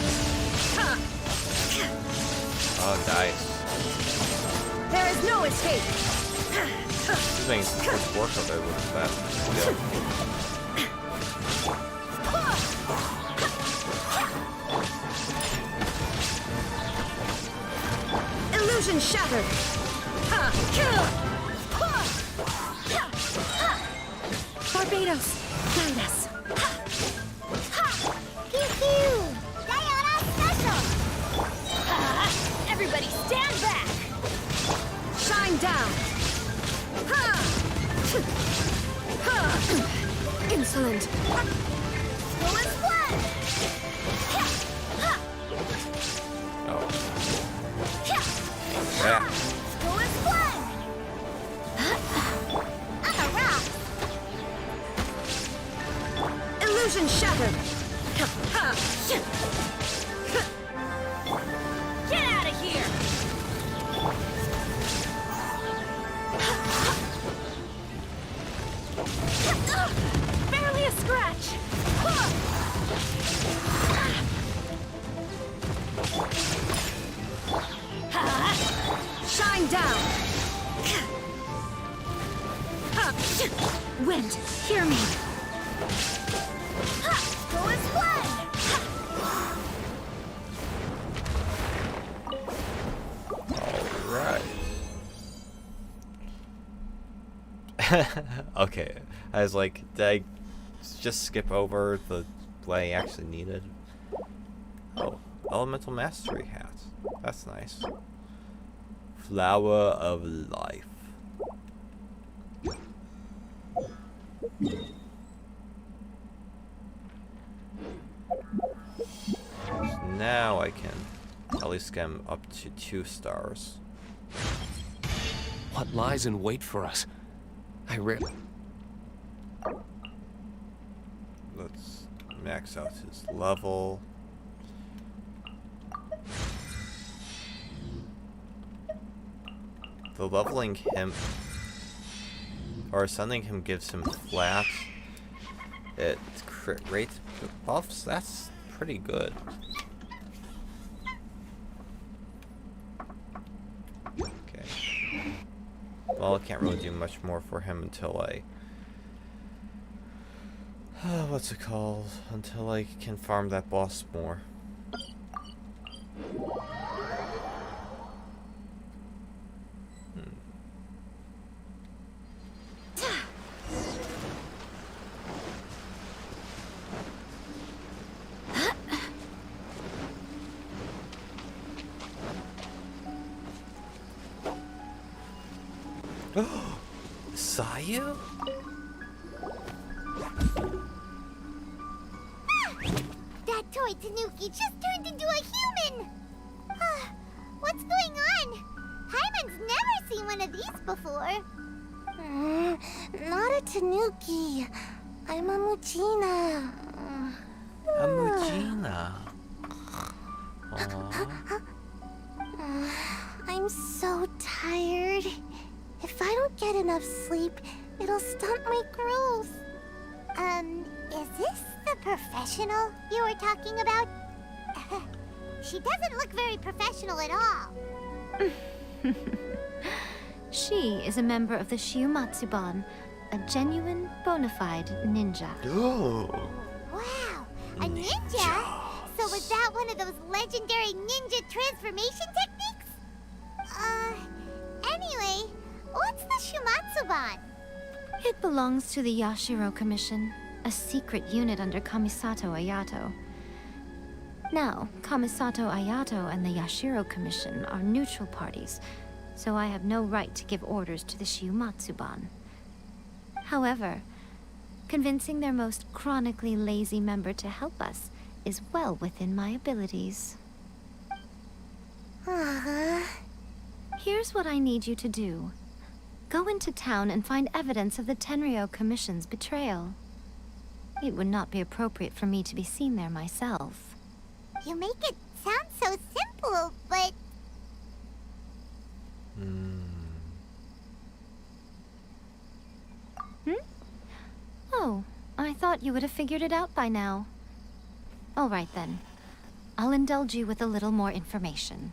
Oh, nice. There is no escape! This makes some good work of it with that skill. Illusion shattered! Barbados, guide us! Pew-pew. Sayonara special. Everybody stand back! Shine down! Insolent! Go and fly. Oh. Yeah. Go and fly. I'm a rock. Illusion shattered! Get out of here! Barely a scratch! Shine down! Wind, hear me! Go and fly. Alright. Okay. I was like, did I just skip over what I actually needed? Oh, Elemental Mastery Hat. That's nice. Flower of Life. So now I can at least get him up to 2 stars. What lies in wait for us? Let's max out his level. The leveling him or sending him gives him flat. It crit rate buffs. That's pretty good. Okay. Well, I can't really do much more for him until I what's it called? Until I can farm that boss more. Go toy Tanuki just turned into a human! What's going on? Paimon's never seen one of these before. Not a Tanuki. I'm a Muchina. A Muchina. Aww. I'm so tired. If I don't get enough sleep, it'll stunt my growth. Is this the professional you were talking about? She doesn't look very professional at all. She is a member of the Shiumatsuban, a genuine, bona fide ninja. Oh. Wow, a ninja? So was that one of those legendary ninja transformation techniques? Anyway, what's the Shumatsuban? It belongs to the Yashiro Commission, a secret unit under Kamisato Ayato. Now, Kamisato Ayato and the Yashiro Commission are neutral parties, so I have no right to give orders to the Shiumatsuban. However, convincing their most chronically lazy member to help us is well within my abilities. Here's what I need you to do. Go into town and find evidence of the Tenryo Commission's betrayal. It would not be appropriate for me to be seen there myself. You make it sound so simple, but... Oh, I thought you would have figured it out by now. All right then. I'll indulge you with a little more information.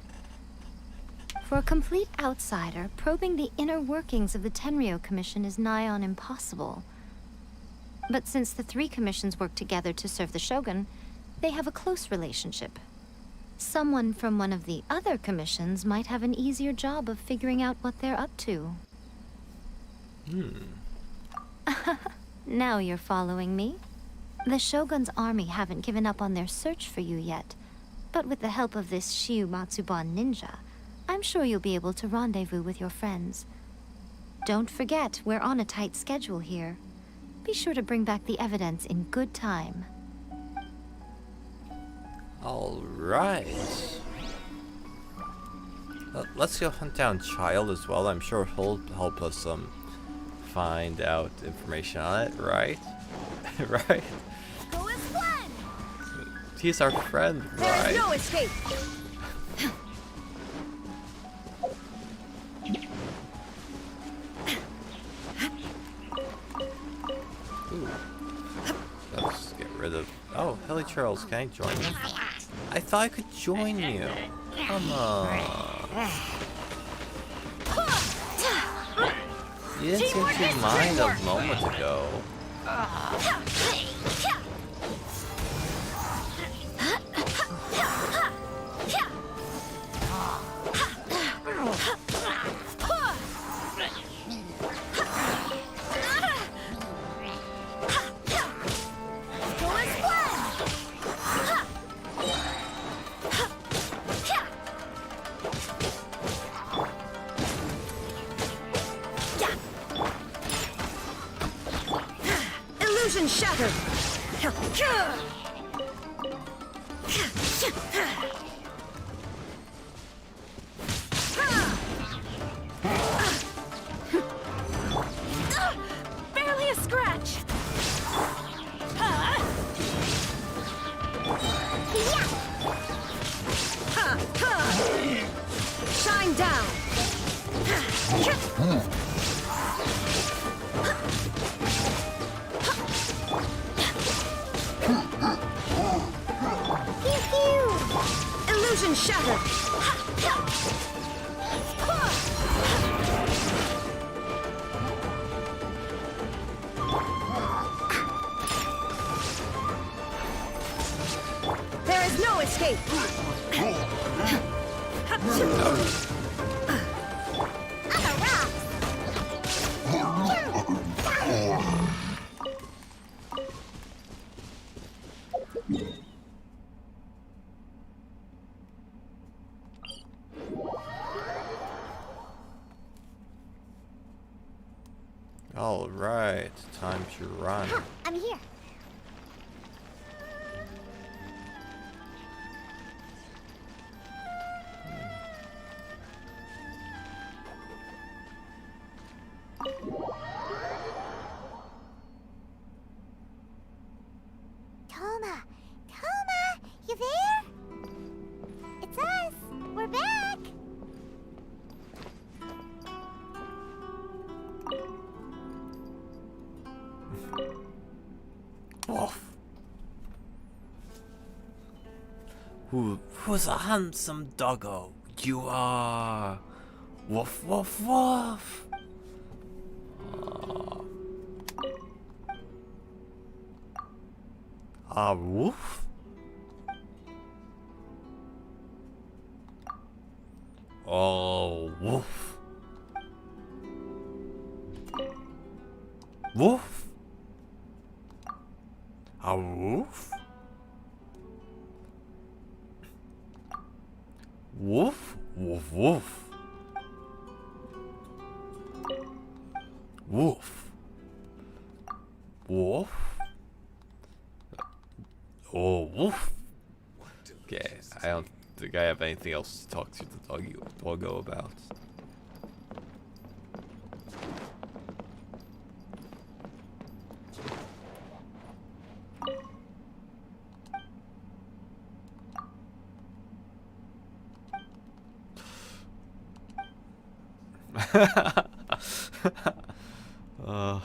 For a complete outsider, probing the inner workings of the Tenryo Commission is nigh on impossible. But since the three commissions work together to serve the Shogun, they have a close relationship. Someone from one of the other commissions might have an easier job of figuring out what they're up to. Now you're following me. The Shogun's army haven't given up on their search for you yet, but with the help of this Shiumatsuban ninja, I'm sure you'll be able to rendezvous with your friends. Don't forget, we're on a tight schedule here. Be sure to bring back the evidence in good time. All right. Let's go hunt down Child as well. I'm sure he'll help us find out information on it, right? Right? Go as planned! He's our friend, right? There's no escape! Ooh. Let's get rid of... Oh, Hilly Charles, can I join you? I thought I could join you. Come on. You didn't seem to mind a moment ago. Illusion shattered! Barely a scratch! Shine down! Illusion shattered! There is no escape! All right, time to run. I'm here. Woof. Who's a handsome doggo? You are. Woof, woof, woof. Woof? Oh, woof. Woof? A woof? Woof? Woof, woof. Woof. Woof? Oh, woof. Okay, I don't think I have anything else to talk to the doggo about. uh.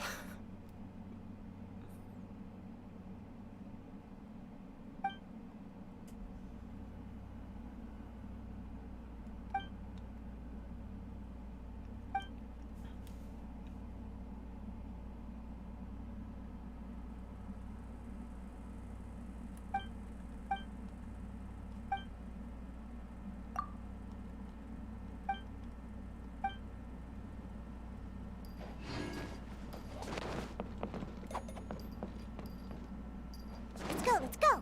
Let's go.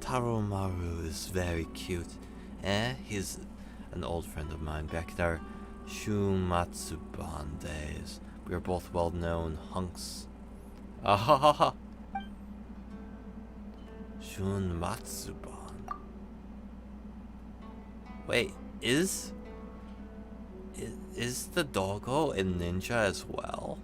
Taromaru is very cute. He's an old friend of mine back in our Shumatsuban days. We were both well-known hunks. Ahahaha. Shunmatsuban. Wait, is the doggo a ninja as well?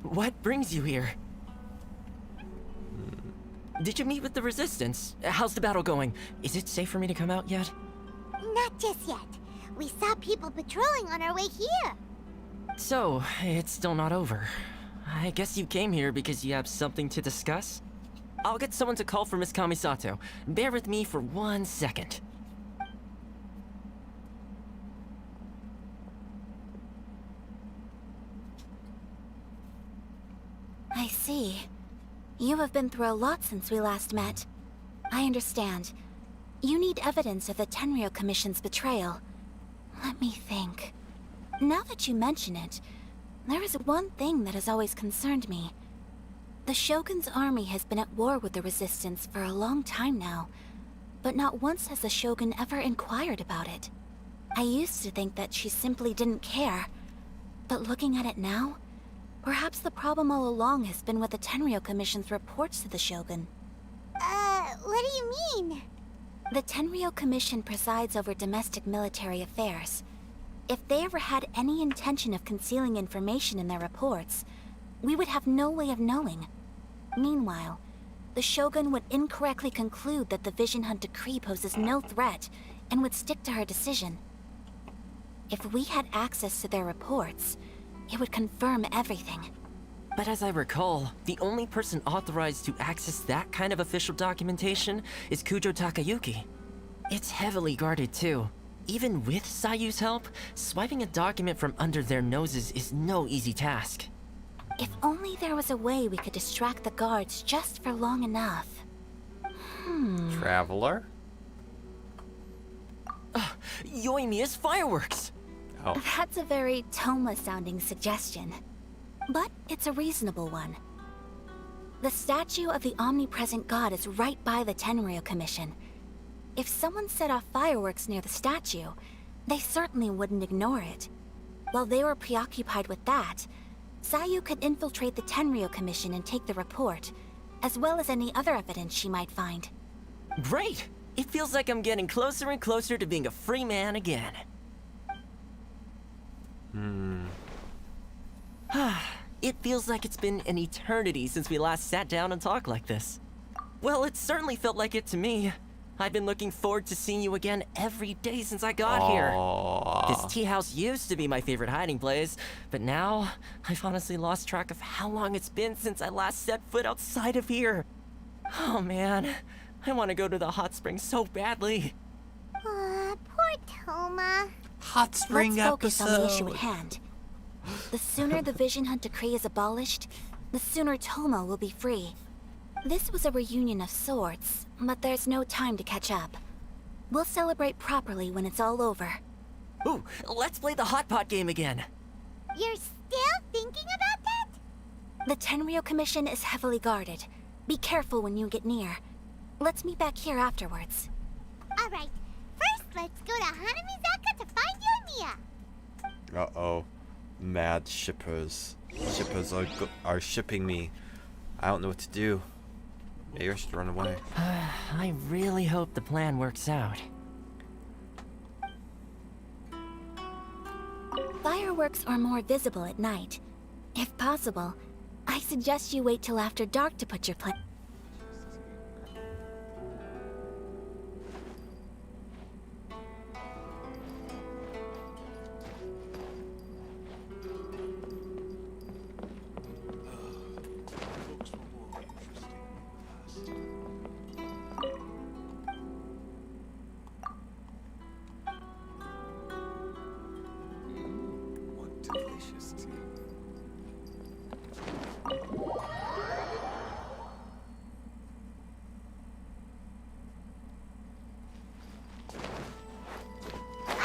What brings you here? Did you meet with the Resistance? How's the battle going? Is it safe for me to come out yet? Not just yet. We saw people patrolling on our way here. So, it's still not over. I guess you came here because you have something to discuss? I'll get someone to call for Miss Kamisato. Bear with me for 1 second. I see. You have been through a lot since we last met. I understand. You need evidence of the Tenryou Commission's betrayal. Let me think. Now that you mention it, there is one thing that has always concerned me. The Shogun's army has been at war with the Resistance for a long time now, but not once has the Shogun ever inquired about it. I used to think that she simply didn't care, but looking at it now, perhaps the problem all along has been with the Tenryou Commission's reports to the Shogun. What do you mean? The Tenryou Commission presides over domestic military affairs. If they ever had any intention of concealing information in their reports, we would have no way of knowing. Meanwhile, the Shogun would incorrectly conclude that the Vision Hunt decree poses no threat and would stick to her decision. If we had access to their reports, it would confirm everything. But as I recall, the only person authorized to access that kind of official documentation is Kujo Takayuki. It's heavily guarded too. Even with Sayu's help, swiping a document from under their noses is no easy task. If only there was a way we could distract the guards just for long enough. Traveler? Yoimiya's fireworks! Oh. That's a very Toma-sounding suggestion. But it's a reasonable one. The statue of the omnipresent god is right by the Tenryou Commission. If someone set off fireworks near the statue, they certainly wouldn't ignore it. While they were preoccupied with that, Sayu could infiltrate the Tenryou Commission and take the report, as well as any other evidence she might find. Great! It feels like I'm getting closer and closer to being a free man again. It feels like it's been an eternity since we last sat down and talked like this. Well, it certainly felt like it to me. I've been looking forward to seeing you again every day since I got here. This tea house used to be my favorite hiding place, but now I've honestly lost track of how long it's been since I last set foot outside of here. Oh man, I want to go to the hot springs so badly. Poor Toma. Hot spring Let's focus episode. on the issue at hand. The sooner the Vision Hunt Decree is abolished, the sooner Toma will be free. This was a reunion of sorts, but there's no time to catch up. We'll celebrate properly when it's all over. Ooh, let's play the hot pot game again. You're still thinking about that? The Tenryo Commission is heavily guarded. Be careful when you get near. Let's meet back here afterwards. Alright, first let's go to Hanamizaka to find you and Mia. Uh-oh. Mad shippers. Shippers are shipping me. I don't know what to do. Maybe I should run away. I really hope the plan works out. Fireworks are more visible at night. If possible, I suggest you wait till after dark to put your plan.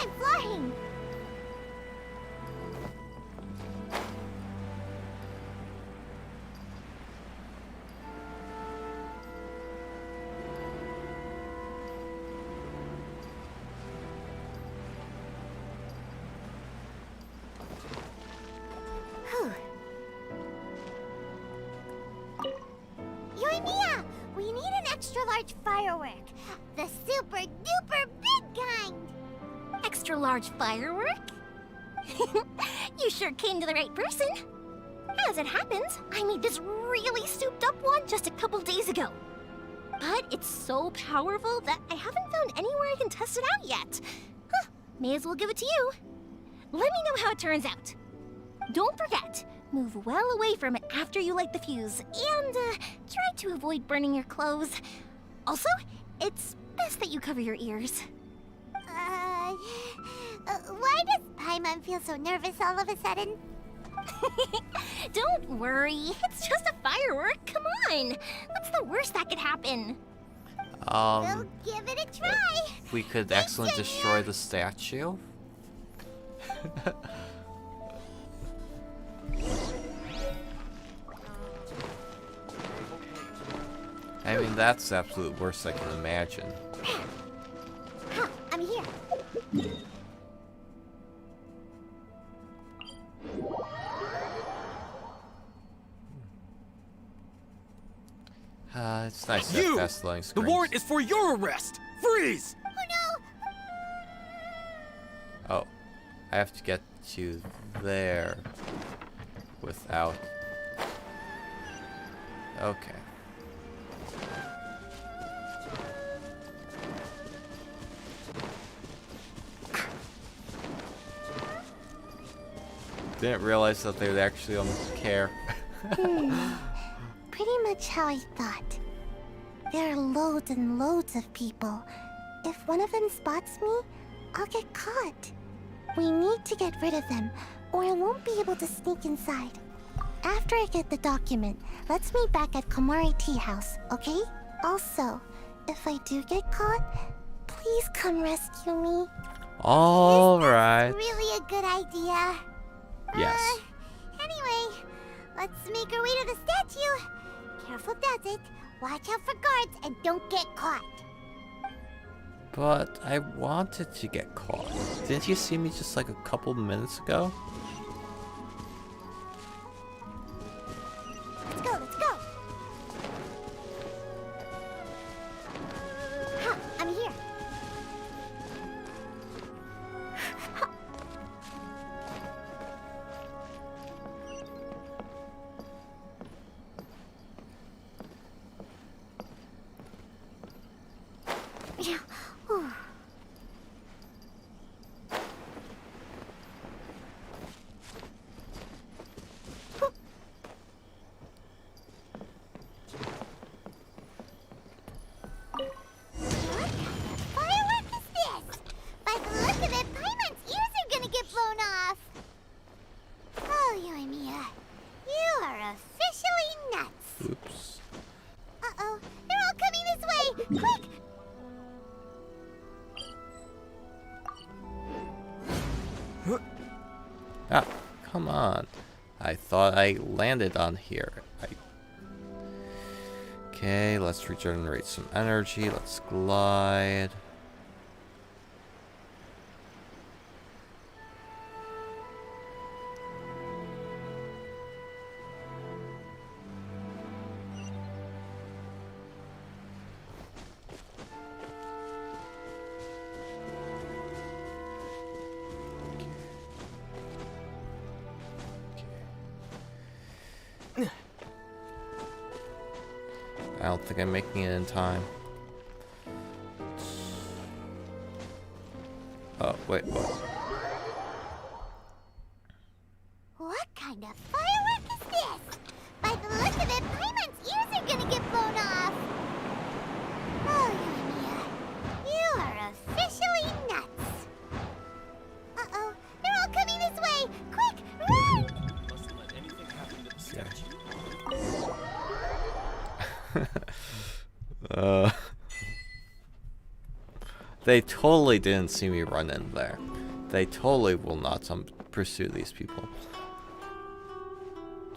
I'm flying! Whew. Yoimiya! We need an extra large firework. The super duper big kind! Extra large firework? You sure came to the right person. As it happens, I made this really souped up one just a couple days ago. But it's so powerful that I haven't found anywhere I can test it out yet. Huh, may as well give it to you. Let me know how it turns out. Don't forget, move well away from it after you light the fuse, and try to avoid burning your clothes. Also, it's best that you cover your ears. Why does Paimon feel so nervous all of a sudden? Don't worry, it's just a firework. Come on, what's the worst that could happen? We'll give it a try. We could accidentally destroy the statue. I mean, that's the absolute worst I can imagine. Huh, I'm here. It's nice to have fast loading The screens. warrant is for your arrest! Freeze! Oh no! Oh, I have to get to there without. Okay. Didn't realize that they would actually almost care. Pretty much how I thought. There are loads and loads of people. If one of them spots me, I'll get caught. We need to get rid of them, or I won't be able to sneak inside. After I get the document, let's meet back at Komari Tea House, okay? Also, if I do get caught, please come rescue me. All right. Really a good idea. Yes. Anyway, let's make our way to the statue. Careful does it. Watch out for guards and don't get caught. But I wanted to get caught. Didn't you see me just like a couple minutes ago? Let's go, let's go. Whew. Oops. Uh-oh, they're all coming this way! Quick! Ah, come on. I thought I landed on here. Okay, let's regenerate some energy. Let's glide. I don't think I'm making it in time. Oh, wait, what? What kind of firework is this? By the look of it, Paimon's ears are gonna get blown off! Oh, Yoimiya, you are officially nuts! Uh-oh, they're all coming this way! Quick, run! They totally didn't see me run in there. They totally will not pursue these people.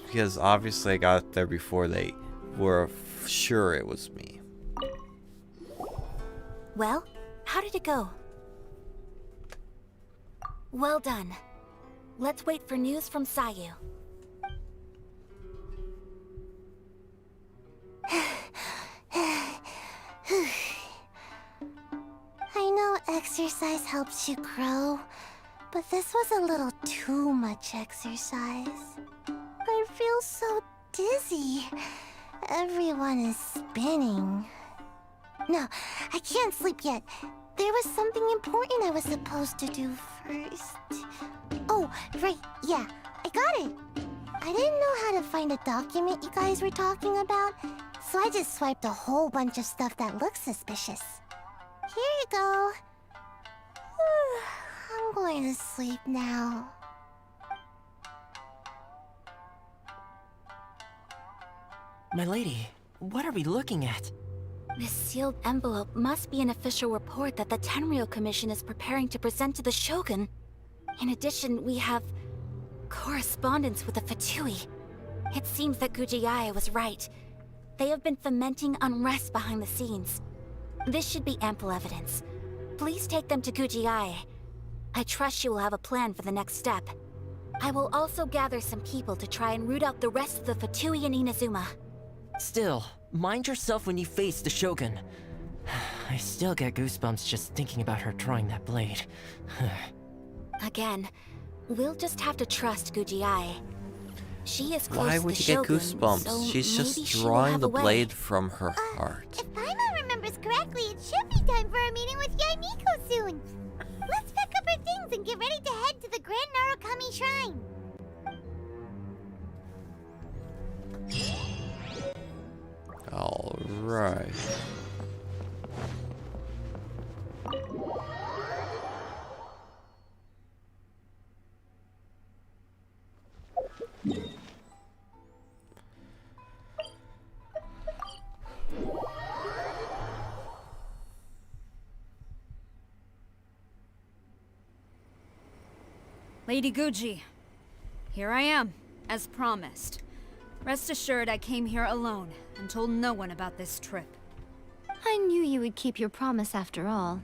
Because obviously I got there before they were sure it was me. Well, how did it go? Well done. Let's wait for news from Sayu. I know exercise helps you grow, but this was a little too much exercise. I feel so dizzy. Everyone is spinning. No, I can't sleep yet. There was something important I was supposed to do first. Oh, right, yeah, I got it. I didn't know how to find a document you guys were talking about, so I just swiped a whole bunch of stuff that looks suspicious. Here you go. I'm going to sleep now. My lady, what are we looking at? This sealed envelope must be an official report that the Tenryou Commission is preparing to present to the Shogun. In addition, we have correspondence with the Fatui. It seems that Gujiae was right. They have been fomenting unrest behind the scenes. This should be ample evidence. Please take them to Gujiae. I trust you will have a plan for the next step. I will also gather some people to try and root out the rest of the Fatui in Inazuma. Still, mind yourself when you face the Shogun. I still get goosebumps just thinking about her drawing that blade. Again, we'll just have to trust Gujiae. She is close Why to would the you get Shogun, goosebumps? so She's just maybe she will drawing have the a way. blade from her heart. If Paimon remembers correctly, it should be time for a meeting with Yaimiko soon. Let's pack up our things and get ready to head to the Grand Narukami Shrine. All right. Lady Guji, here I am, as promised. Rest assured I came here alone and told no one about this trip. I knew you would keep your promise after all.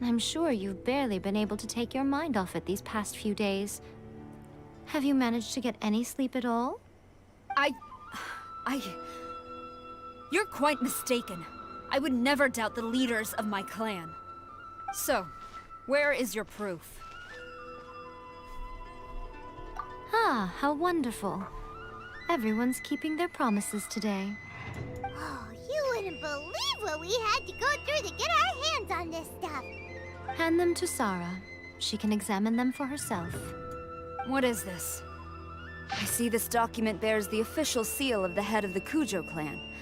I'm sure you've barely been able to take your mind off it these past few days. Have you managed to get any sleep at all? You're quite mistaken. I would never doubt the leaders of my clan. So, where is your proof? Ah, how wonderful. Everyone's keeping their promises today. Oh, you wouldn't believe what we had to go through to get our hands on this stuff? Hand them to Sarah. She can examine them for herself. What is this? I see this document bears the official seal of the head of the Kujo clan,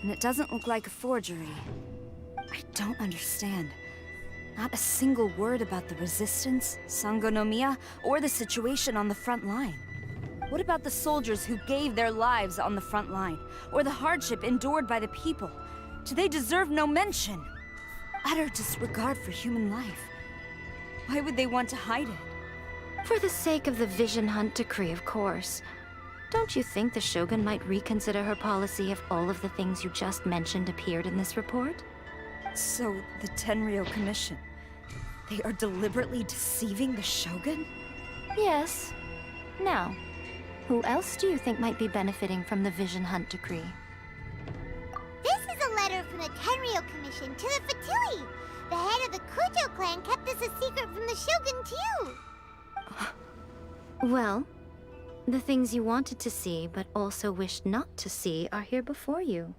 and it doesn't look like a forgery. I don't understand. Not a single word about the resistance, Sangonomiya, or the situation on the front line. What about the soldiers who gave their lives on the front line, or the hardship endured by the people? Do they deserve no mention? Utter disregard for human life. Why would they want to hide it? For the sake of the Vision Hunt decree, of course. Don't you think the Shogun might reconsider her policy if all of the things you just mentioned appeared in this report? So, the Tenryou Commission, they are deliberately deceiving the Shogun? Yes. Now, who else do you think might be benefiting from the Vision Hunt decree? This is a letter from the Tenryou Commission to the Fatui. The head of the Kujo clan kept this a secret from the Shogun, too. Well, the things you wanted to see but also wished not to see are here before you.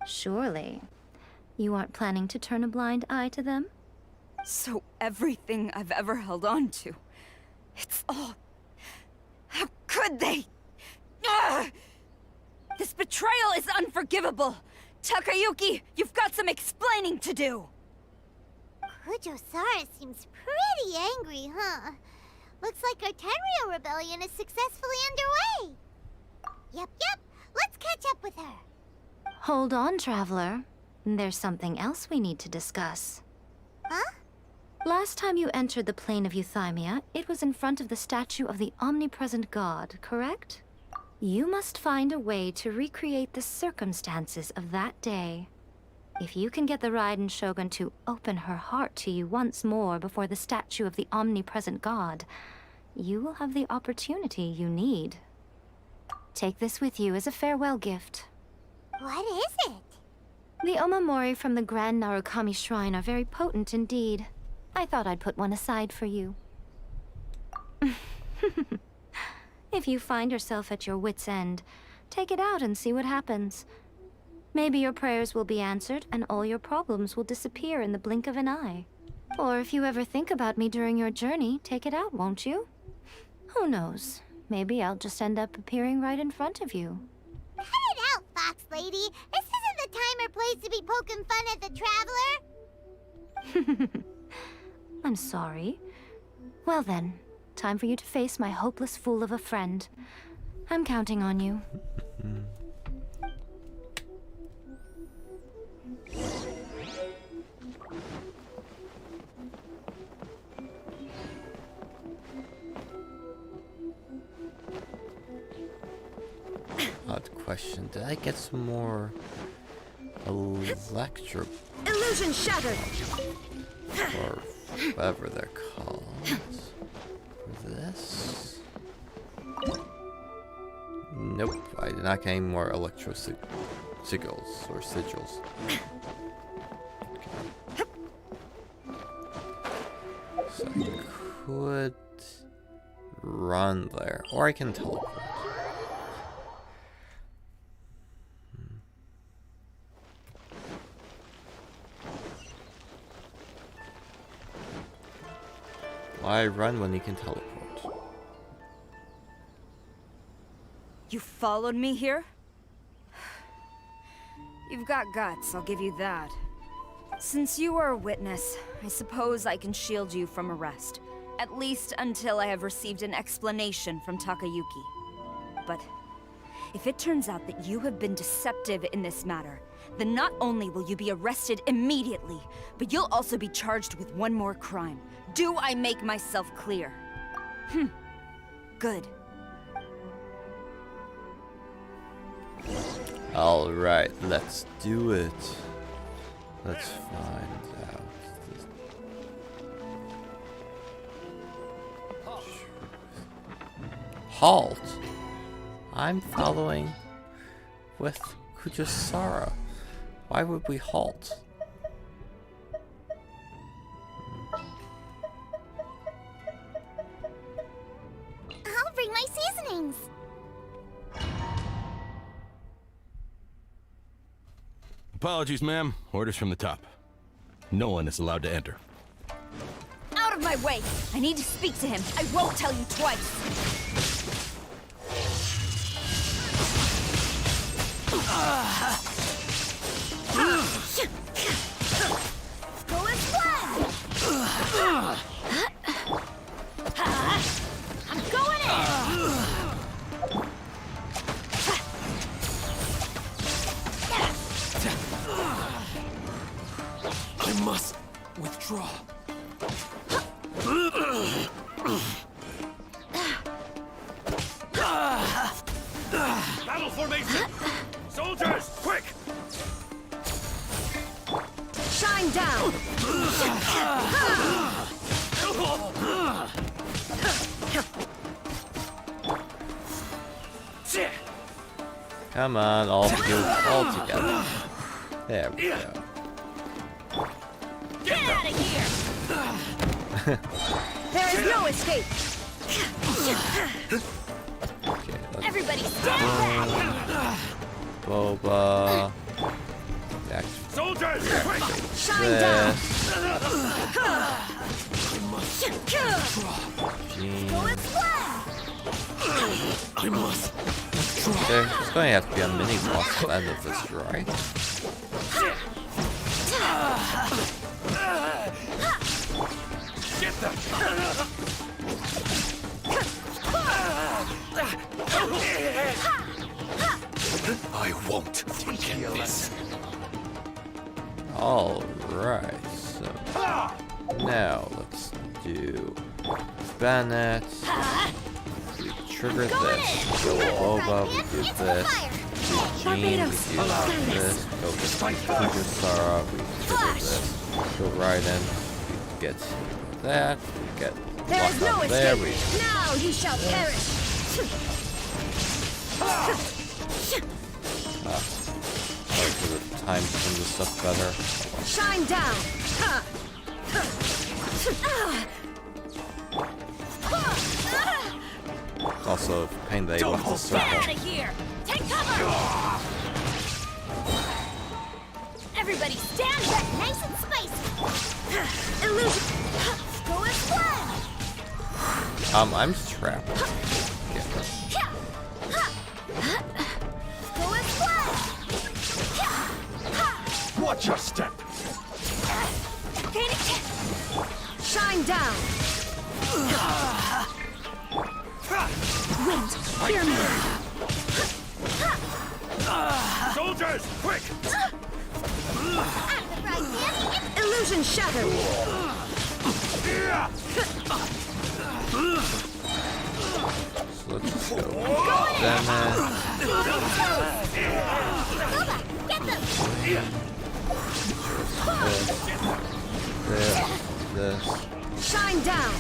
Surely, you aren't planning to turn a blind eye to them? So everything I've ever held on to, it's all... How could they? Ugh! This betrayal is unforgivable! Takayuki, you've got some explaining to do! Kujo-Sara seems pretty angry, huh? Looks like our Tenryou rebellion is successfully underway. Yep. Let's catch up with her. Hold on, Traveler. There's something else we need to discuss. Huh? Last time you entered the plane of Euthymia, it was in front of the statue of the omnipresent god, correct? You must find a way to recreate the circumstances of that day. If you can get the Raiden Shogun to open her heart to you once more before the statue of the omnipresent god, you will have the opportunity you need. Take this with you as a farewell gift. What is it? The omamori from the Grand Narukami Shrine are very potent indeed. I thought I'd put one aside for you. If you find yourself at your wit's end, take it out and see what happens. Maybe your prayers will be answered and all your problems will disappear in the blink of an eye. Or if you ever think about me during your journey, take it out, won't you? Who knows? Maybe I'll just end up appearing right in front of you. Cut it out, Fox Lady. This isn't the time or place to be poking fun at the Traveler. I'm sorry. Well then, time for you to face my hopeless fool of a friend. I'm counting on you. Odd question. Did I get some more electro Illusion shattered! or whatever they're called? For this? Nope, I did not get any more electro sigils or sigils. Okay. So I could run there, or I can teleport. Why run when you can teleport? You followed me here? You've got guts, I'll give you that. Since you are a witness, I suppose I can shield you from arrest. At least until I have received an explanation from Takayuki. But if it turns out that you have been deceptive in this matter, then not only will you be arrested immediately, but you'll also be charged with one more crime. Do I make myself clear? Good. Alright, let's do it. Let's find out. Halt! I'm following with Kujo-Sara. Why would we halt? I'll bring my seasonings. Apologies, ma'am. Orders from the top. No one is allowed to enter. Out of my way! I need to speak to him. I won't tell you twice. Go and fly! I'm going in! I must withdraw. Battle formation! Soldiers, quick! Shine down! Come on, all of you, all together. There we go. Get out of here! There is no escape! Okay, let's Everybody stand back! Boba. Next. Soldiers, quick! Shine down! Jean. Go and fly! I must withdraw. There's going to have to be a mini boss at the end of this, right? Get them! I won't take this. Alright, so now let's do Bennett. We trigger this. Go Boba, we do this. Do Jean, we do this. Go Kugasara, we trigger this. Go Raiden, we get that. We get There is no locked up there. We escape! Now you shall perish! time some of the stuff better. Shine down! Also, pain that he wants to Get circle. out of here! Take cover! Everybody stand back! Nice and spicy. Illusion! Go and fly! I'm trapped. Yeah. Go and fly. Watch your step. Shine down! Wind, hear me! Soldiers, quick! Illusion shattered! So let's just go. Bennett. Get them. This. Shine down!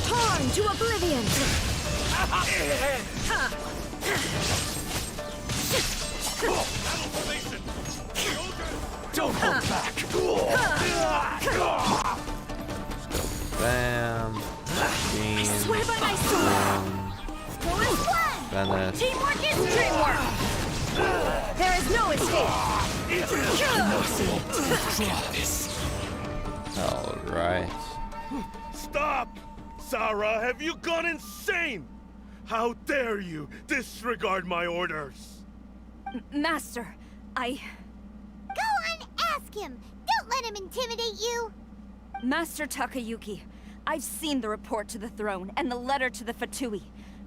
Torn to oblivion! Don't hold back! Bam. Jean. Swear by my sword! Go and fly! Bennett. Teamwork is dreamwork! There is no escape! Alright. Stop! Sarah, have you gone insane? How dare you disregard my orders? Master, I... Go and ask him. Don't let him intimidate you. Master Takayuki, I've seen the report to the throne and the letter to the Fatui.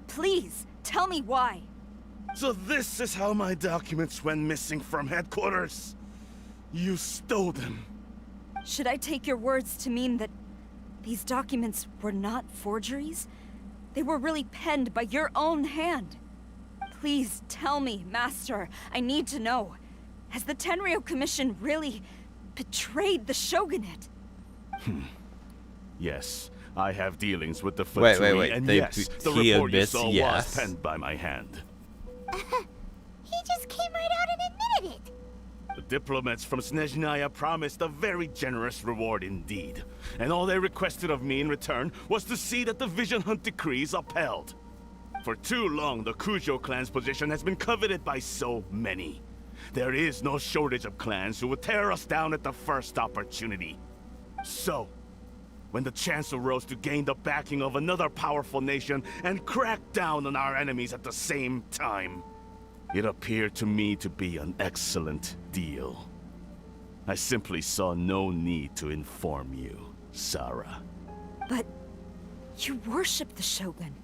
Please, tell me why. So this is how my documents went missing from headquarters. You stole them. Should I take your words to mean that these documents were not forgeries? They were really penned by your own hand. Please tell me, Master. I need to know. Has the Tenryo Commission really betrayed the Shogunate? Yes, I have dealings with the Wait, Fatui, wait. and They- yes, the he report you admits saw yes. was penned by my hand. He just came right out and admitted it. The diplomats from Snezhnaya promised a very generous reward indeed, and all they requested of me in return was to see that the Vision Hunt decrees upheld. For too long, the Kujo clan's position has been coveted by so many. There is no shortage of clans who would tear us down at the first opportunity. So, when the chance arose to gain the backing of another powerful nation and crack down on our enemies at the same time, it appeared to me to be an excellent deal. I simply saw no need to inform you, Sarah. But you worship the Shogun.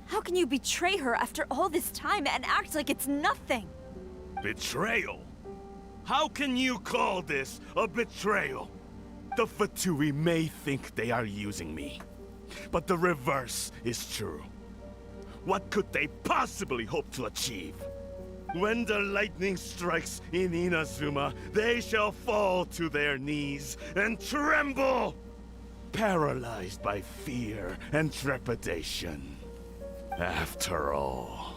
How can you betray her after all this time and act like it's nothing? Betrayal? How can you call this a betrayal? The Fatui may think they are using me, but the reverse is true. What could they possibly hope to achieve? When the lightning strikes in Inazuma, they shall fall to their knees and tremble, paralyzed by fear and trepidation. After all,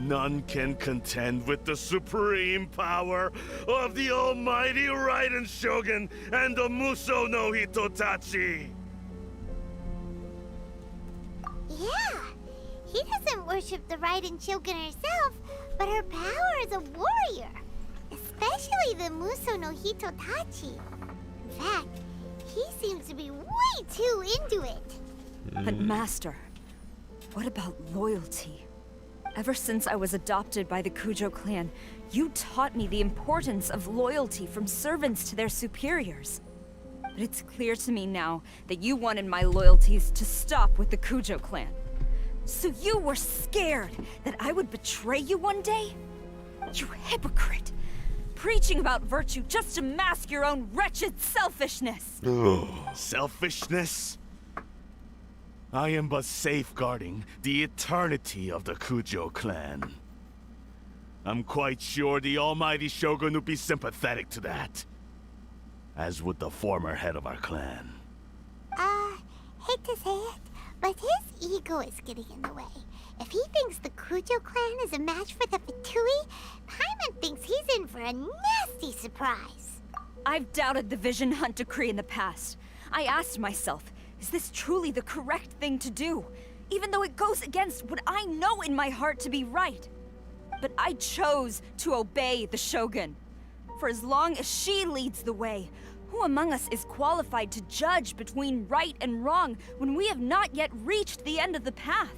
none can contend with the supreme power of the almighty Raiden Shogun and the Muso no Hitotachi! Yeah, he doesn't worship the Raiden Shogun herself, but her power as a warrior. Especially the Muso no Hitotachi. In fact, he seems to be way too into it. But Master, what about loyalty? Ever since I was adopted by the Kujo clan, you taught me the importance of loyalty from servants to their superiors. But it's clear to me now that you wanted my loyalties to stop with the Kujo clan. So you were scared that I would betray you one day? You hypocrite! Preaching about virtue just to mask your own wretched selfishness! Selfishness? I am but safeguarding the eternity of the Kujo clan. I'm quite sure the almighty Shogun would be sympathetic to that. As would the former head of our clan. Hate to say it, but his ego is getting in the way. If he thinks the Kujo clan is a match for the Fatui, Paimon thinks he's in for a nasty surprise. I've doubted the Vision Hunt decree in the past. I asked myself, is this truly the correct thing to do? Even though it goes against what I know in my heart to be right. But I chose to obey the Shogun. For as long as she leads the way, who among us is qualified to judge between right and wrong when we have not yet reached the end of the path?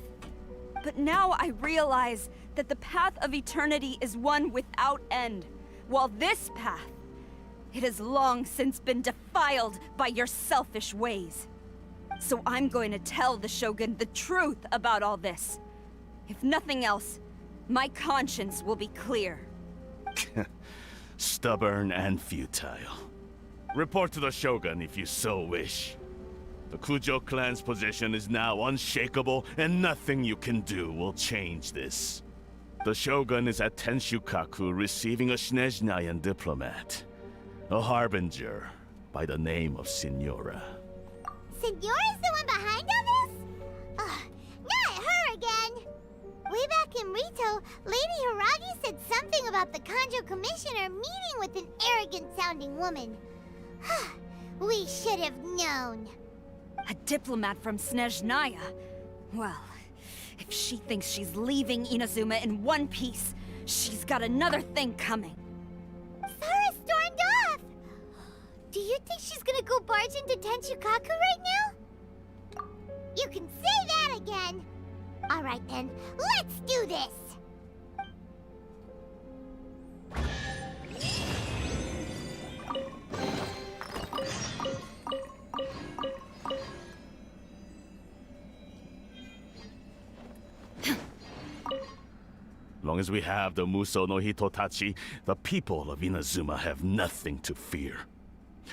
But now I realize that the path of eternity is one without end, while this path, it has long since been defiled by your selfish ways. So I'm going to tell the Shogun the truth about all this. If nothing else, my conscience will be clear. Stubborn and futile. Report to the Shogun if you so wish. The Kujo clan's position is now unshakable, and nothing you can do will change this. The Shogun is at Tenshukaku receiving a Snezhnayan diplomat. A harbinger by the name of Signora. Signora's the one behind all this? Not her again! Way back in Rito, Lady Hiragi said something about the Kanjo Commissioner meeting with an arrogant-sounding woman. We should have known. A diplomat from Snezhnaya? Well, if she thinks she's leaving Inazuma in one piece, she's got another thing coming. Sarah stormed off! Do you think she's gonna go barge into Tenshukaku right now? You can say that again! Alright then, let's do this! Long as we have the Muso no Hitotachi, the people of Inazuma have nothing to fear.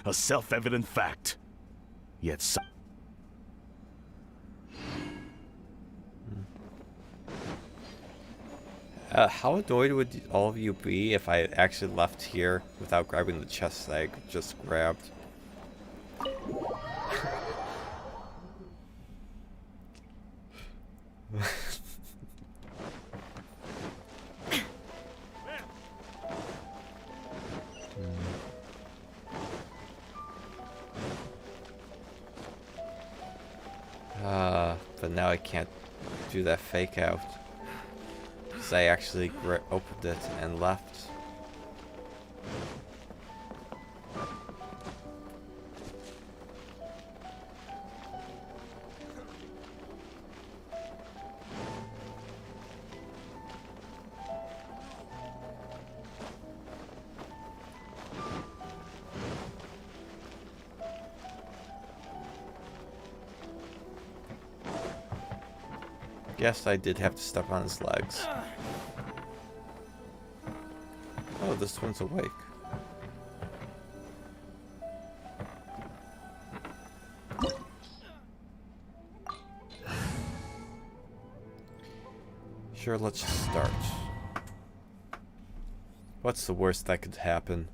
A self-evident fact. Yet some... How annoyed would all of you be if I actually left here without grabbing the chest that I just grabbed? But now I can't do that fake out. Because I actually opened it and left. Yes, I did have to step on his legs. Oh, this one's awake. Sure, let's just start. What's the worst that could happen?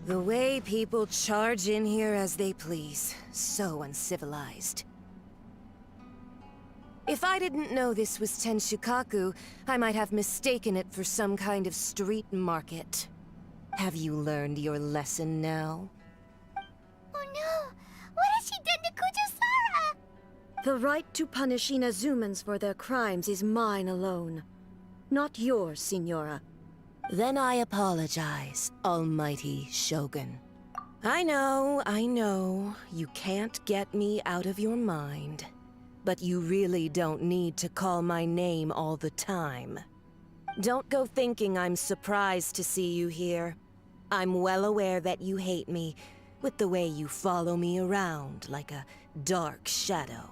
The way people charge in here as they please. So uncivilized. If I didn't know this was Tenshukaku, I might have mistaken it for some kind of street market. Have you learned your lesson now? Oh no! What has she done to Kujusara? The right to punish Inazumans for their crimes is mine alone. Not yours, Signora. Then I apologize, Almighty Shogun. I know, you can't get me out of your mind. But you really don't need to call my name all the time. Don't go thinking I'm surprised to see you here. I'm well aware that you hate me, with the way you follow me around like a dark shadow.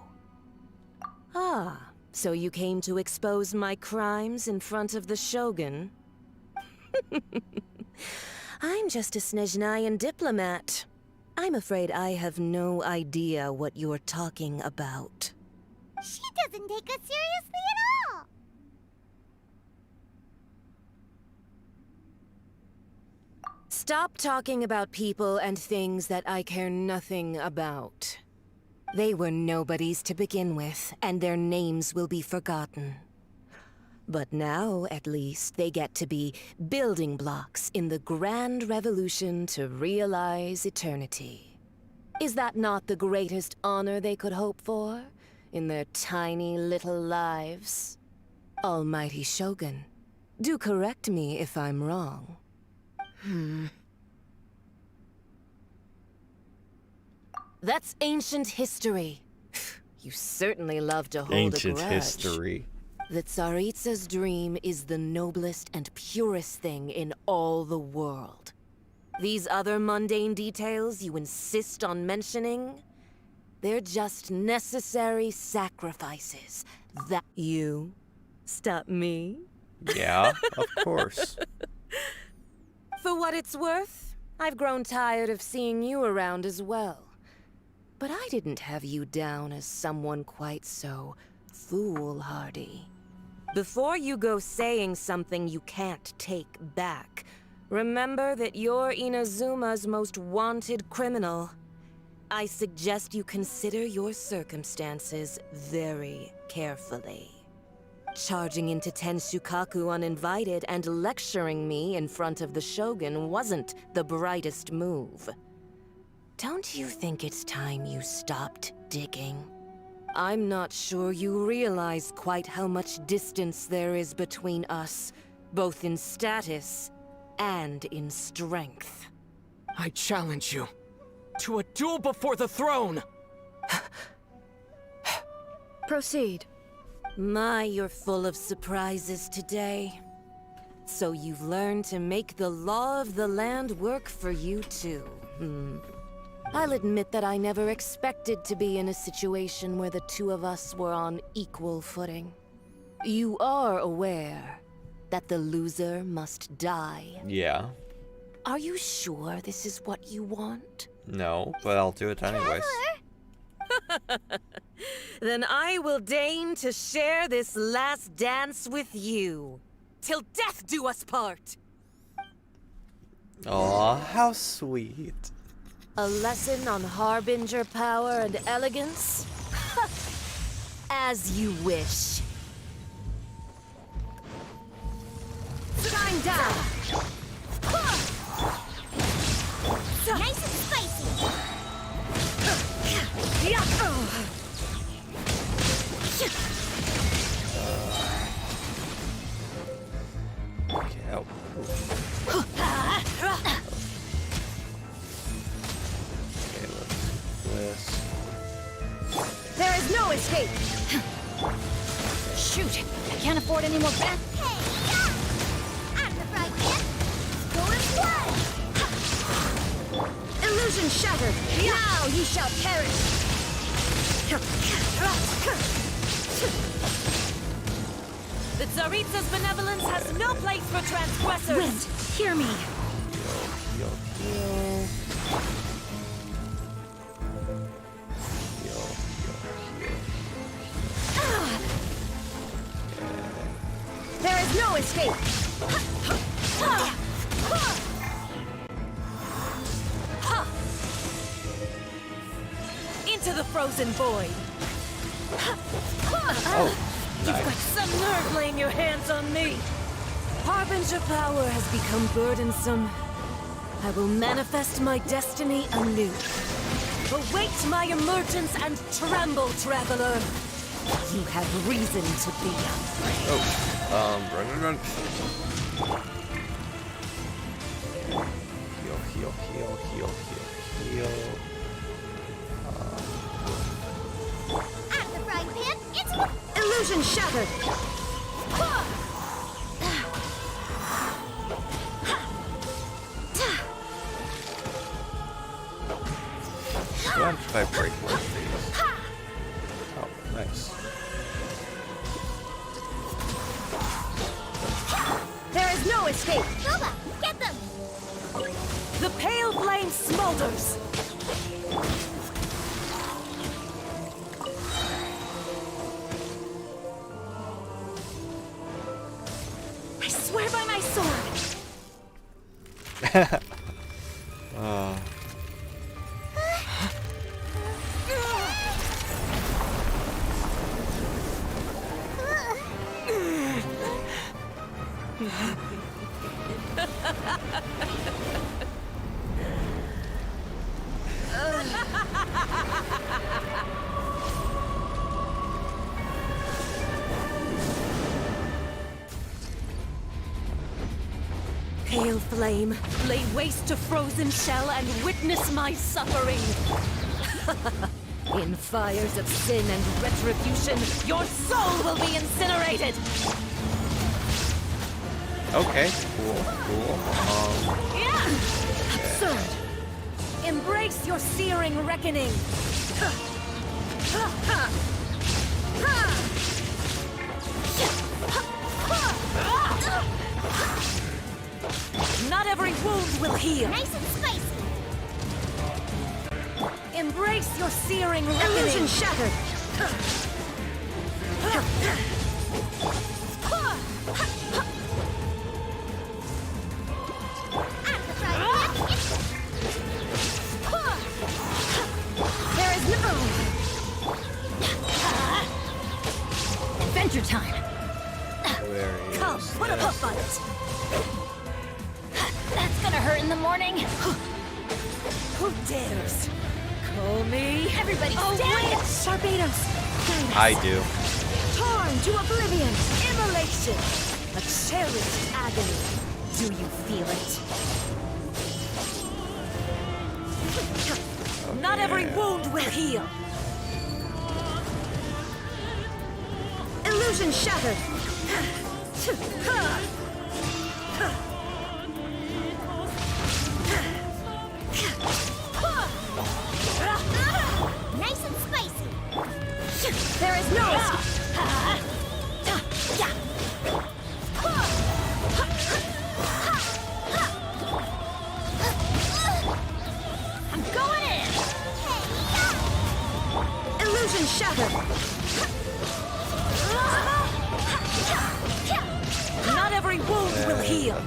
Ah, so you came to expose my crimes in front of the Shogun? I'm just a Snezhnayan diplomat. I'm afraid I have no idea what you're talking about. She doesn't take us seriously at all! Stop talking about people and things that I care nothing about. They were nobodies to begin with, and their names will be forgotten. But now, at least, they get to be building blocks in the grand revolution to realize eternity. Is that not the greatest honor they could hope for in their tiny little lives? Almighty Shogun, do correct me if I'm wrong. That's ancient history. You certainly love to hold Ancient a grudge. history. The Tsaritsa's dream is the noblest and purest thing in all the world. These other mundane details you insist on mentioning, they're just necessary sacrifices that you stop me. Yeah, of course. For what it's worth, I've grown tired of seeing you around as well. But I didn't have you down as someone quite so foolhardy. Before you go saying something you can't take back, remember that you're Inazuma's most wanted criminal. I suggest you consider your circumstances very carefully. Charging into Tenshukaku uninvited and lecturing me in front of the Shogun wasn't the brightest move. Don't you think it's time you stopped digging? I'm not sure you realize quite how much distance there is between us, both in status and in strength. I challenge you to a duel before the throne! Proceed. My, you're full of surprises today. So you've learned to make the law of the land work for you too. I'll admit that I never expected to be in a situation where the two of us were on equal footing. You are aware that the loser must die. Yeah. Are you sure this is what you want? No, but I'll do it anyways. Then I will deign to share this last dance with you. Till death do us part! Aw, how sweet. A lesson on harbinger power and elegance? As you wish. Shine down! Nice and spicy! Okay, oh. Okay, let's There is no escape! Shoot! I can't afford any more back. Hey, yeah! Illusion shattered! Now you shall perish! The Tsaritsa's benevolence has no place for transgressors! Wind, hear me! There is no escape! Into the frozen void! Oh, You've got nice. some nerve laying your hands on me! Harbinger power has become burdensome. I will manifest my destiny anew. Await my emergence and tremble, traveler! You have reason to be afraid. Oh, run. Heal. Out of the frying pan, into the... Illusion shattered! What if I break one of these? Oh, nice. There is no escape! Nova, get them! The pale flame smolders! I swear by my sword! Pale flame, lay waste to frozen shell and witness my suffering! In fires of sin and retribution, your soul will be incinerated! Okay, cool. Absurd! Embrace your searing reckoning! Not every wound will heal! Nice and spicy! Embrace your searing reckoning! Illusion shattered! Out of the frying pan, There is no... Adventure time! Where is Come, put up a this? fight! That's gonna hurt in the morning! Who dares? Call me... Everybody a stand! witch! Barbados! I do. Torn to oblivion! Immolation! A cherished agony. Do you feel it? Not every wound will heal. Illusion shattered! nice and spicy! There is no escape! I'm going in! Illusion shattered! Not every wound will heal.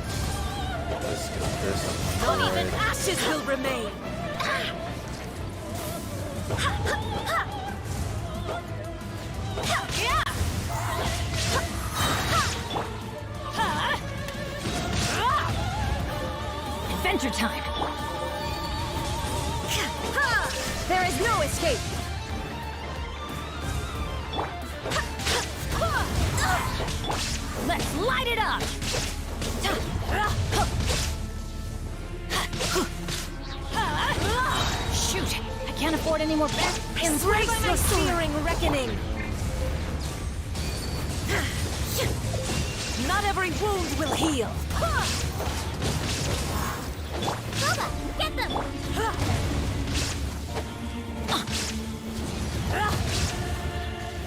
This. Not even ashes will remain. Adventure time! There is no escape! Let's light it up! Shoot! I can't afford any more bets. Embrace your searing reckoning. Not every wound will heal. Boba, get them!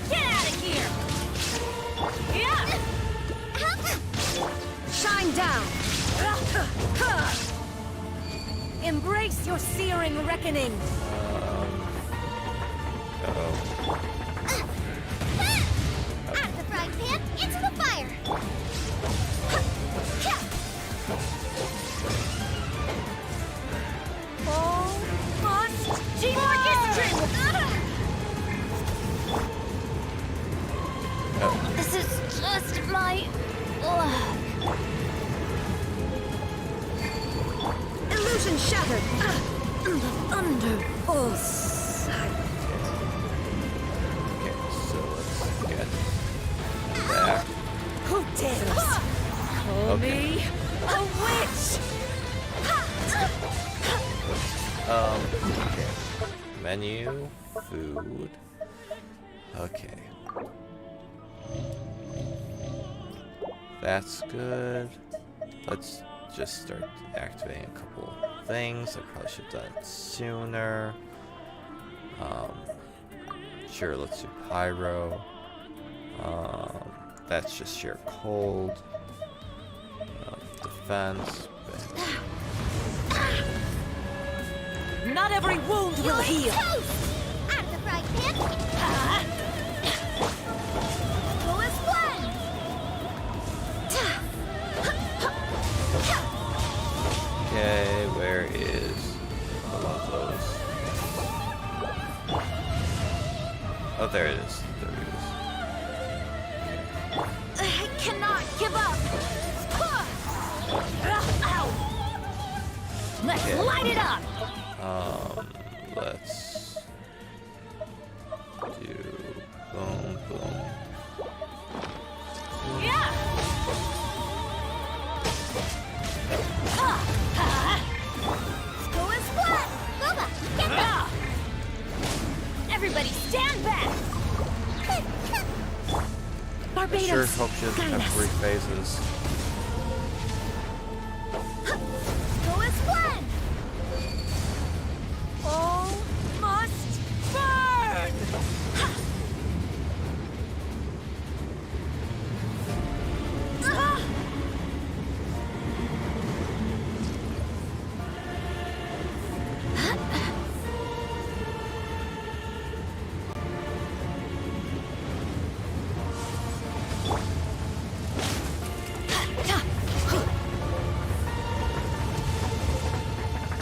Get out of here! Yeah! Shine down! Embrace your searing reckoning. Uh-oh. Out of the frying pan, into the fire! Almost teamwork is true. This is just my... Illusion shattered! The thunder pulse. Okay, so let's get back. Who dares call me a witch? Okay. Menu, food. Okay. That's good. Let's just start activating a couple things. I probably should have done it sooner. Sure, let's do pyro. That's just sheer cold. Defense. Not every wound will heal. Out of the frying pan! Full as one! Okay, where is one of those? Oh, there it is. There it is. I cannot give up! Let's Okay. light it up! Let's do boom, boom. Yeah! Full as one! Boba, get them! Everybody stand back! I sure hope she doesn't have 3 phases. Full as one! All must burn!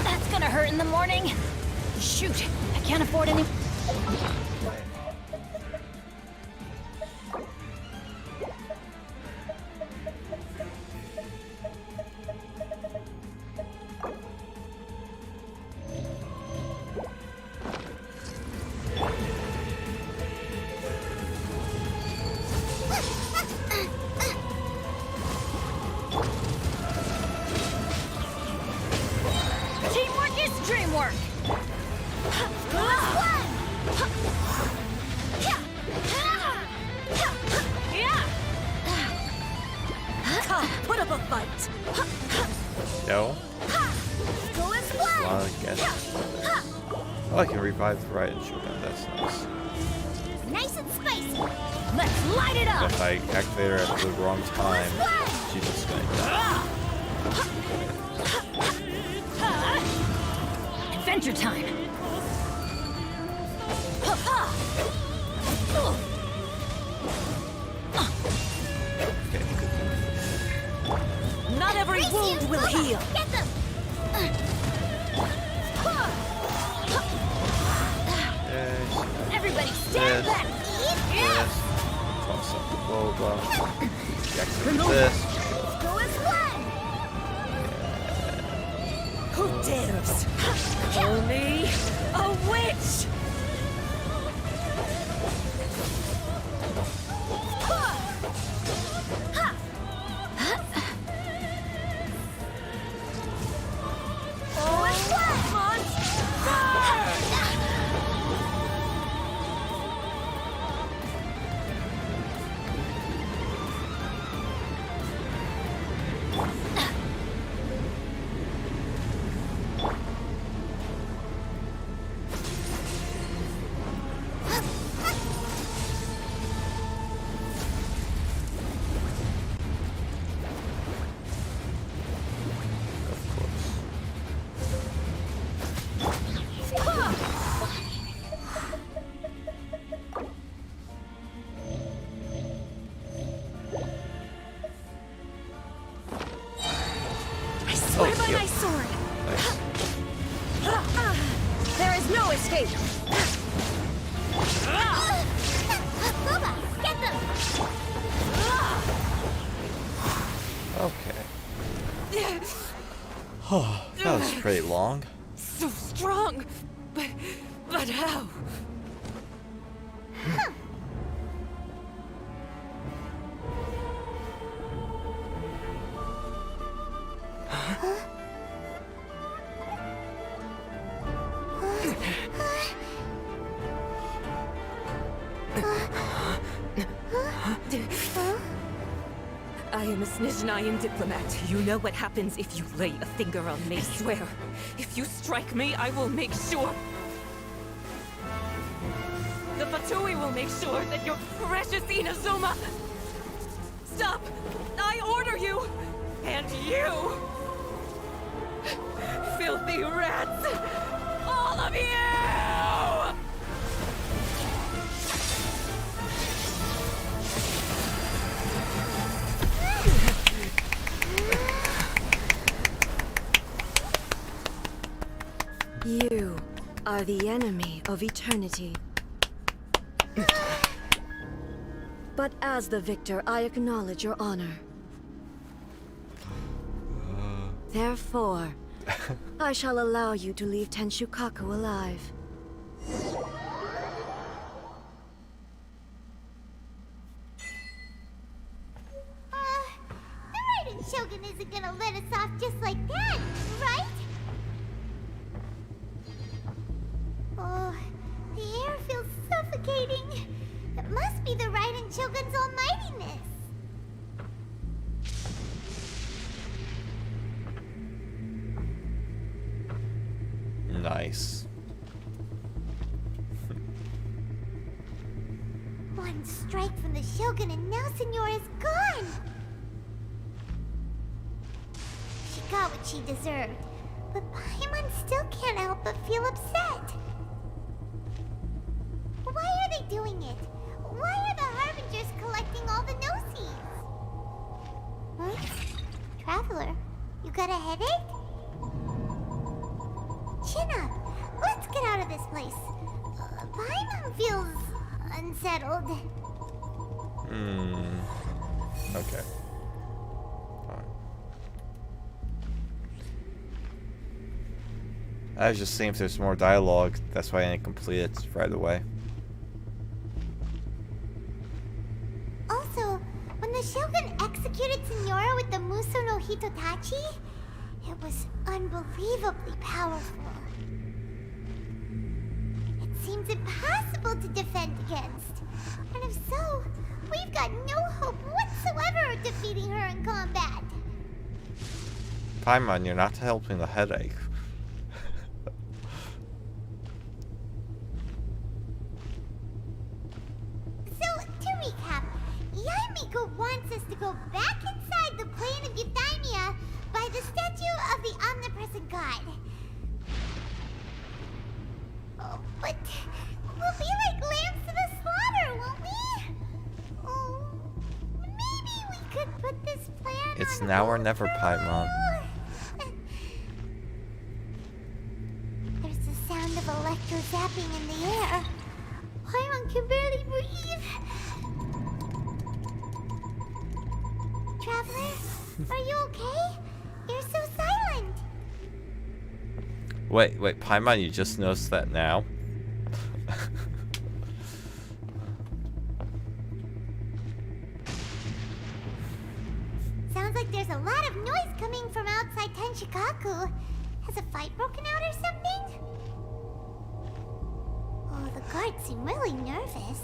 That's gonna hurt in the morning. Shoot, I can't afford any... Teamwork is dreamwork! Come, put up a fight! No? Full as Well, one! I guess. Oh, I can revive the right and shoot them. That's nice. Nice and spicy! Let's light it But up! if I activate her at the wrong time, she's just gonna die. Adventure time! Okay, good. Not every wound will heal. Get them! Everybody stand This. back! This. Toss up the boba. Activate this. Full as one! Who dares call me a witch? Full as one! Oh, that was pretty long. So strong, but how? I am a Snezhnayan diplomat. You know what happens if you lay a finger on me. I swear, if you strike me, I will make sure. The Fatui will make sure that your precious Inazuma. Stop! I order you! And you! Filthy rats! All of you! You are the enemy of eternity. But as the victor, I acknowledge your honor. Therefore, I shall allow you to leave Tenshukaku alive. The Raiden Shogun isn't gonna let us off just like that, right? Oh, the air feels suffocating. It must be the Raiden Shogun's almightiness. Nice. One strike from the Shogun and now Senora is gone. She got what she deserved, but Paimon still can't help but feel upset. Why are they doing it? Why are the Harbingers collecting all the no-seeds? Huh? Traveler, you got a headache? Chin up. Let's get out of this place. Paimon feels unsettled. Okay. Fine. I was just seeing if there's more dialogue. That's why I didn't complete it right away. Also, when the Shogun executed Senora with the Muso no Hitotachi, it was unbelievably powerful. It seems impossible to defend against. And if so, we've got no hope whatsoever of defeating her in combat. Paimon, you're not helping the headache. So, to recap, Yaimiko wants us to go back inside the plane of Euthymia by the statue of the omnipresent god. Oh, but we'll be like lambs to the slaughter, won't we? Oh, maybe we could put this plan It's on now or hold never, for a Paimon. while. There's the sound of electro zapping in the air. Paimon can barely breathe. Traveler, are you okay? You're so silent. Wait, Paimon, you just noticed that now? Sounds like there's a lot of noise coming from outside Tenshukaku. Has a fight broken out or something? Oh, the guards seem really nervous.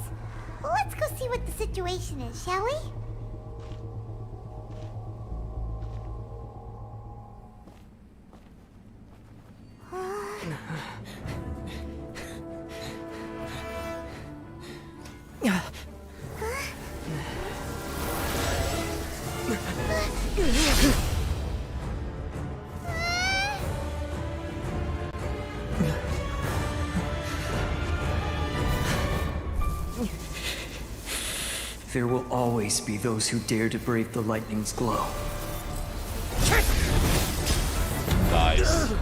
Well, let's go see what the situation is, shall we? There will always be those who dare to brave the lightning's glow. Nice.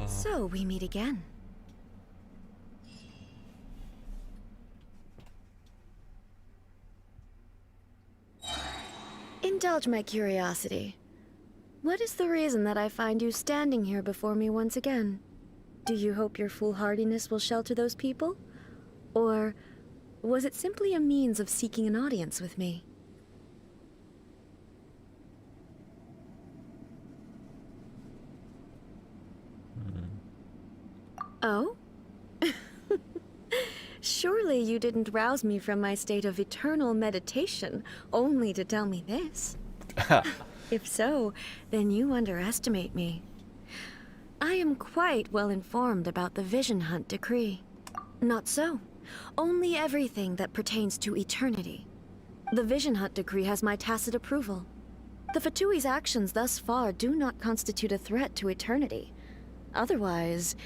So we meet again. Indulge my curiosity. What is the reason that I find you standing here before me once again? Do you hope your foolhardiness will shelter those people? Or was it simply a means of seeking an audience with me? Oh? Surely you didn't rouse me from my state of eternal meditation only to tell me this. If so, then you underestimate me. I am quite well informed about the Vision Hunt decree. Not so. Only everything that pertains to eternity. The Vision Hunt decree has my tacit approval. The Fatui's actions thus far do not constitute a threat to eternity. Otherwise,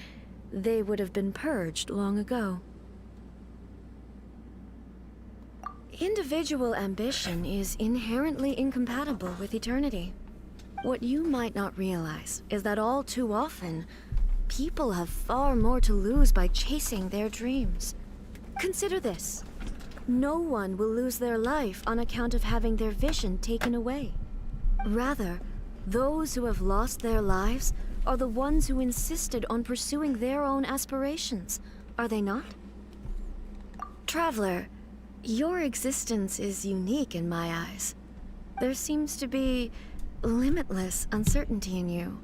they would have been purged long ago. Individual ambition is inherently incompatible with eternity. What you might not realize is that all too often, people have far more to lose by chasing their dreams. Consider this. No one will lose their life on account of having their vision taken away. Rather, those who have lost their lives are the ones who insisted on pursuing their own aspirations, are they not? Traveler, your existence is unique in my eyes. There seems to be limitless uncertainty in you.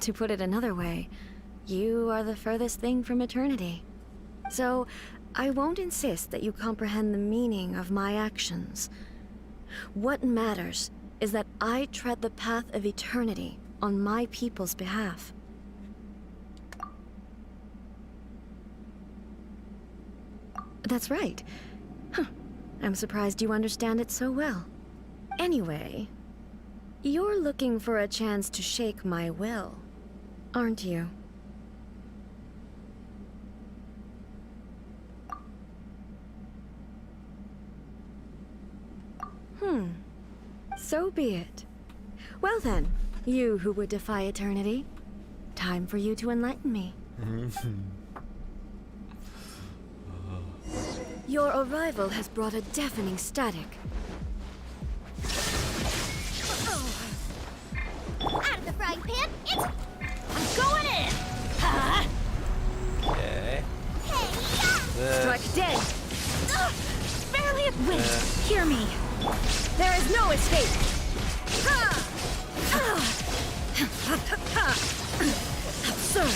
To put it another way, you are the furthest thing from eternity. So, I won't insist that you comprehend the meaning of my actions. What matters is that I tread the path of eternity on my people's behalf. That's right. Huh. I'm surprised you understand it so well. Anyway, you're looking for a chance to shake my will, aren't you? So be it. Well then, you who would defy eternity, time for you to enlighten me. Your arrival has brought a deafening static. Out of the frying pan, it's... I'm going in! Ha! Okay. Strike dead! Barely a wait! Hear me! There is no escape! Absurd!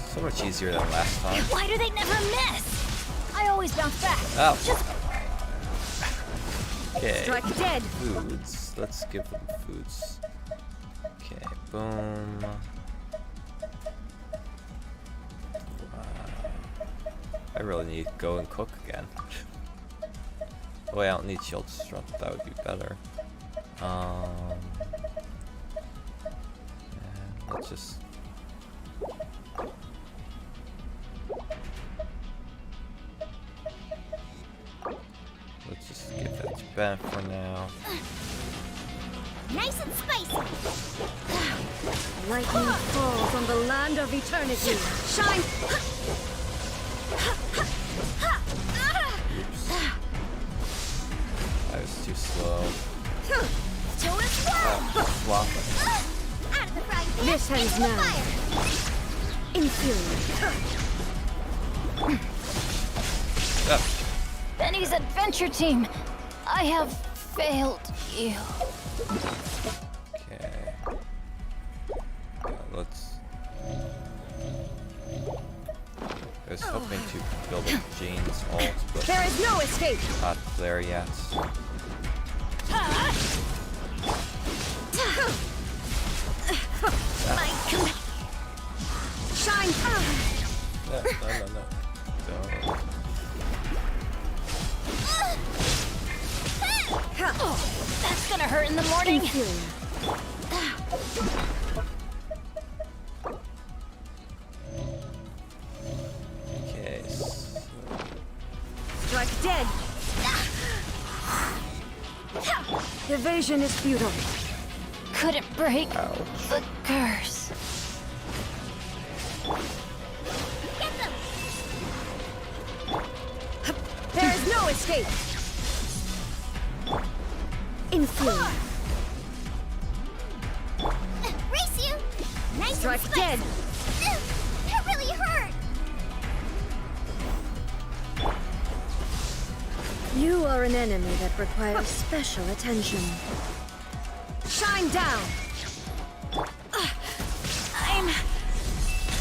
So much easier than last time. Why do they never miss? I always bounce back. Oh. Just... Okay. Strike dead! Foods. Let's give them foods. Okay, boom. I really need to go and cook again. Oh wait, I don't need shield strength, that would be better. Let's just... Let's just give that to Ben for now. Nice and spicy! Lightning falls on the land of eternity. Shine! Oops. I was too slow. Flop. Out of the frying pan, This ends into the now. fire! Inferior. Benny's adventure team! I have failed you. Okay. Let's... I was hoping to build up Jane's ult, but There is no escape! not there yet. Shine! No. Don't. That's gonna hurt in the morning. Okay. Strike dead! Evasion is futile. Couldn't break Ow. the curse. Get them! There is no escape. Inferior. Race you! Nice Strike and dead. That really hurt! You are an enemy that requires special attention. Shine down.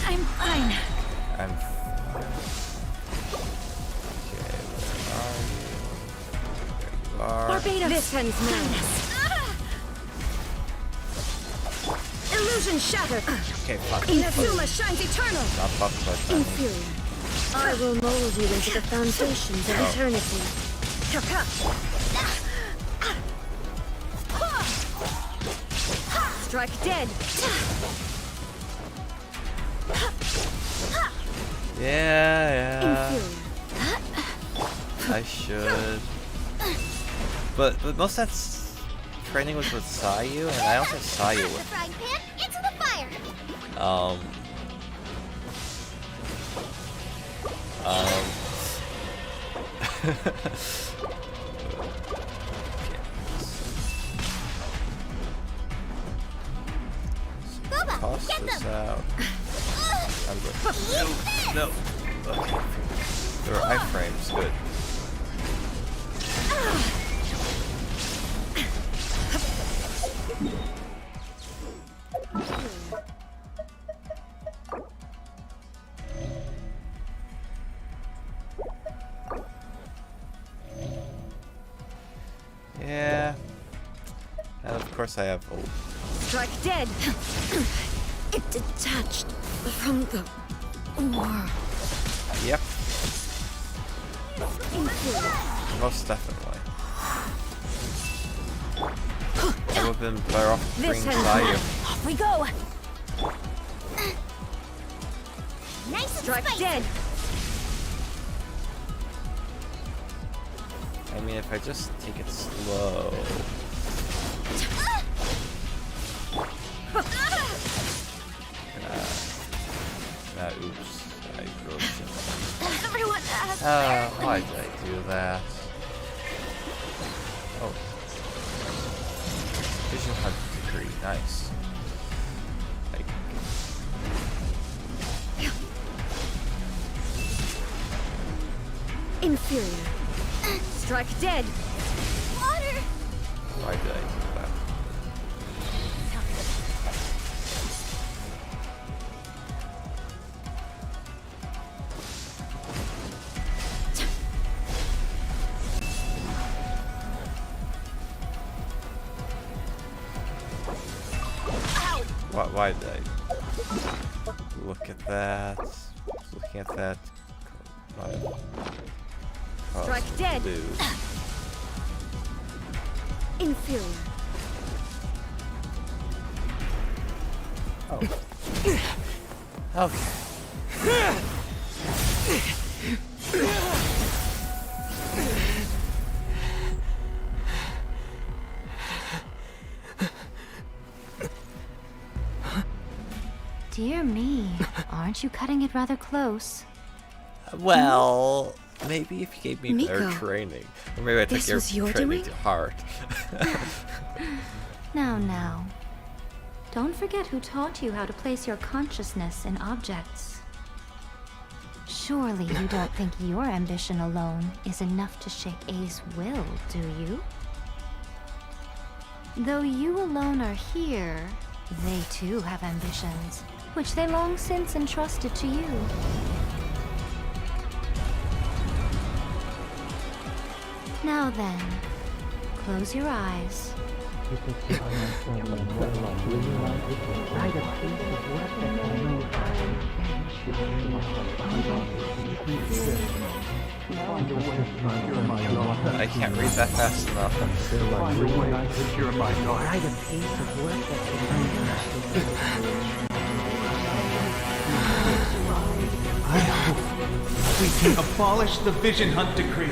I'm fine. I'm. Okay, where are you? There you are. Barbados. This ends madness. Illusion shattered. Okay, fuck. Inazuma shines eternal. Not fucked about that. Inferior. I will mold you into the foundations of eternity. Strike dead. Yeah. Inferior. I should. But most of that training was with Sayu, and I don't think Sayu The was. frying pan into the fire! Boba, Toss get this them! out. I'm good. No. Okay. There are iframes. Good. Yeah. And of course I have. Oh. Strike dead. It detached from the war. Yep. Inferior. Most definitely. I would have been better off This bringing has Sayu. Off we go. Nice and Strike spicy! dead. I mean, if I just take it slow. Oops. I really shouldn't. Everyone asks Why did I do that? Oh. Vision Hunt degree. Nice. Like, Inferior. Strike dead. water! why did I do that? Why did I look at that? Looking at that. Strike dead. Lose. Inferior. Oh. Okay. Dear me, aren't you cutting it rather close? Well, maybe if you gave me better Miko, training. Or maybe I took this your was your training doing? to heart. Now. Don't forget who taught you how to place your consciousness in objects. Surely you don't think your ambition alone is enough to shake A's will, do you? Though you alone are here, they too have ambitions, which they long since entrusted to you. Now then, close your eyes. I can't read that fast enough. I hope we can abolish the Vision Hunt decree.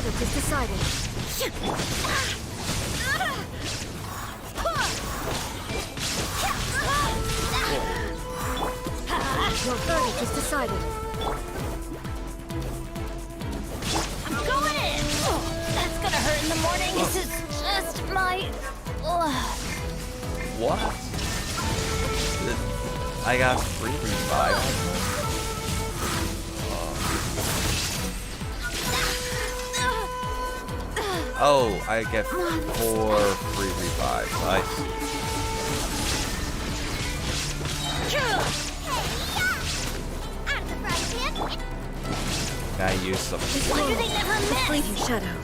verdict is decided. Your verdict is decided. I'm going in! That's gonna hurt in the morning. This is just my... What? I got free revive. Oh, I get 4 free revives. I see. Gotta use some. Why do they never miss? Fleeting shadow.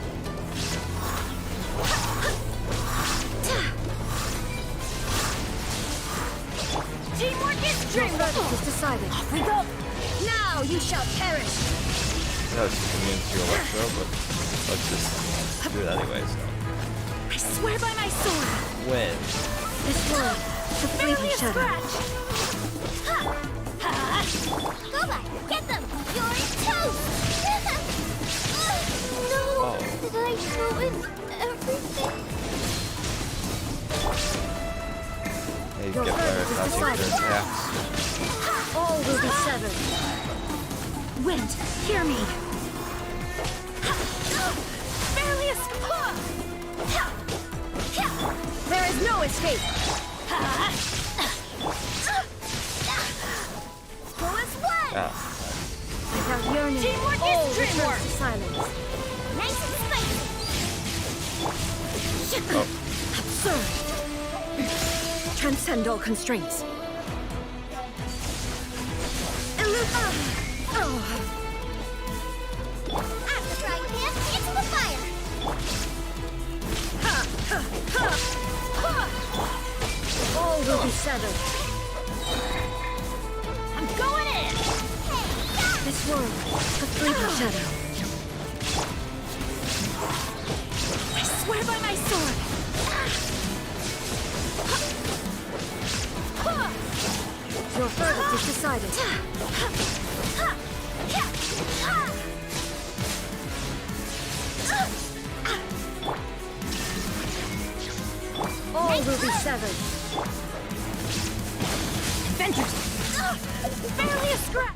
Teamwork is Your dream. verdict is decided. Off we go. Now you shall perish. No, it's just immune to Electro, but let's just do it anyway, so. I swear by my sword. Win. This world, the fleeting shadow. Go back, get them! You're toast! No! Oh. Did I ruin everything? Hey, get better at dodging their attacks. All will be severed. Wind, hear me. Barelius. There is no escape. Go as one! Ah. Without yearning, Teamwork all is dream returns work. to silence. Nice and spicy! Absurd. Transcend all constraints. At the frying pan, into the fire! All will be severed. I'm going in. This world, the fleeting shadow. I swear by my sword. Your verdict is decided. All will be severed. Avengers. Barely a scratch.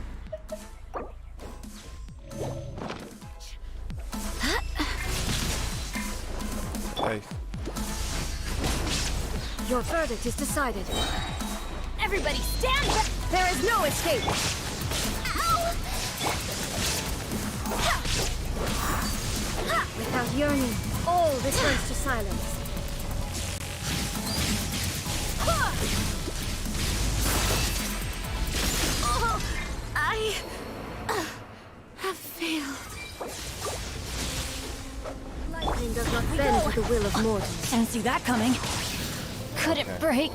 Hey. Your verdict is decided. Everybody stand back. There is no escape. Without yearning, all returns to silence. I have failed. Lightning does not bend to the will of mortals. Didn't see that coming. Couldn't Okay. break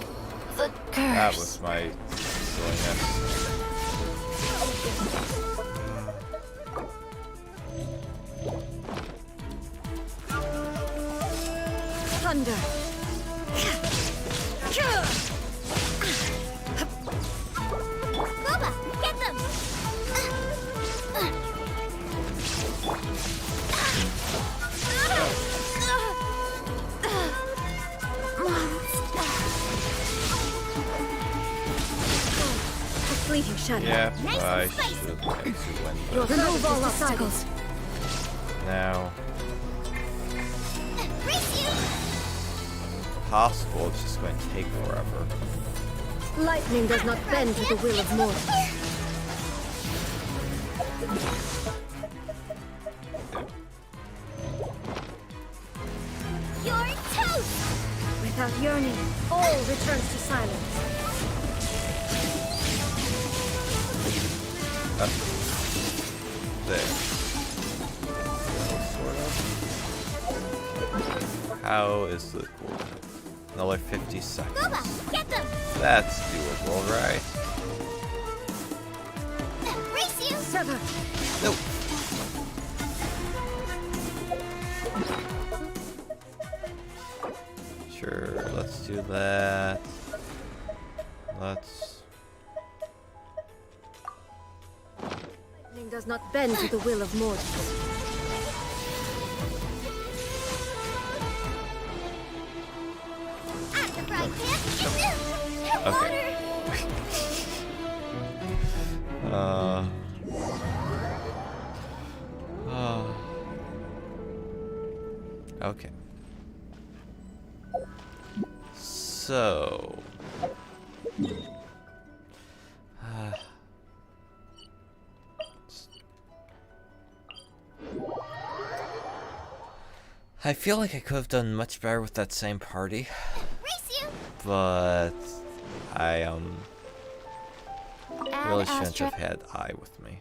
the curse. That was my silliness. Thunder. Boba, get them! The fleeting shadow. Yeah, Nice I and spicy. should actually win. Your But remove all obstacles. now, Race you! possible, it's just going to take forever. Lightning does not bend to the will of mortals. You're toast! Without yearning, all returns to silence. There. Sort of. How is the cooldown? Another 50 seconds. Boba, get them! That's doable, right? Race you! Sever. Nope. Sure, let's do that. Let's... Lightning does not bend to the will of mortals. Okay. Okay. So. I feel like I could have done much better with that same party. But I really shouldn't have had I with me.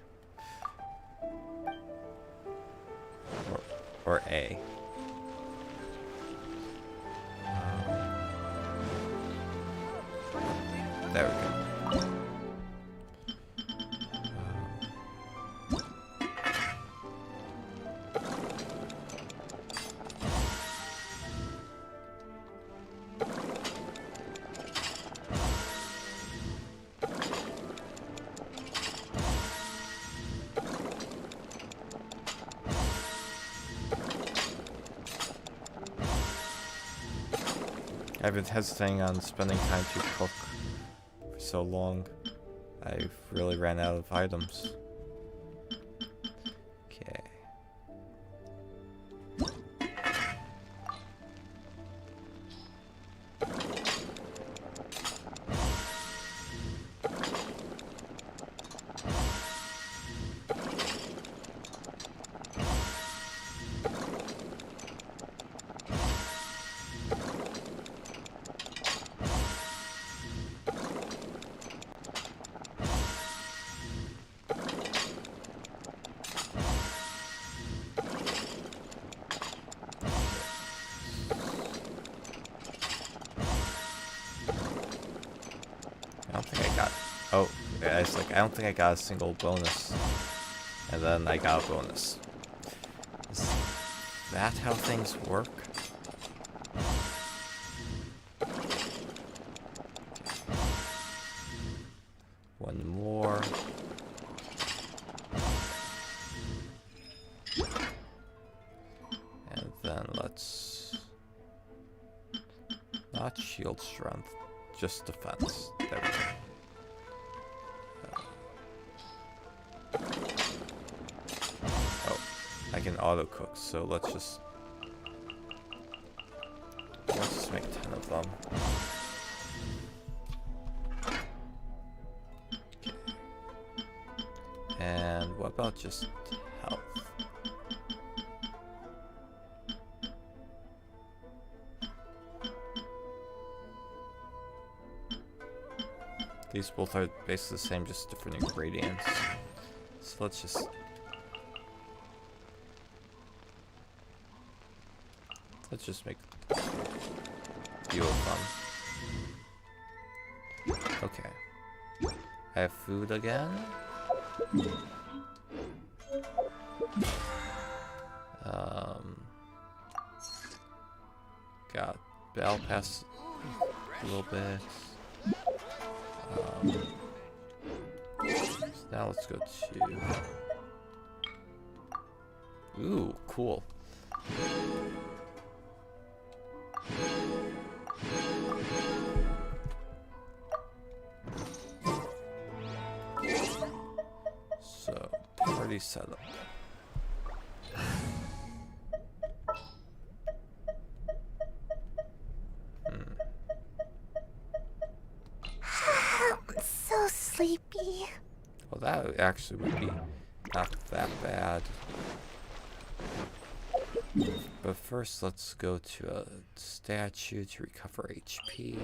Or A. There we go. I've been hesitating on spending time to cook for so long. I've really ran out of items. Okay. Oh, yeah, it's like I don't think I got a single bonus. And then I got a bonus. Is that how things work? One more. And then let's not shield strength, just defense. There we go. I can auto cook, so let's just make 10 of them. Okay. And what about just health? These both are basically the same, just different ingredients. So let's just make a few of them. Okay. I have food again. Got battle pass a little bit. So now let's go to... Ooh, cool. So, party setup. I'm so sleepy. Well, that actually would be not that bad. But first, let's go to a statue to recover HP.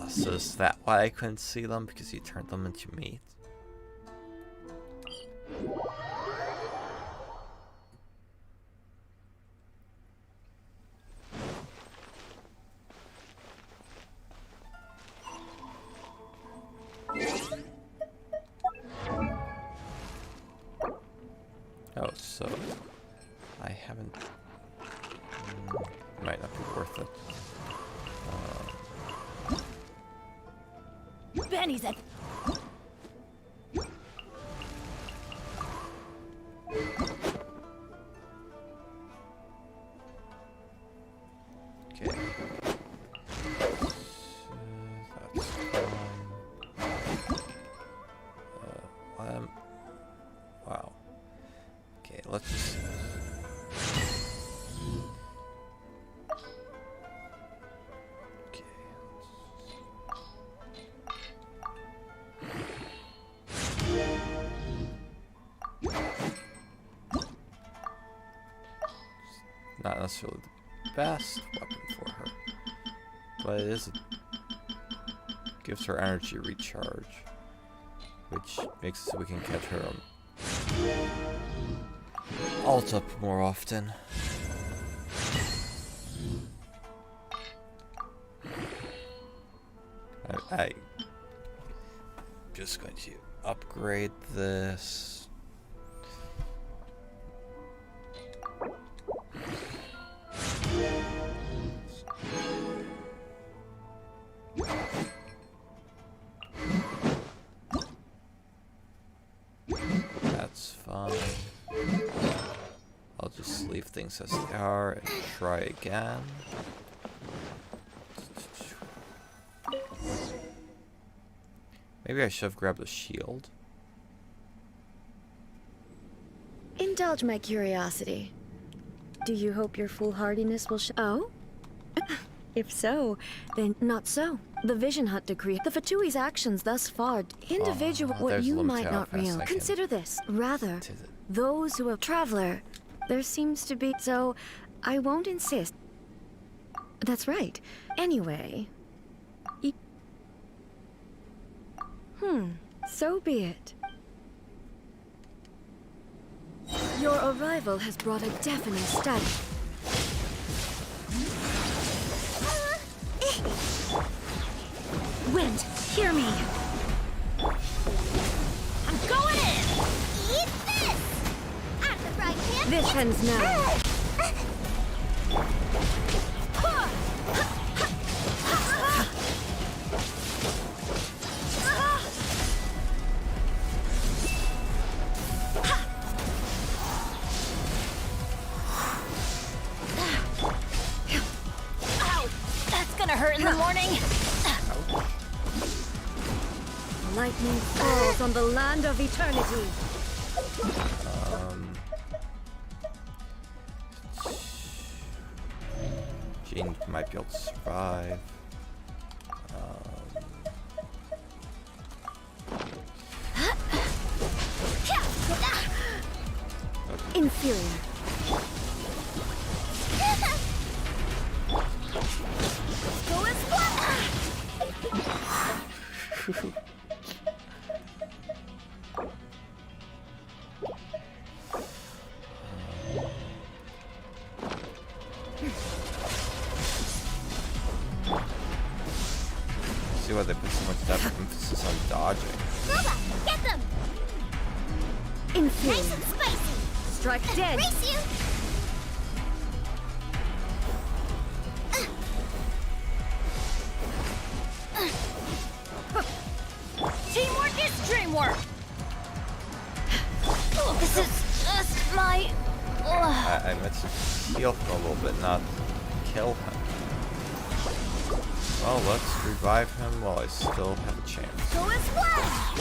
So is that why I couldn't see them? Because you turned them into meat? Oh, so I haven't... might not be worth it. Daddy's a... Okay. That's fine. Wow. Okay, let's just... Okay. Not necessarily the best weapon for her, but it is gives her energy recharge, which makes it so we can catch her ult up more often. I just going to upgrade this. That's fine. I'll just leave things as they are and try again. Maybe I should have grabbed a shield. Indulge my curiosity. Do you hope your foolhardiness will Oh? If so, then not so. The Vision Hunt decree, the Fatui's actions thus far, individual what you might not realize. Consider this. Rather, those who are traveler, there seems to be, so I won't insist. That's right. Anyway. So be it. Your arrival has brought a deafening study. Wind, hear me. I'm going in! Eat this! At the right hand! This ends now. Ow! That's gonna hurt in the morning. Lightning falls on the land of eternity. Jean might be able to survive. Inferior. Go as flat! See why they put so much emphasis on dodging. Boba, get them! Inferior. Nice and spicy! Strike dead. Race you! Teamwork is dreamwork. This is just my... I meant to heal him a little bit, not kill him. Well, let's revive him while I still have a chance. Go as flat!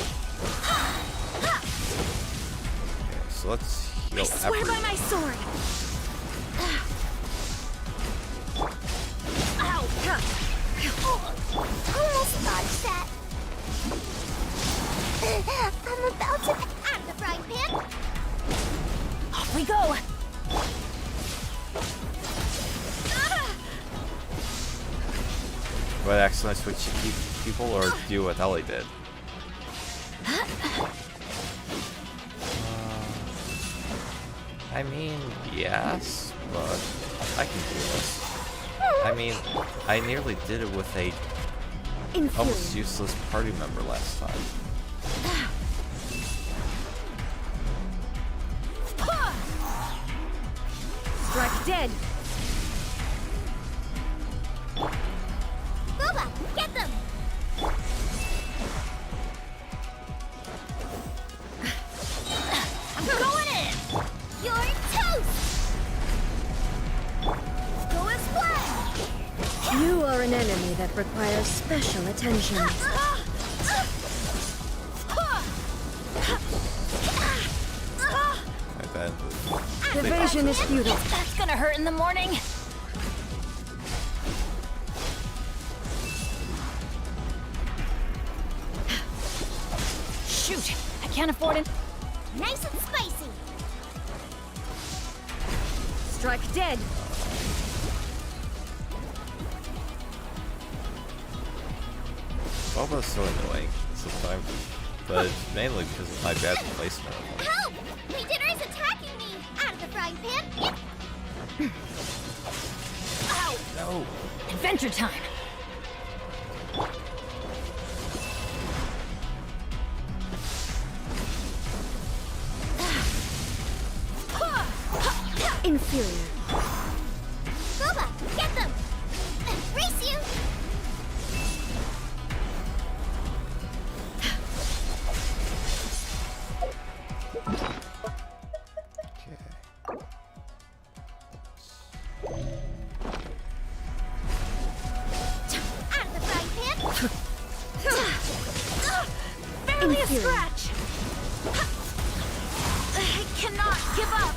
Okay, so let's heal I swear by my sword. Ow! Almost dodged that. I'm about to... At the frying pan! Off we go. Do I accidentally switch to keep people or do what Ellie did? I mean, yes, but I can do this. I mean, I nearly did it with a almost useless party member last time. Strike dead. Boba, get them! You are an enemy that requires special attention. My bad. Evasion is futile. That's gonna hurt in the morning. Shoot! I can't afford it. Nice and spicy. Strike dead. Boba's so annoying sometimes, but it's mainly because of my bad placement of him. Help! My dinner is attacking me! Out of the frying pan! Ow! No! Adventure time! Inferior. Boba, get them! Race you! Out of the frying pan! Barely a Inferior. scratch! I cannot give up!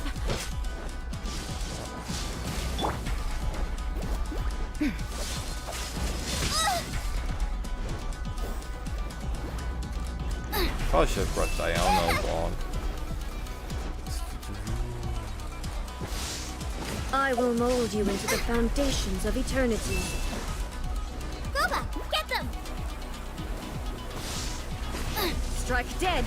Probably should have brought Diona along. I will mold you into the foundations of eternity. Boba, get them! Strike dead.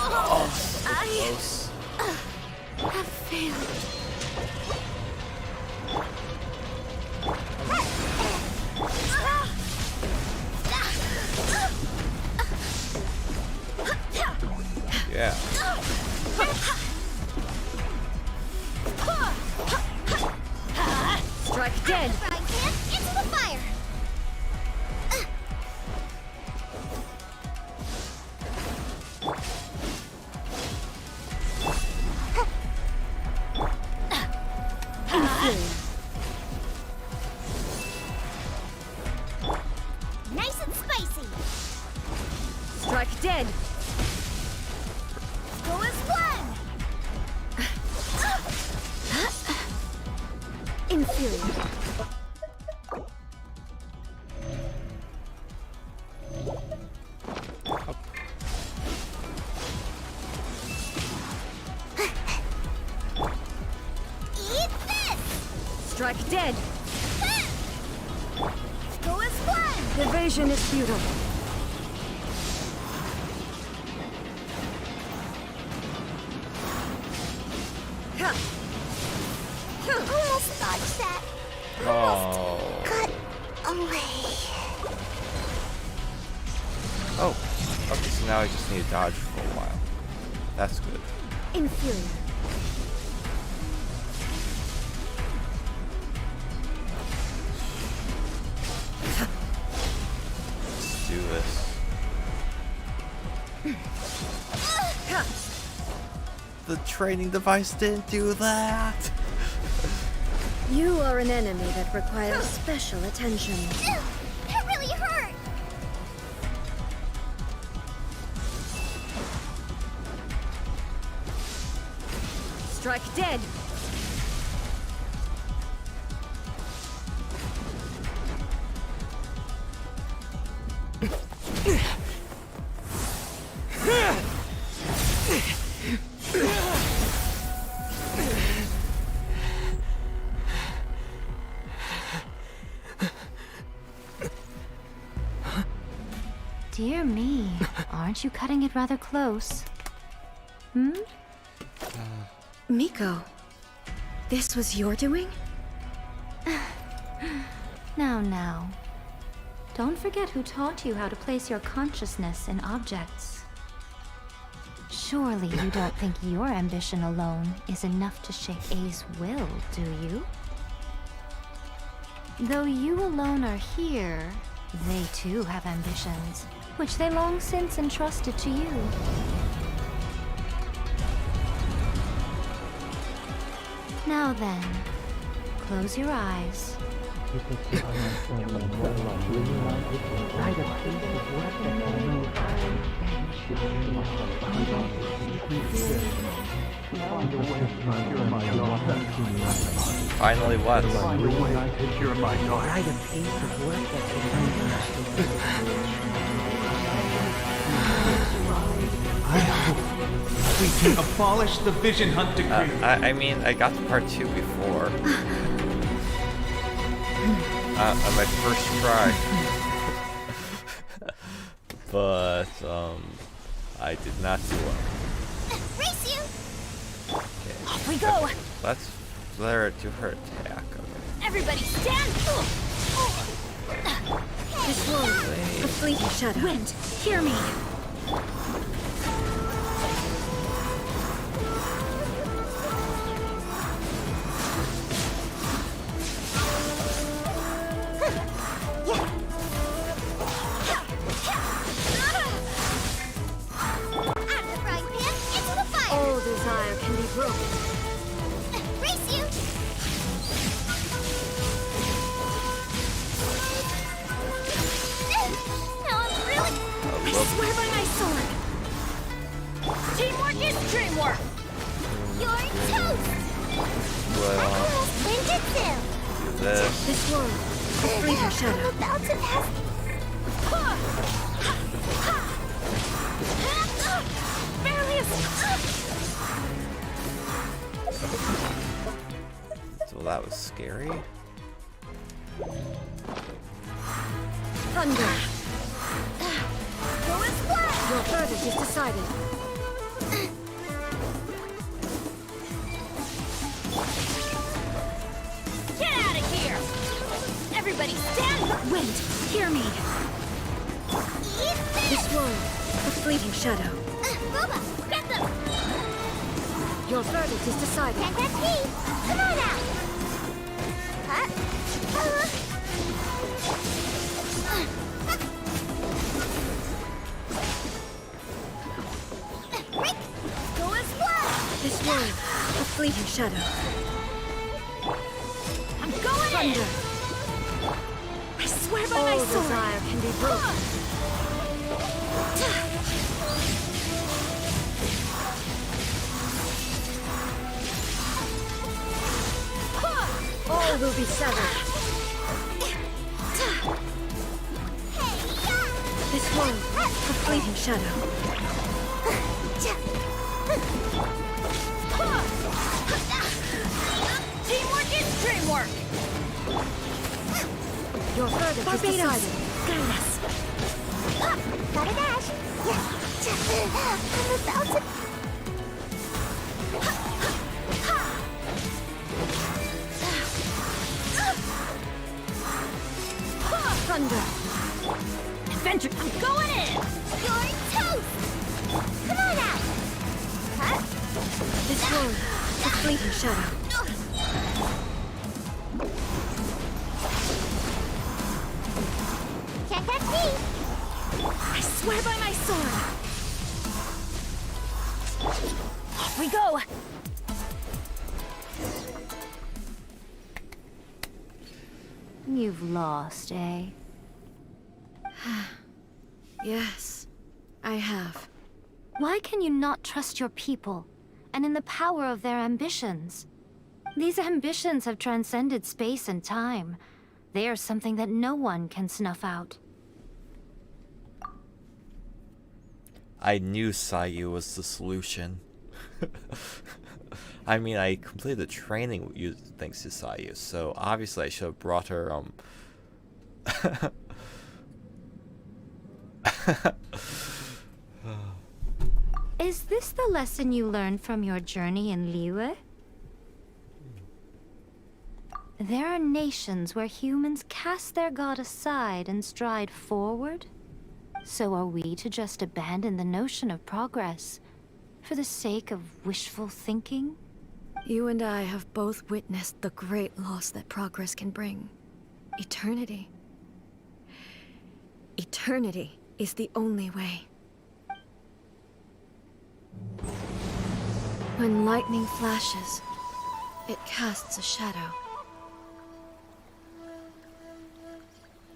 Oh, so close. Have failed. Yeah. Strike dead. Frying pan into the fire! Nice and spicy! Strike dead. Go as one! Inferior. Eat this! Strike dead. Go as one! Evasion is futile. Almost dodged that. Oh. Got away. Oh. Okay, so now I just need to dodge for a while. That's good. Inferior. Let's do this. The training device didn't do that. You are an enemy that requires special attention. That really hurt! Strike dead. Dear me, aren't you cutting it rather close? Hmm? Miko, this was your doing? Now. Don't forget who taught you how to place your consciousness in objects. Surely you don't think your ambition alone is enough to shake A's will, do you? Though you alone are here, they too have ambitions, which they long since entrusted to you. Now then, close your eyes. Finally, what? I hope we can abolish the Vision Hunt decree. I mean, I got to part 2 before. On my first try. But, I did not do well. Race you! Okay. Off we go! Let's flare it to her attack. Okay. Everybody stand! This one, a fleeting shadow. Wind, hear me! All desire can be broken. Race you! Now I'm really... I swear by my sword! Teamwork is dreamwork! You're toast! Well, Ninjutsu! do this. This one, a fleeting shadow. I'm about to pass... So that was scary. Thunder. Go and fly! Your verdict is decided. Get out of here! Everybody stand! Wind, hear me! This one, a fleeting shadow. Boba, get them! Your verdict is decided. Come on out! Huh? Rick, go and fly! This one, a fleeting shadow. I'm going Thunder. in! I swear by All my sword! desire can be broken. All will be severed. This one, a fleeting shadow. Teamwork is dreamwork! Your verdict is decided. Guide us! Gotta dash! I'm about to... Thunder. Adventure, I'm going in! You're toast! Come on out! Huh? This one, a fleeting shadow. Can't catch me! I swear by my sword! Off we go! You've lost, eh? Yes, I have. Why can you not trust your people, and in the power of their ambitions? These ambitions have transcended space and time. They are something that no one can snuff out. I knew Sayu was the solution. I mean, I completed the training thanks to Sayu, so obviously I should have brought her, Is this the lesson you learned from your journey in Liyue? There are nations where humans cast their god aside and stride forward. So are we to just abandon the notion of progress for the sake of wishful thinking? You and I have both witnessed the great loss that progress can bring. Eternity. Eternity is the only way. When lightning flashes, It casts a shadow.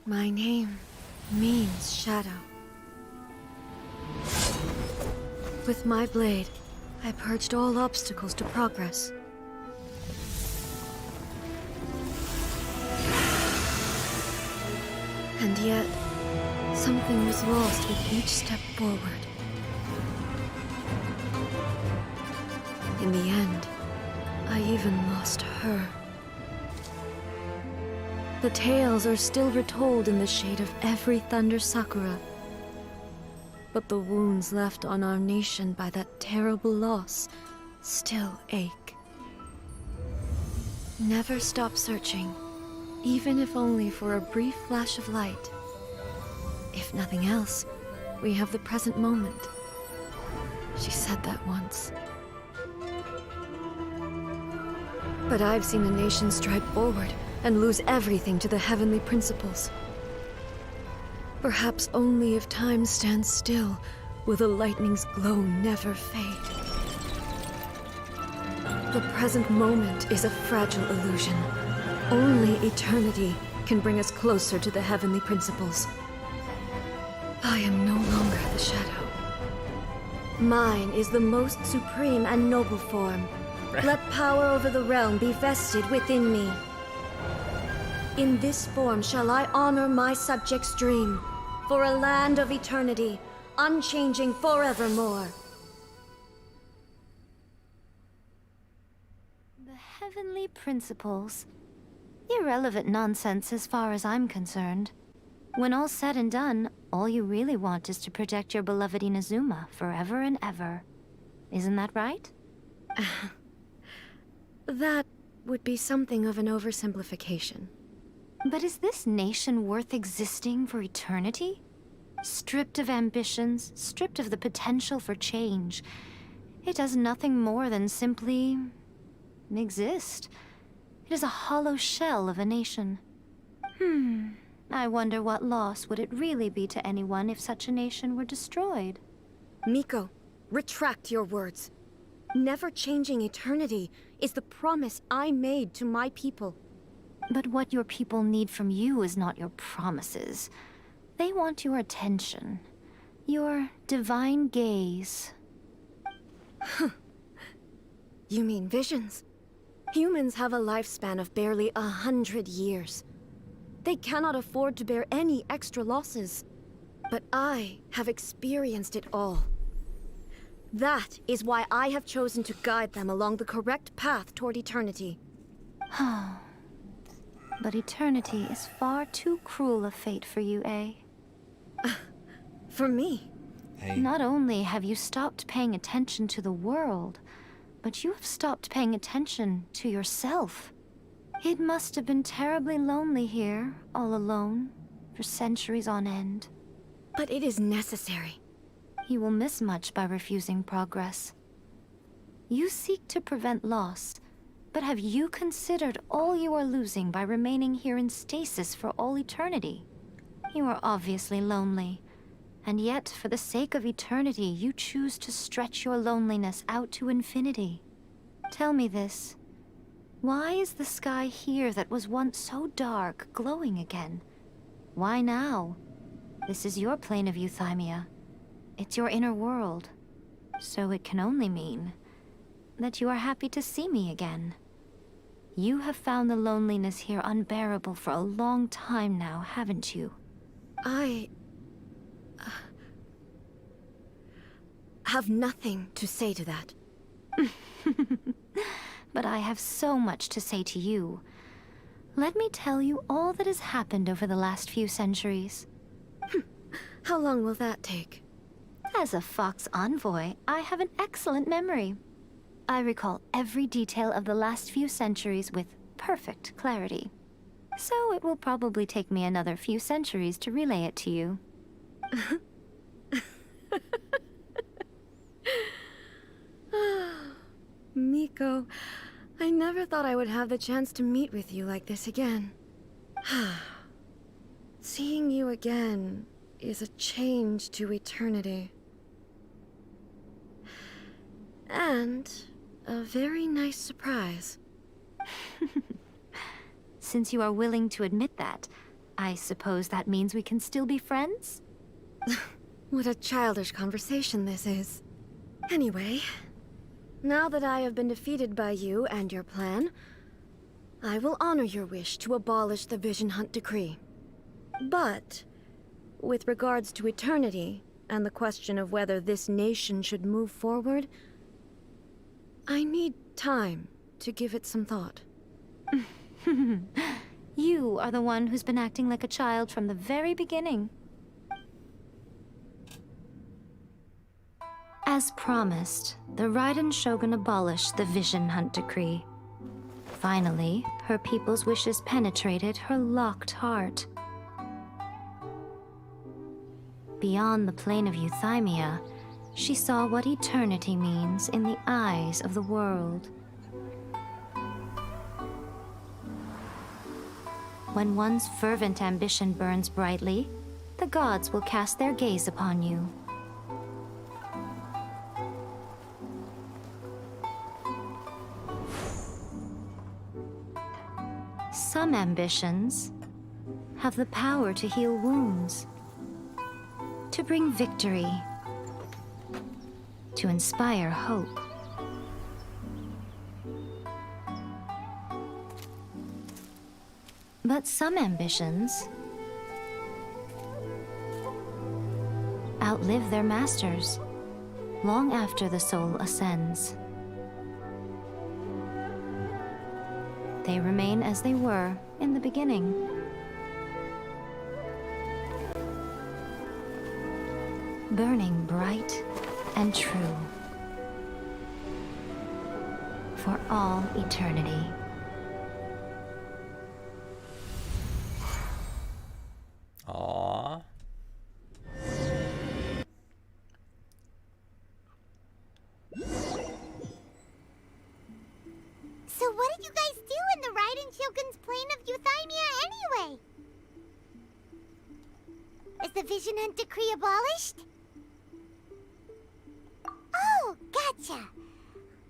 My name means shadow. With my blade, I purged all obstacles to progress. And yet, something was lost with each step forward. In the end, I even lost her. The tales are still retold in the shade of every Thunder Sakura. But the wounds left on our nation by that terrible loss still ache. Never stop searching, even if only for a brief flash of light. If nothing else, we have the present moment. She said that once. But I've seen a nation stride forward and lose everything to the heavenly principles. Perhaps only if time stands still will the lightning's glow never fade. The present moment is a fragile illusion. Only eternity can bring us closer to the heavenly principles. I am no longer the shadow. Mine is the most supreme and noble form. Let power over the realm be vested within me. In this form shall I honor my subjects' dream, for a land of eternity, unchanging forevermore. The heavenly principles. Irrelevant nonsense as far as I'm concerned. When all's said and done, all you really want is to protect your beloved Inazuma forever and ever. Isn't that right? That would be something of an oversimplification. But is this nation worth existing for eternity? Stripped of ambitions, stripped of the potential for change. It does nothing more than simply exist. It is a hollow shell of a nation. I wonder what loss would it really be to anyone if such a nation were destroyed? Miko, retract your words. Never changing eternity is the promise I made to my people. But what your people need from you is not your promises. They want your attention. Your divine gaze. You mean visions? Humans have a lifespan of barely 100 years. They cannot afford to bear any extra losses. But I have experienced it all. That is why I have chosen to guide them along the correct path toward eternity. But eternity is far too cruel a fate for you, eh? For me? Hey. Not only have you stopped paying attention to the world, but you have stopped paying attention to yourself. It must have been terribly lonely here, all alone, for centuries on end. But it is necessary. You will miss much by refusing progress. You seek to prevent loss, but have you considered all you are losing by remaining here in stasis for all eternity? You are obviously lonely, and yet for the sake of eternity, you choose to stretch your loneliness out to infinity. Tell me this. Why is the sky here that was once so dark glowing again? Why now? This is your plane of euthymia. It's your inner world. So it can only mean that you are happy to see me again. You have found the loneliness here unbearable for a long time now, haven't you? I have nothing to say to that. But I have so much to say to you. Let me tell you all that has happened over the last few centuries. How long will that take? As a Fox envoy, I have an excellent memory. I recall every detail of the last few centuries with perfect clarity. So it will probably take me another few centuries to relay it to you. Miko, I never thought I would have the chance to meet with you like this again. Seeing you again is a change to eternity. And a very nice surprise. Since you are willing to admit that, I suppose that means we can still be friends? What a childish conversation this is. Anyway, now that I have been defeated by you and your plan, I will honor your wish to abolish the Vision Hunt Decree. But, with regards to eternity, and the question of whether this nation should move forward, I need time to give it some thought. You are the one who's been acting like a child from the very beginning. As promised, the Raiden Shogun abolished the Vision Hunt Decree. Finally, her people's wishes penetrated her locked heart. Beyond the plane of Euthymia, she saw what eternity means in the eyes of the world. When one's fervent ambition burns brightly, the gods will cast their gaze upon you. Some ambitions have the power to heal wounds, to bring victory, to inspire hope. But some ambitions outlive their masters long after the soul ascends. They remain as they were in the beginning. Burning bright and true for all eternity. Aww. So what did you guys do in the Raiden Shogun's plane of Euthymia anyway? Is the Vision Hunt Decree abolished? Oh, gotcha.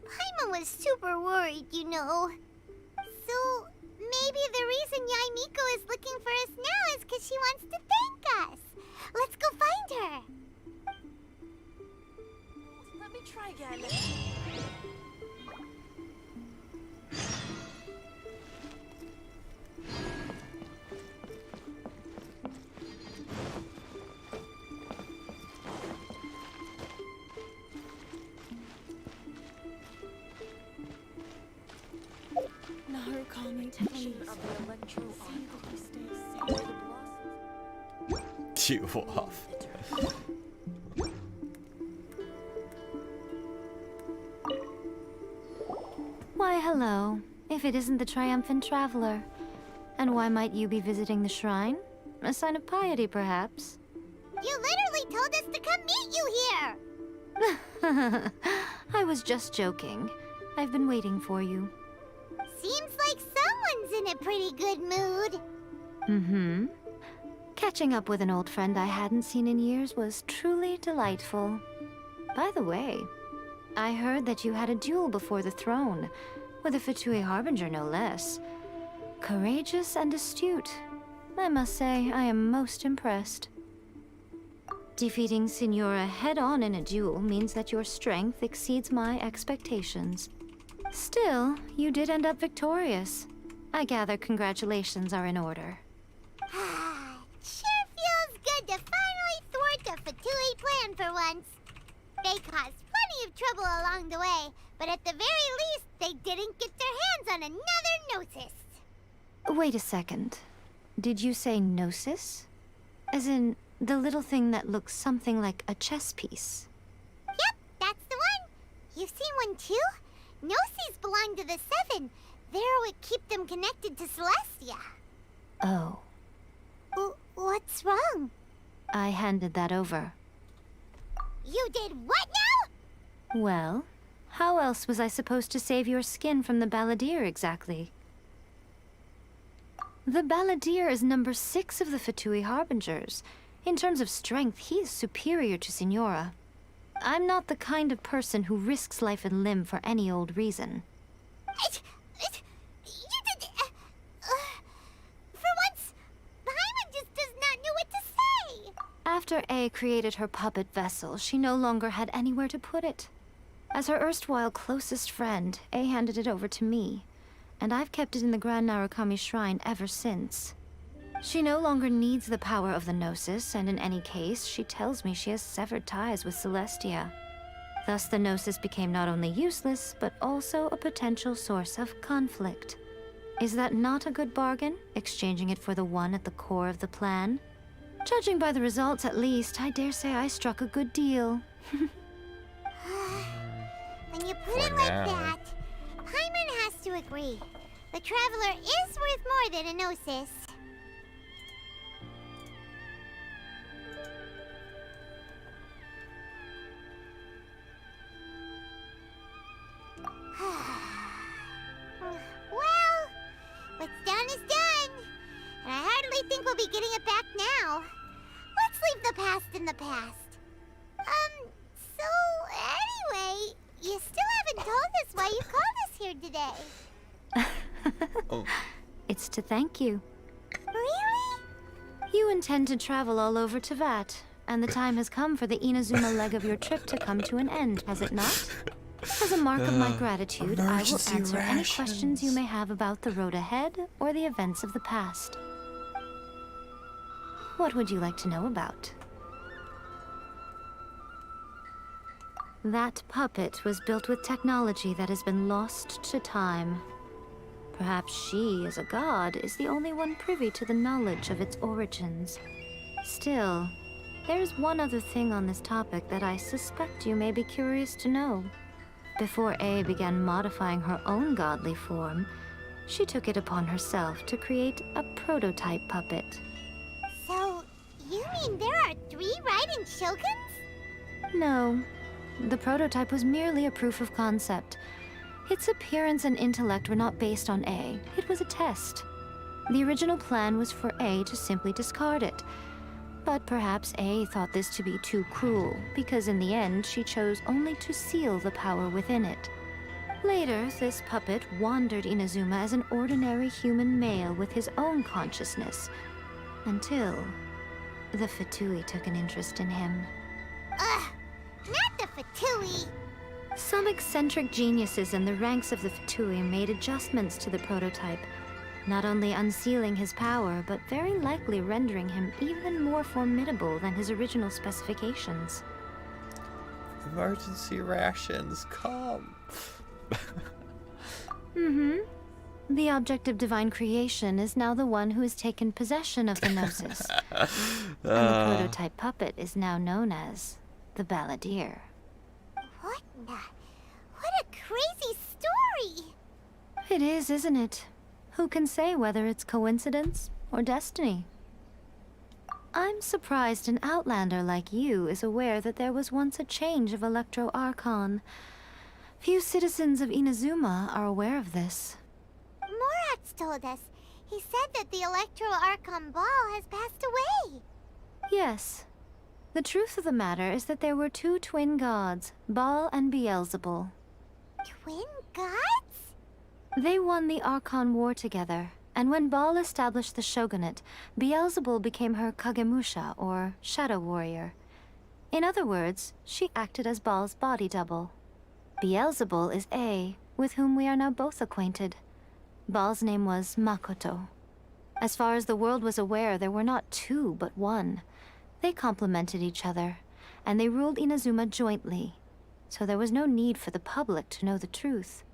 Paimon was super worried, you know. So, maybe the reason Yaimiko is looking for us now is because she wants to thank us. Let's go find her. Let me try again. Naru, calm me, please. You off. Why, hello. If it isn't the triumphant traveler. And why might you be visiting the shrine? A sign of piety, perhaps? You literally told us to come meet you here! I was just joking. I've been waiting for you. Seems like someone's in a pretty good mood. Mm-hmm. Catching up with an old friend I hadn't seen in years was truly delightful. By the way, I heard that you had a duel before the throne, with a Fatui Harbinger no less. Courageous and astute. I must say, I am most impressed. Defeating Signora head-on in a duel means that your strength exceeds my expectations. Still, you did end up victorious. I gather congratulations are in order. Sure feels good to finally thwart a Fatui plan for once. They caused plenty of trouble along the way, but at the very least, they didn't get their hands on another Gnosis. Wait a second. Did you say Gnosis? As in, the little thing that looks something like a chess piece? Yep, that's the one. You've seen one too? Gnosis belong to the Seven. They're what keep them connected to Celestia. Oh. What's wrong? I handed that over. You did what now? Well, how else was I supposed to save your skin from the Balladeer exactly? The Balladeer is number 6 of the Fatui Harbingers. In terms of strength, he is superior to Signora. I'm not the kind of person who risks life and limb for any old reason. You After A created her puppet vessel, she no longer had anywhere to put it. As her erstwhile closest friend, A handed it over to me, and I've kept it in the Grand Narukami Shrine ever since. She no longer needs the power of the Gnosis, and in any case, she tells me she has severed ties with Celestia. Thus, the Gnosis became not only useless, but also a potential source of conflict. Is that not a good bargain, exchanging it for the one at the core of the plan? Judging by the results, at least, I dare say I struck a good deal. When you put it like that, Paimon has to agree. The Traveler is worth more than a Gnosis. Well, what's done is done. And I hardly think we'll be getting it back now. Let's leave the past in the past. So anyway, you still haven't told us why you called us here today. Oh. It's to thank you. Really? You intend to travel all over Teyvat, and the time has come for the Inazuma leg of your trip to come to an end, has it not? As a mark of my gratitude, I will answer any questions you may have about the road ahead or the events of the past. What would you like to know about? That puppet was built with technology that has been lost to time. Perhaps she, as a god, is the only one privy to the knowledge of its origins. Still, there's one other thing on this topic that I suspect you may be curious to know. Before A began modifying her own godly form, she took it upon herself to create a prototype puppet. So, you mean there are 3 Raiden Shoguns? No. The prototype was merely a proof of concept. Its appearance and intellect were not based on A. It was a test. The original plan was for A to simply discard it. But perhaps A thought this to be too cruel, because in the end she chose only to seal the power within it. Later, this puppet wandered Inazuma as an ordinary human male with his own consciousness, until the Fatui took an interest in him. Ugh! Not the Fatui! Some eccentric geniuses in the ranks of the Fatui made adjustments to the prototype, not only unsealing his power, but very likely rendering him even more formidable than his original specifications. Emergency rations, come! The object of divine creation is now the one who has taken possession of the Gnosis. And the prototype puppet is now known as the Balladeer. What a crazy story! It is, isn't it? Who can say whether it's coincidence or destiny? I'm surprised an outlander like you is aware that there was once a change of Electro Archon. Few citizens of Inazuma are aware of this. Morat's told us. He said that the Electro Archon Ball has passed away. Yes. The truth of the matter is that there were 2 twin gods, Baal and Beelzebul. Twin gods? They won the Archon War together, and when Baal established the shogunate, Beelzebul became her Kagemusha, or shadow warrior. In other words, she acted as Baal's body double. Beelzebul is A, with whom we are now both acquainted. Baal's name was Makoto. As far as the world was aware, there were not 2, but 1. They complemented each other, and they ruled Inazuma jointly, so there was no need for the public to know the truth.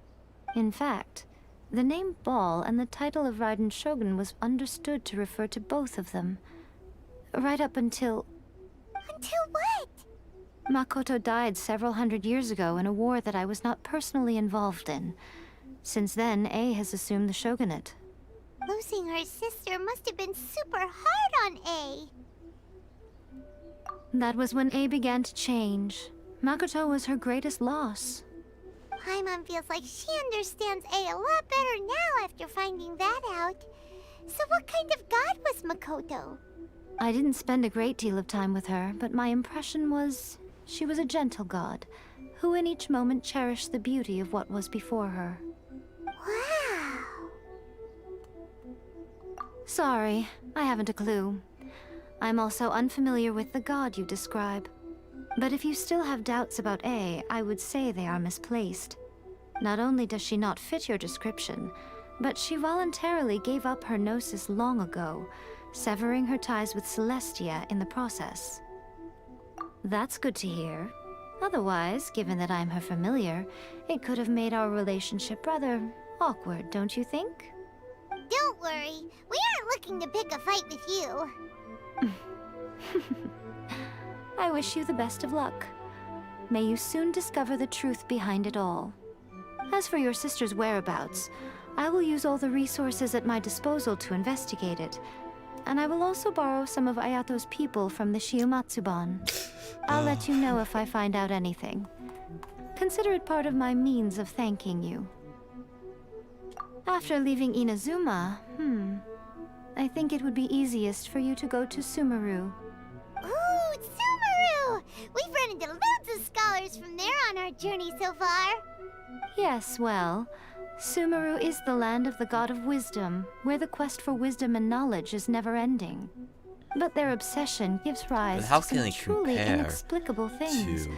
In fact, the name Baal and the title of Raiden Shogun was understood to refer to both of them. Right up until... Until what? Makoto died several hundred years ago in a war that I was not personally involved in. Since then, A has assumed the shogunate. Losing her sister must have been super hard on A. That was when A began to change. Makoto was her greatest loss. Paimon feels like she understands A lot better now after finding that out. So what kind of god was Makoto? I didn't spend a great deal of time with her, but my impression was she was a gentle god, who in each moment cherished the beauty of what was before her. Wow! Sorry, I haven't a clue. I'm also unfamiliar with the god you describe. But if you still have doubts about A, I would say they are misplaced. Not only does she not fit your description, but she voluntarily gave up her gnosis long ago, severing her ties with Celestia in the process. That's good to hear. Otherwise, given that I'm her familiar, it could have made our relationship rather awkward, don't you think? Don't worry. We aren't looking to pick a fight with you. I wish you the best of luck. May you soon discover the truth behind it all. As for your sister's whereabouts, I will use all the resources at my disposal to investigate it. And I will also borrow some of Ayato's people from the Shiumatsuban. I'll let you know if I find out anything. Consider it part of my means of thanking you. After leaving Inazuma, I think it would be easiest for you to go to Sumeru. Ooh, Sumeru! We've run into loads of scholars from there on our journey so far. Yes, well, Sumeru is the land of the god of wisdom, where the quest for wisdom and knowledge is never-ending. But their obsession gives rise how to can some they truly compare inexplicable things.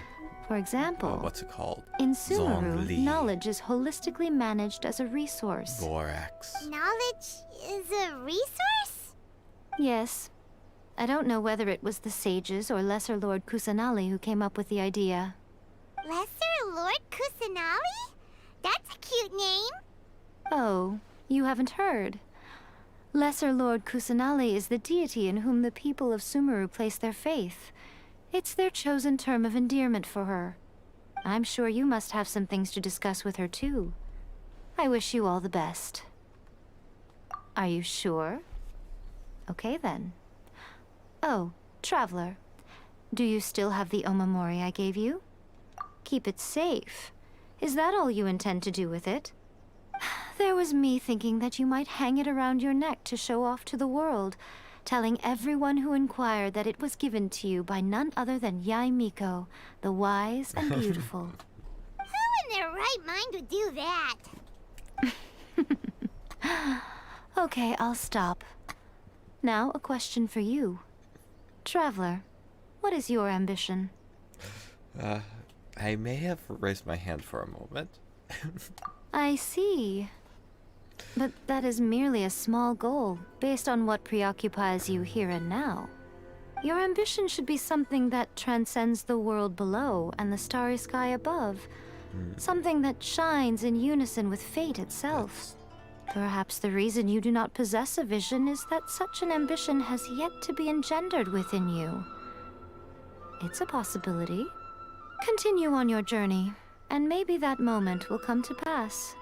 For example, what's it called? in Sumeru, Zhongli. knowledge is holistically managed as a resource. Borax. Knowledge is a resource? Yes. I don't know whether it was the sages or Lesser Lord Kusanali who came up with the idea. Lesser Lord Kusanali? That's a cute name. Oh, you haven't heard. Lesser Lord Kusanali is the deity in whom the people of Sumeru place their faith. It's their chosen term of endearment for her. I'm sure you must have some things to discuss with her too. I wish you all the best. Are you sure? Okay then. Oh, Traveler. Do you still have the Omamori I gave you? Keep it safe. Is that all you intend to do with it? There was me thinking that you might hang it around your neck to show off to the world, telling everyone who inquired that it was given to you by none other than Yae Miko, the wise and beautiful. Who in their right mind would do that? Okay, I'll stop. Now, a question for you. Traveler, what is your ambition? I may have raised my hand for a moment. I see. But that is merely a small goal, based on what preoccupies you here and now. Your ambition should be something that transcends the world below and the starry sky above. Something that shines in unison with fate itself. Perhaps the reason you do not possess a vision is that such an ambition has yet to be engendered within you. It's a possibility. Continue on your journey, and maybe that moment will come to pass.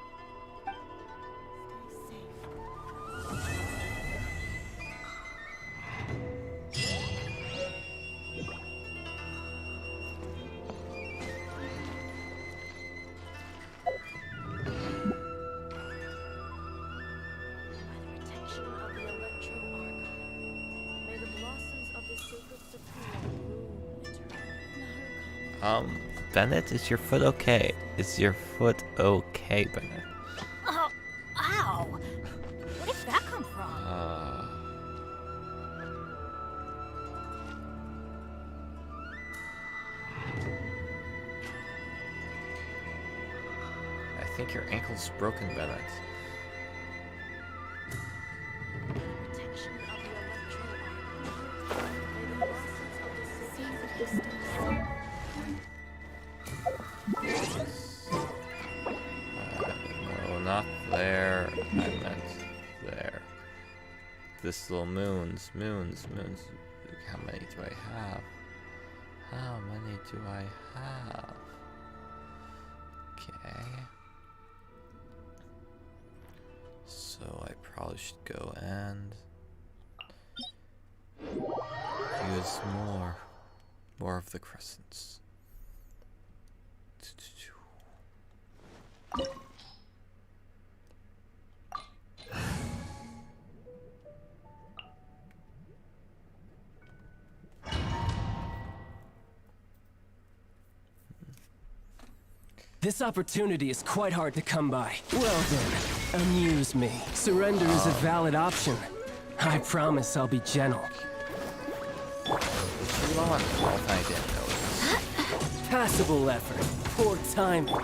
Bennett, is your foot okay? Is your foot okay, Bennett? Oh, ow! Where did that come from? I think your ankle's broken, Bennett. No, not there. I meant there. This little moons. How many do I have? How many do I have? Okay. So I probably should go and use more of the crescents. This opportunity is quite hard to come by. Well then, amuse me. Surrender is a valid option. I promise I'll be gentle. You want all I didn't notice. Passable effort. Poor timing.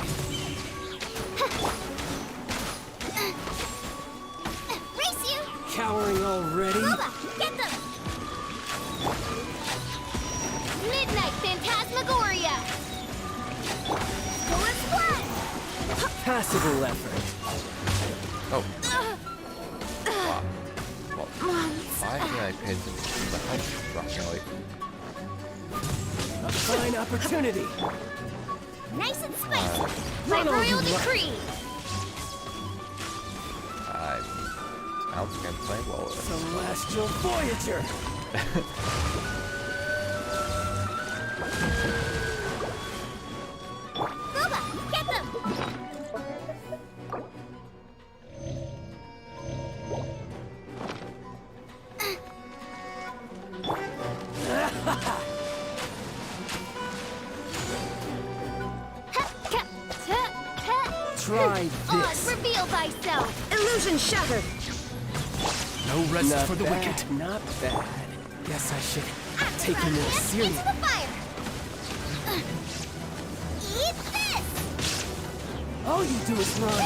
Race you! Cowering already? Boba, get them! Midnight Phantasmagoria! Full splash! Passable effort. Oh. Wow. Well, why did I pay attention to the health dropping like... A fine opportunity. Nice and spicy! My royal decree! Sounds gonna play well with it. Celestial Voyager! Boba, get them! Try this. Reveal thyself! Illusion shattered! No rest Not for the bad. wicked. Not bad. Guess I should take you After more into serious. the fire! Eat this! All you do is run.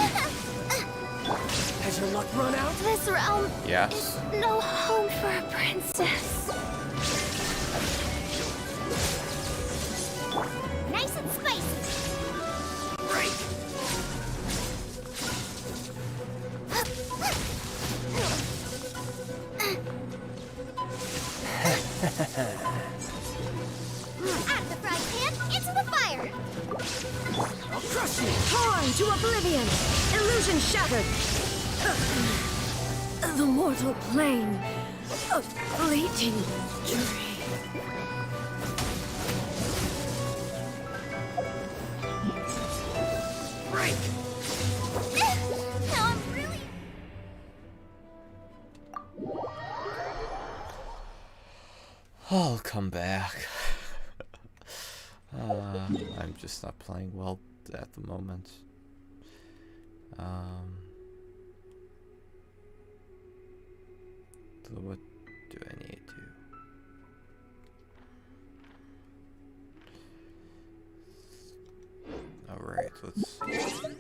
Has your luck run out? This realm Yes. is no home for a princess. Nice and spicy! Out of the frying pan, into the fire! I'll crush you. Torn to oblivion! Illusion shattered! The mortal plane of fleeting dream. Break. Now I'm really... I'll come back. I'm just not playing well at the moment. So what do I need to? Alright, let's see.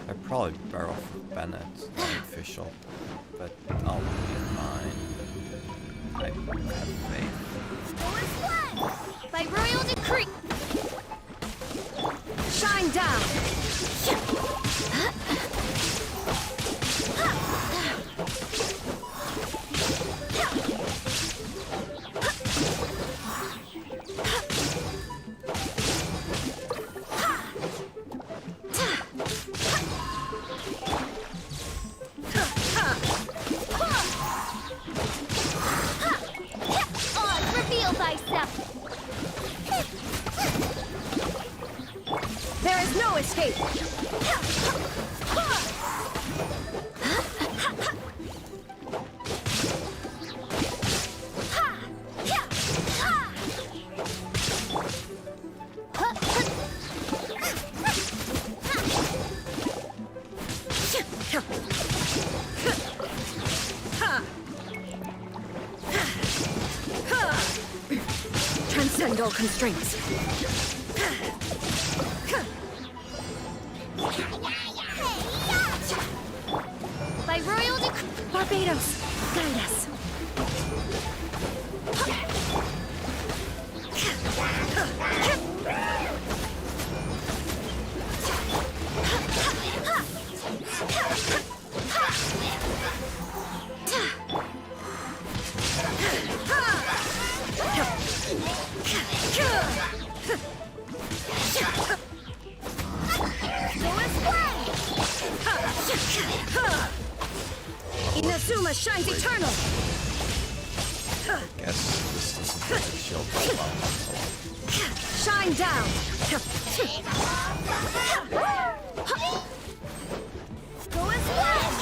I'd probably barrel for Bennett, official, but I'll be fine. I have faith. By royal decree! Shine down! Reveal thyself! There is no escape! Transcend all constraints. By royal decree! Barbados, guide us. Inazuma shines eternal! I guess this isn't the shield well. Shine down! Go and splash!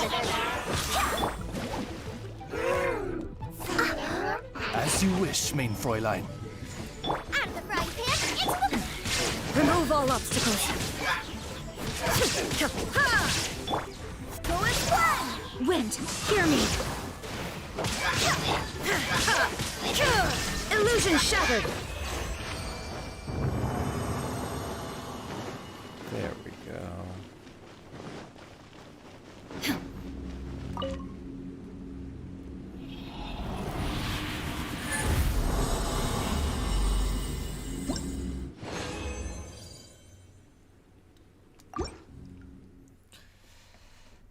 As you wish, main Fräulein. Out of the frying pan, into the... Remove all obstacles. Go and splash! Wind, hear me! Illusion shattered! There we go.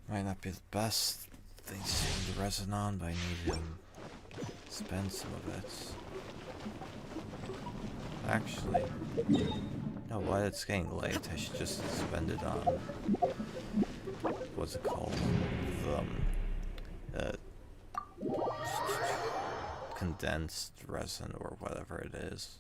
Might not be the best thing to spend the resin on, but I need to spend some of it. Actually, you know what? It's getting late. I should just spend it on what's it called? Condensed resin or whatever it is.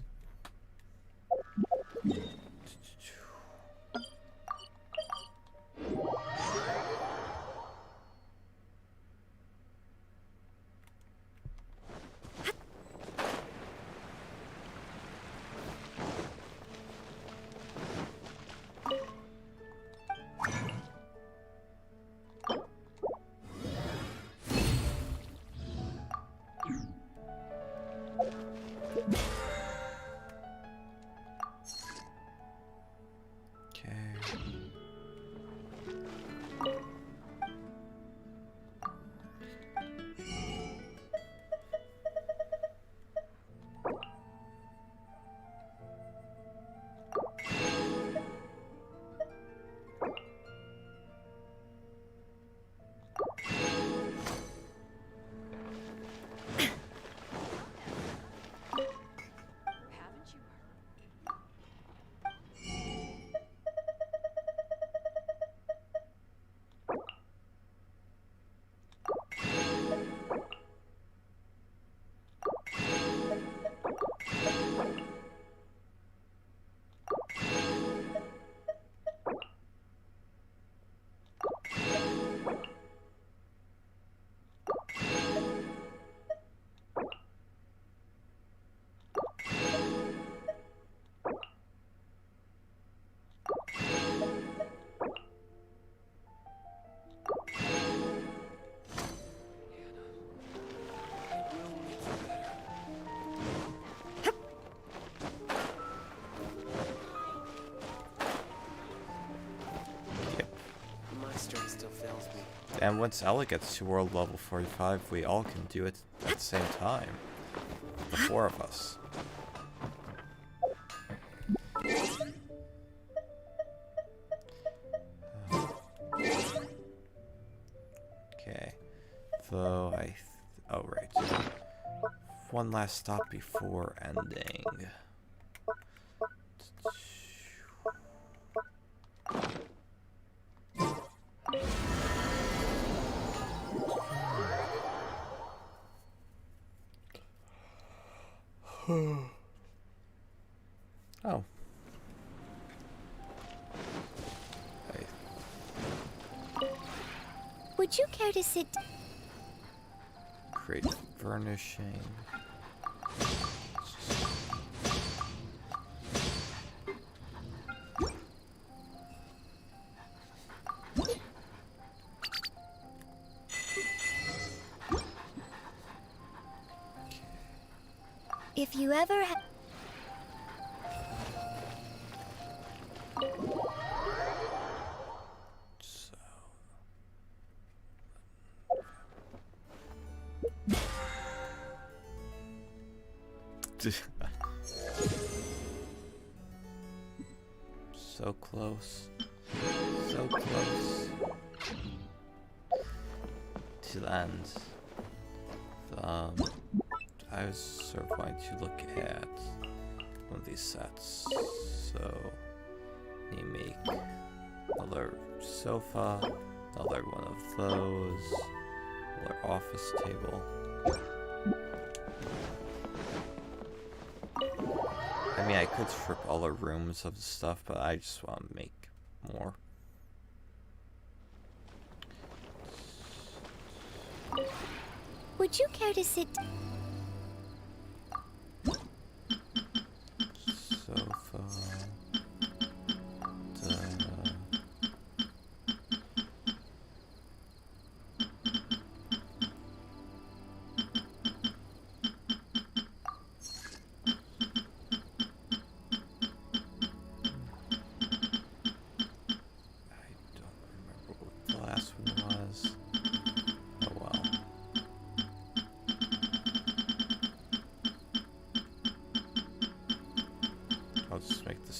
And once Ella gets to world level 45, we all can do it at the same time. The four of us. Okay. Though oh right. One last stop before ending. Oh. Would you care to sit? Create furnishing. If you ever So close. So close. To the end. I was sort of going to look at one of these sets. So, you make another sofa, another one of those, Our office table. I mean, I could strip all the rooms of the stuff, but I just want to make more. Would you care to sit? Sofa.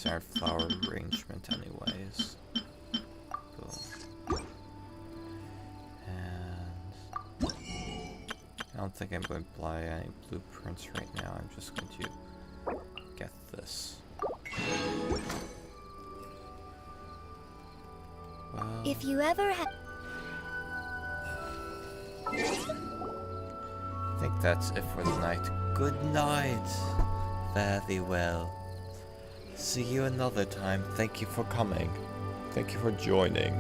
Our flower arrangement anyways. Boom. And I don't think I'm going to buy any blueprints right now. I'm just going to get this. Well, If you ever have... I think that's it for the night. Good night. Very well. See you another time. Thank you for coming. Thank you for joining.